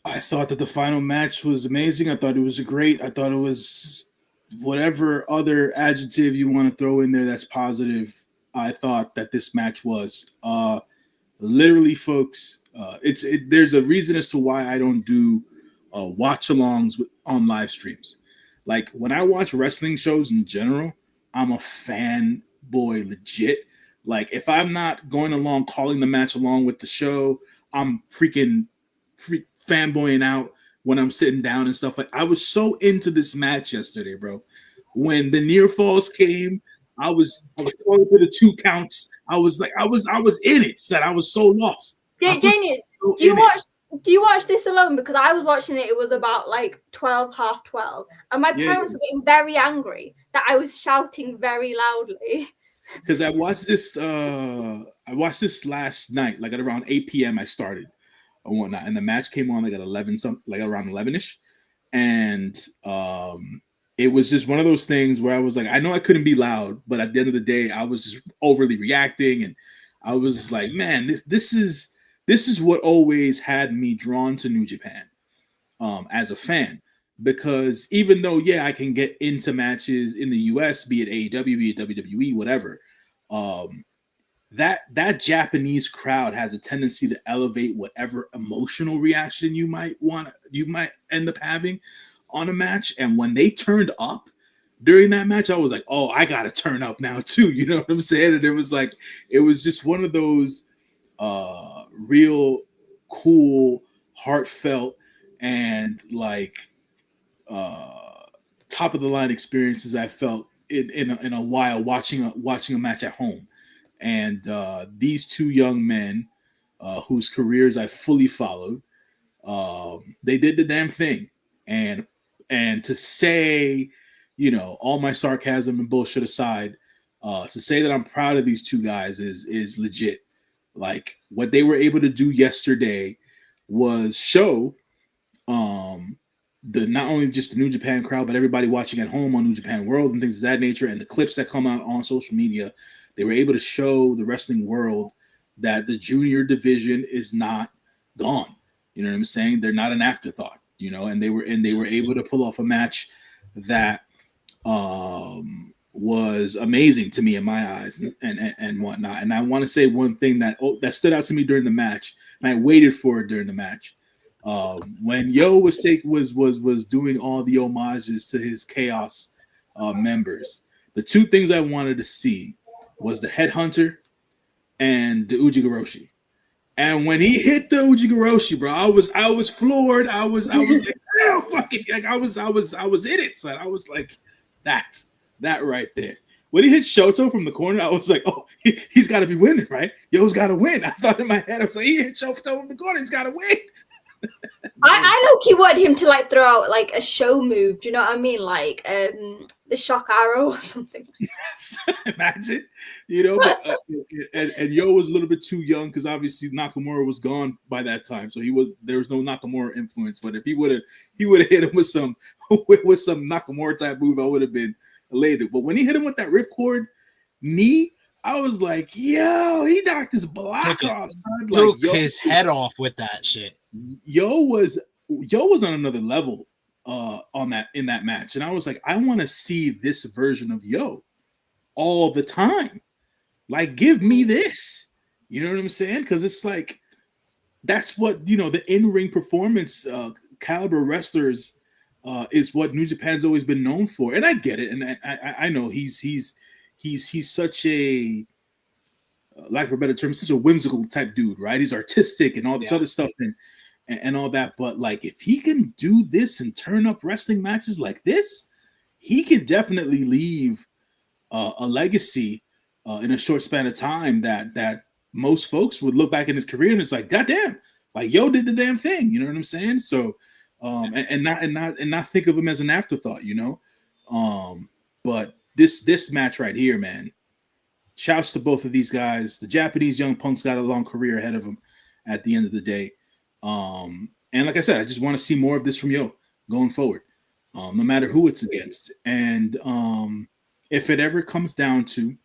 S6: I thought that the final match was amazing. I thought it was great. I thought it was whatever other adjective you want to throw in there that's positive. I thought that this match was literally, folks. There's a reason as to why I don't do watch-alongs on live streams. Like when I watch wrestling shows in general, I'm a fanboy legit. Like if I'm not going along, calling the match along with the show, I'm freaking fanboying out when I'm sitting down and stuff. Like I was so into this match yesterday, bro. When the near falls came, I was going for the 2 counts. I was in it. Said I was so lost.
S7: Janie, do you watch this alone? Because I was watching it. It was about like 12:30, and my parents were getting very angry that I was shouting very loudly.
S6: Because I watched this last night, like at around 8 p.m. I started and whatnot, and the match came on like at 11 something, like around 11ish, and it was just one of those things where I was like, I know I couldn't be loud, but at the end of the day, I was just overly reacting, and I was like, man, this is what always had me drawn to New Japan as a fan. Because even though, I can get into matches in the US, be it AEW, be it WWE, whatever, that Japanese crowd has a tendency to elevate whatever emotional reaction you might end up having on a match. And when they turned up during that match, I was like, oh, I gotta turn up now too. You know what I'm saying? And it was just one of those real cool, heartfelt, and like top of the line experiences I felt in a while watching a match at home. And these two young men, whose careers I fully followed, they did the damn thing. And to say, all my sarcasm and bullshit aside, to say that I'm proud of these two guys is legit. Like, what they were able to do yesterday was show not only just the New Japan crowd, but everybody watching at home on New Japan World and things of that nature, and the clips that come out on social media. They were able to show the wrestling world that the junior division is not gone. You know what I'm saying? They're not an afterthought, and they were able to pull off a match that was amazing to me in my eyes and whatnot. And I want to say one thing that stood out to me during the match, and I waited for it during the match. When Yo was doing all the homages to his Chaos members, the two things I wanted to see was the Headhunter and the Ujigaroshi. And when he hit the Ujigaroshi, bro, I was floored. I was like, oh, fucking, like I was in it. So I was like, that right there. When he hit Shoto from the corner, I was like, oh, he's got to be winning, right? Yo's got to win. I thought in my head, I was like, he hit Shoto from the corner, he's got to win.
S7: I low-key wanted him to like throw out like a show move. Do you know what I mean? Like the shock arrow or something.
S6: Imagine, but, and Yo was a little bit too young because obviously Nakamura was gone by that time, so there was no Nakamura influence. But if he would have hit him with some Nakamura type move, I would have been elated. But when he hit him with that ripcord knee, I was like, yo, he knocked his block off. Son.
S5: Took his head off with that shit.
S6: Yo was on another level in that match, and I was like, I want to see this version of Yo all the time. Like, give me this. You know what I'm saying? Because it's like that's what the in-ring performance caliber wrestlers is what New Japan's always been known for, and I get it, and I know he's such a lack of a better term, such a whimsical type dude, right? He's artistic and all this other stuff and all that. But like, if he can do this and turn up wrestling matches like this, he can definitely leave a legacy in a short span of time that most folks would look back in his career and it's like, goddamn, like Yo did the damn thing. You know what I'm saying? So, and not think of him as an afterthought, but this match right here, man. Shouts to both of these guys. The Japanese young punks got a long career ahead of them at the end of the day. And like I said, I just want to see more of this from Yo going forward, no matter who it's against. And if it ever comes down to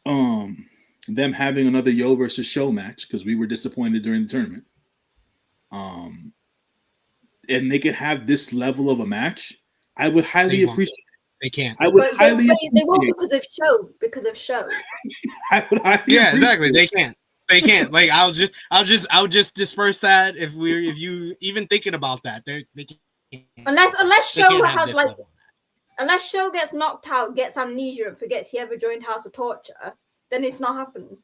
S6: them having another Yo versus Show match, because we were disappointed during the tournament, and they could have this level of a match, I would highly appreciate it.
S5: They can't.
S6: I would highly
S7: they won't because of show.
S6: I would highly
S5: exactly. They can't. They can't. Like I'll just disperse that if you even thinking about that. They can't.
S7: Unless Show has like
S5: level.
S7: Unless Show gets knocked out, gets amnesia, and forgets he ever joined House of Torture, then it's not happening.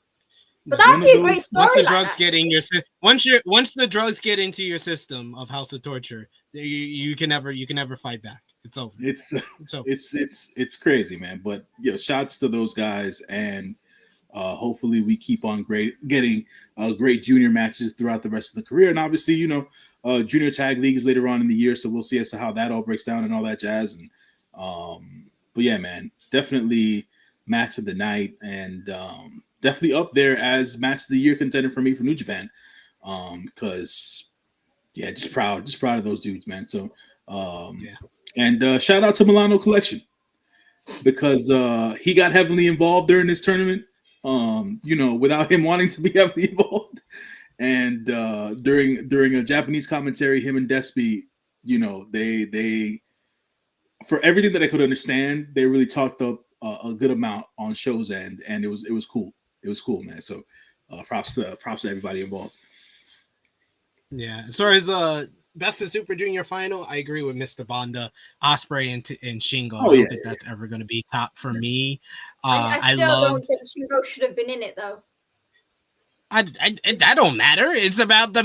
S7: But that'd be a great story.
S5: Once the drugs get in your once the drugs get into your system of House of Torture, you can never fight back. It's over.
S6: It's
S5: over.
S6: It's crazy, man. But shouts to those guys, and hopefully we keep on getting great junior matches throughout the rest of the career. And obviously, junior tag leagues later on in the year, so we'll see as to how that all breaks down and all that jazz. And but yeah, man, definitely match of the night, and definitely up there as match of the year contender for me for New Japan. Because just proud of those dudes, man. So and shout out to Milano Collection, because he got heavily involved during this tournament, without him wanting to be heavily involved. And during a Japanese commentary, him and Despy, they for everything that I could understand, they really talked up a good amount on Show's end, and it was cool. It was cool, man. So props to everybody involved.
S5: Yeah, as far as Best of Super Junior final, I agree with Mr. Banda, Osprey, and Shingo.
S6: Oh,
S5: I
S6: yeah,
S5: don't think that's ever going to be top for me.
S7: I still don't think Shingo should have been in it though.
S5: That don't matter. It's about the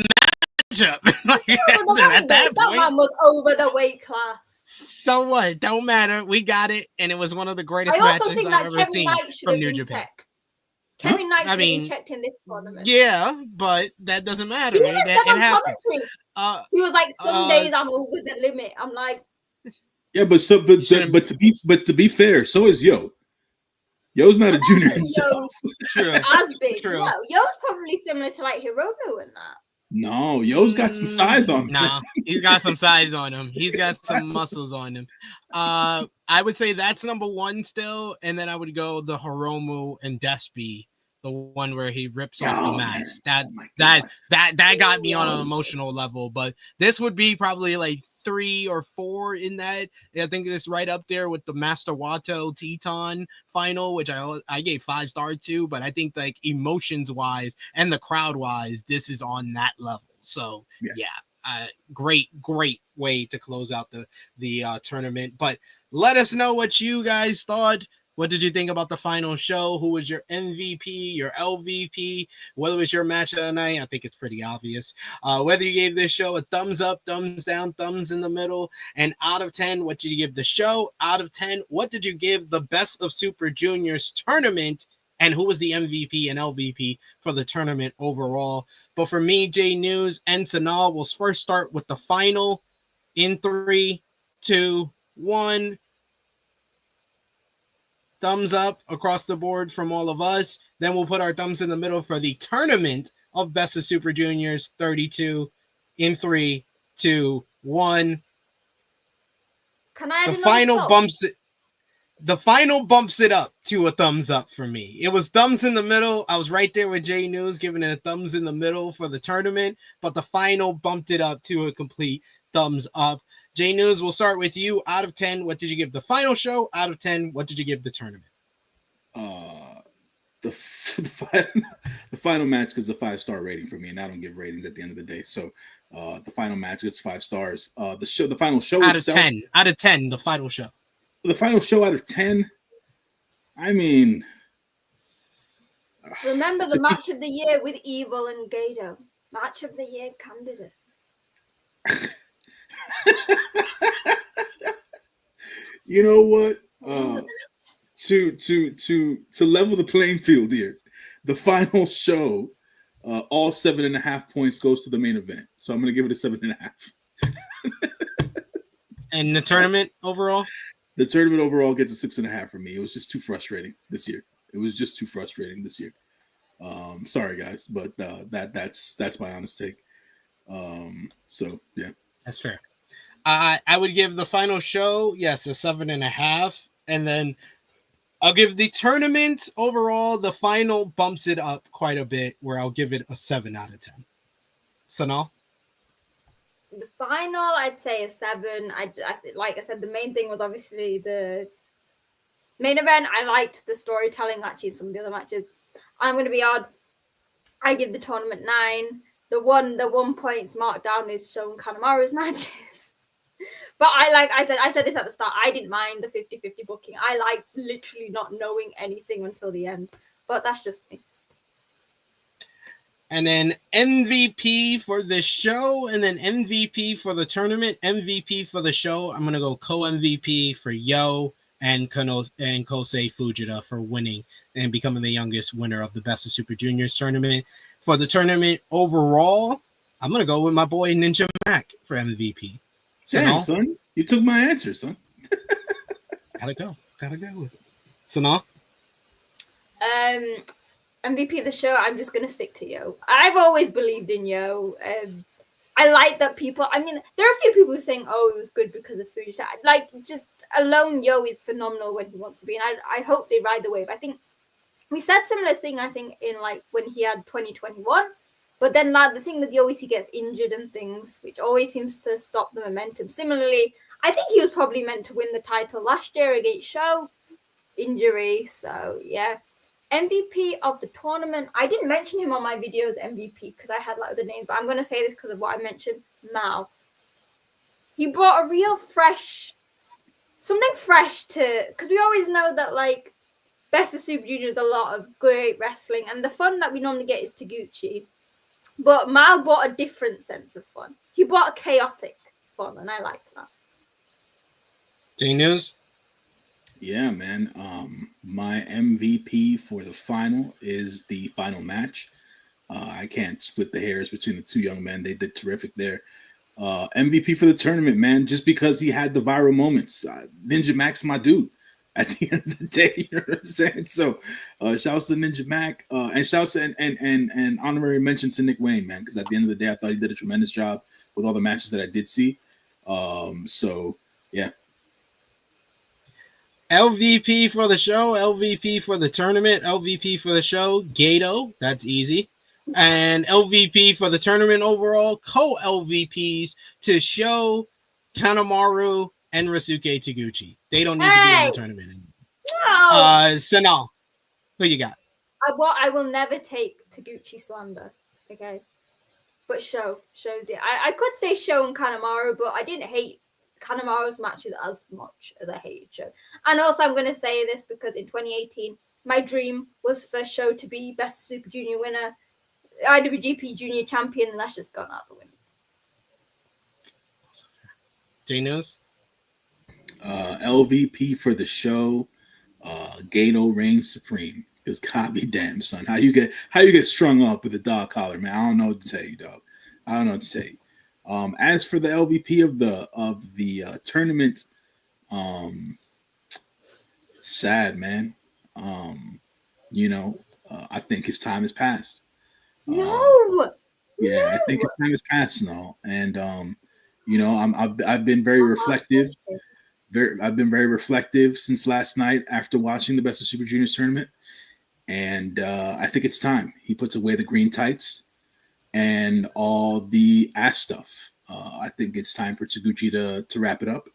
S5: matchup. At that point,
S7: that man was over the weight class.
S5: So what? Don't matter. We got it, and it was one of the greatest
S7: I also
S5: matches
S7: think
S5: I've
S7: that
S5: ever
S7: Kevin
S5: seen
S7: Knight should
S5: from
S7: have
S5: New
S7: been
S5: Japan.
S7: checked. Kevin Knight should have been checked in this tournament.
S5: Yeah, but that doesn't matter.
S7: He even said on
S5: happened.
S7: commentary. He was like, "Some days I'm over the limit." I'm like,
S6: yeah, but to be fair, so is Yo. Yo's not a junior himself.
S5: True.
S7: As big.
S5: True.
S7: No, Yo's probably similar to like Hiromu and that.
S6: No, Yo's got some size on him.
S5: Nah, he's got some size on him. He's got some muscles on him. I would say that's number one still, and then I would go the Hiromu and Despy, the one where he rips off the mask. That got me on an emotional level. But this would be probably like 3 or 4 in that. I think it's right up there with the Master Wato Teton final, which I gave 5 stars to. But I think like emotions wise and the crowd wise, this is on that level. So yeah. Great way to close out the tournament. But let us know what you guys thought. What did you think about the final show? Who was your MVP, your LVP? What was your match of the night? I think it's pretty obvious. Whether you gave this show a thumbs up, thumbs down, thumbs in the middle, and out of 10, what did you give the show? Out of 10, what did you give the Best of Super Juniors tournament? And who was the MVP and LVP for the tournament overall? But for me, J News and Sonal, we'll first start with the final in 3, 2, 1. Thumbs up across the board from all of us. Then we'll put our thumbs in the middle for the tournament of Best of Super Juniors 32 in 3, 2, 1.
S7: Can I add
S5: The final bumps it up to a thumbs up for me. It was thumbs in the middle. I was right there with J News giving it a thumbs in the middle for the tournament, but the final bumped it up to a complete thumbs up. J News, we'll start with you. Out of 10, what did you give the final show? Out of 10, what did you give the tournament?
S6: The final match gets a 5-star rating for me, and I don't give ratings at the end of the day. So the final match gets 5 stars. The final show
S5: out
S6: itself,
S5: of 10. Out of 10, the final show.
S6: The final show out of 10. I mean,
S7: remember the match of the year with Evil and Gato. Match of the year candidate.
S6: You know what? To level the playing field here, the final show, all 7.5 points goes to the main event. So I'm going to give it a 7.5.
S5: And the tournament overall?
S6: The tournament overall gets a 6.5 for me. It was just too frustrating this year. Sorry guys, but that's my honest take. So yeah,
S5: that's fair. I would give the final show, yes, a 7.5, and then I'll give the tournament overall. The final bumps it up quite a bit, where I'll give it a 7 out of 10. Sonal?
S7: The final, I'd say a 7. I like I said, the main thing was obviously the main event. I liked the storytelling. Actually, some of the other matches, I'm going to be odd. I give the tournament 9. The 1 points marked down is Shun Kanemaru's matches. But I said this at the start. I didn't mind the 50-50 booking. I like literally not knowing anything until the end. But that's just me.
S5: And then MVP for the show, and then MVP for the tournament. MVP for the show, I'm going to go co-MVP for Yo and Kosei Fujita for winning and becoming the youngest winner of the Best of Super Juniors tournament. For the tournament overall, I'm going to go with my boy Ninja Mac for MVP.
S6: Damn, son. You took my answer, son.
S5: Gotta go with it. Sonal?
S7: MVP of the show, I'm just going to stick to Yo. I've always believed in Yo. I like that people, I mean, there are a few people saying, oh, it was good because of Fujita. Like, just alone, Yo is phenomenal when he wants to be. And I hope they ride the wave. I think we said similar thing, I think, in like when he had 2021. But then like, the thing that he always gets injured and things, which always seems to stop the momentum. Similarly, I think he was probably meant to win the title last year against Sho. injury. So yeah. MVP of the tournament. I didn't mention him on my video as MVP because I had like other names, but I'm gonna say this because of what I mentioned. Mao. He brought a real something fresh to, because we always know that like Best of Super Junior is a lot of great wrestling, and the fun that we normally get is Taguchi. But Mao brought a different sense of fun. He brought a chaotic fun, and I liked that.
S5: J News?
S6: Yeah, man. My MVP for the final is the final match. I can't split the hairs between the two young men. They did terrific there. MVP for the tournament, man, just because he had the viral moments. Ninja Mac's my dude at the end of the day, you know what I'm saying? So shouts to Ninja Mac, and shouts to, and honorary mention to Nick Wayne, man, because at the end of the day, I thought he did a tremendous job with all the matches that I did see. So yeah.
S5: LVP for the show, LVP for the tournament, LVP for the show, Gato, that's easy. And LVP for the tournament overall, co-LVPs to Sho, Kanemaru, and Rasuke Taguchi. They don't need to be in the tournament anymore. Sonal, who you got?
S7: I will never take Taguchi slander, okay? But shows it. I could say Sho and Kanemaru, but I didn't hate Kanemaru's matches as much as I hated Sho. And also, I'm going to say this because in 2018, my dream was for Sho to be Best Super Junior winner, IWGP Junior champion, and that's just gone out the window.
S5: J News?
S6: LVP for the show, Gato reigns supreme. Because God be damn, son, how you get strung up with a dog collar, man? I don't know what to tell you, dog. I don't know what to say. As for the LVP of the tournament, sad, man. I think his time has passed.
S7: No.
S6: I think his time has passed now, and I've been very reflective. I've been very reflective since last night after watching the Best of Super Juniors tournament, and I think it's time he puts away the green tights and all the ass stuff. I think it's time for Taguchi to wrap it up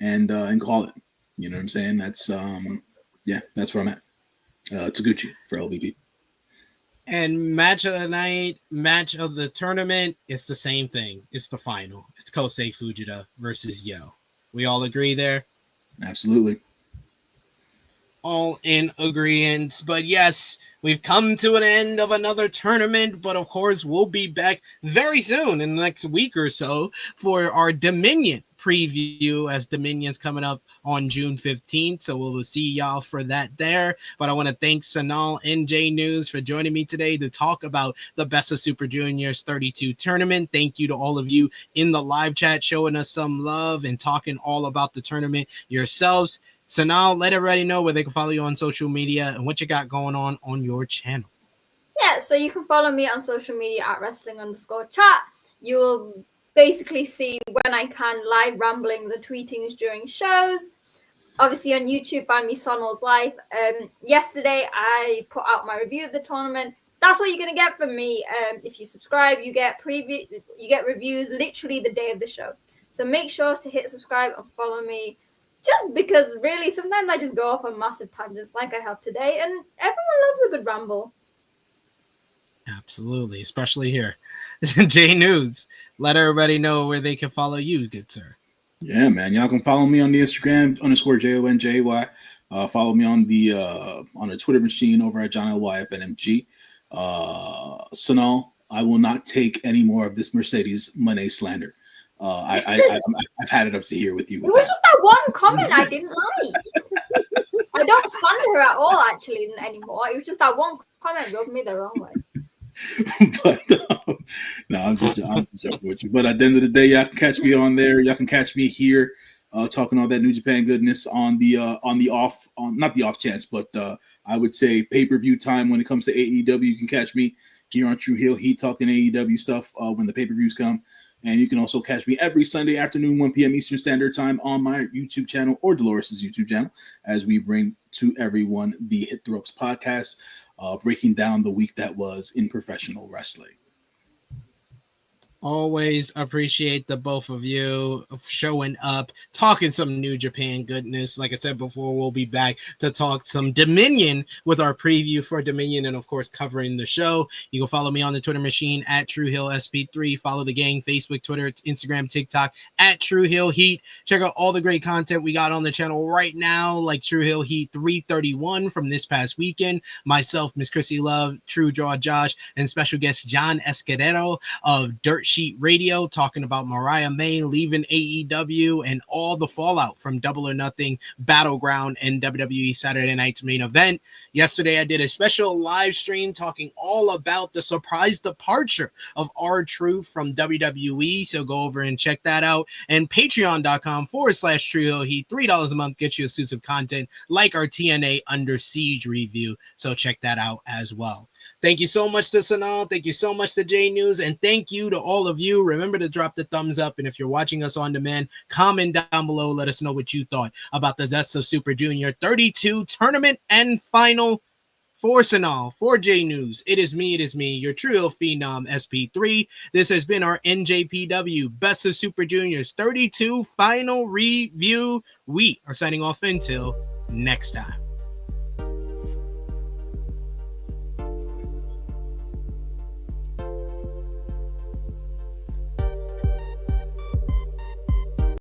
S6: and call it. You know what I'm saying? That's that's where I'm at. Taguchi for LVP.
S5: And match of the night, match of the tournament, it's the same thing. It's the final. It's Kosei Fujita versus YOH. We all agree there?
S6: Absolutely.
S5: All in agreement. But yes, we've come to an end of another tournament, but of course we'll be back very soon in the next week or so for our Dominion preview, as Dominion's coming up on June 15th. So we'll see y'all for that there. But I want to thank Sonal and J News for joining me today to talk about the Best of Super Juniors 32 tournament. Thank you to all of you in the live chat showing us some love and talking all about the tournament yourselves. So now let everybody know where they can follow you on social media and what you got going on your channel.
S7: Yeah, so you can follow me on social media at wrestling_chat. You'll basically see when I can live ramblings or tweetings during shows. Obviously on YouTube, find me Sonal's Life. Yesterday I put out my review of the tournament. That's what you're gonna get from me. If you subscribe, you get reviews literally the day of the show. So make sure to hit subscribe and follow me. Just because really sometimes I just go off on massive tangents like I have today, and everyone loves a good ramble.
S5: Absolutely, especially here. J News, let everybody know where they can follow you, good sir.
S6: Yeah, man. Y'all can follow me on the Instagram _JONJY. Follow me on the Twitter machine over at JohnLYFNMG. Sonal, I will not take any more of this Mercedes Money slander. I've had it up to here with you.
S7: It was just that one comment I didn't like. I don't slander her at all actually anymore. It was just that one comment rubbed me the wrong way.
S6: But no, I'm just joking with you. But at the end of the day, y'all can catch me on there. Y'all can catch me here talking all that New Japan goodness on not the off chance, but I would say pay-per-view time when it comes to AEW. You can catch me here on True Heel Heat talking AEW stuff when the pay-per-views come. And you can also catch me every Sunday afternoon, 1 p.m. Eastern Standard Time on my YouTube channel or Dolores' YouTube channel as we bring to everyone the Hit the Ropes podcast, breaking down the week that was in professional wrestling.
S5: Always appreciate the both of you showing up, talking some New Japan goodness. Like I said before, we'll be back to talk some Dominion with our preview for Dominion and, of course, covering the show. You can follow me on the Twitter machine at TrueHillSP3. Follow the gang, Facebook, Twitter, Instagram, TikTok at True Hill Heat. Check out all the great content we got on the channel right now, like True Hill Heat 331 from this past weekend. Myself, Miss Chrissy Love, True Draw Josh, and special guest John Escudero of Dirt Sheet Radio, talking about Mariah May leaving AEW and all the fallout from Double or Nothing, Battleground, and WWE Saturday Night's main event. Yesterday, I did a special live stream talking all about the surprise departure of R-Truth from WWE, so go over and check that out. And patreon.com/True Hill Heat, $3 a month gets you exclusive content like our TNA Under Siege review, so check that out as well. Thank you so much to Sonal. Thank you so much to J News. And thank you to all of you. Remember to drop the thumbs up. And if you're watching us on demand, comment down below. Let us know what you thought about the Zest of Super Junior 32 tournament and final. For Sonal, for J News, it is me, your True Hill Phenom SP3. This has been our NJPW Best of Super Juniors 32 final review. We are signing off until next time.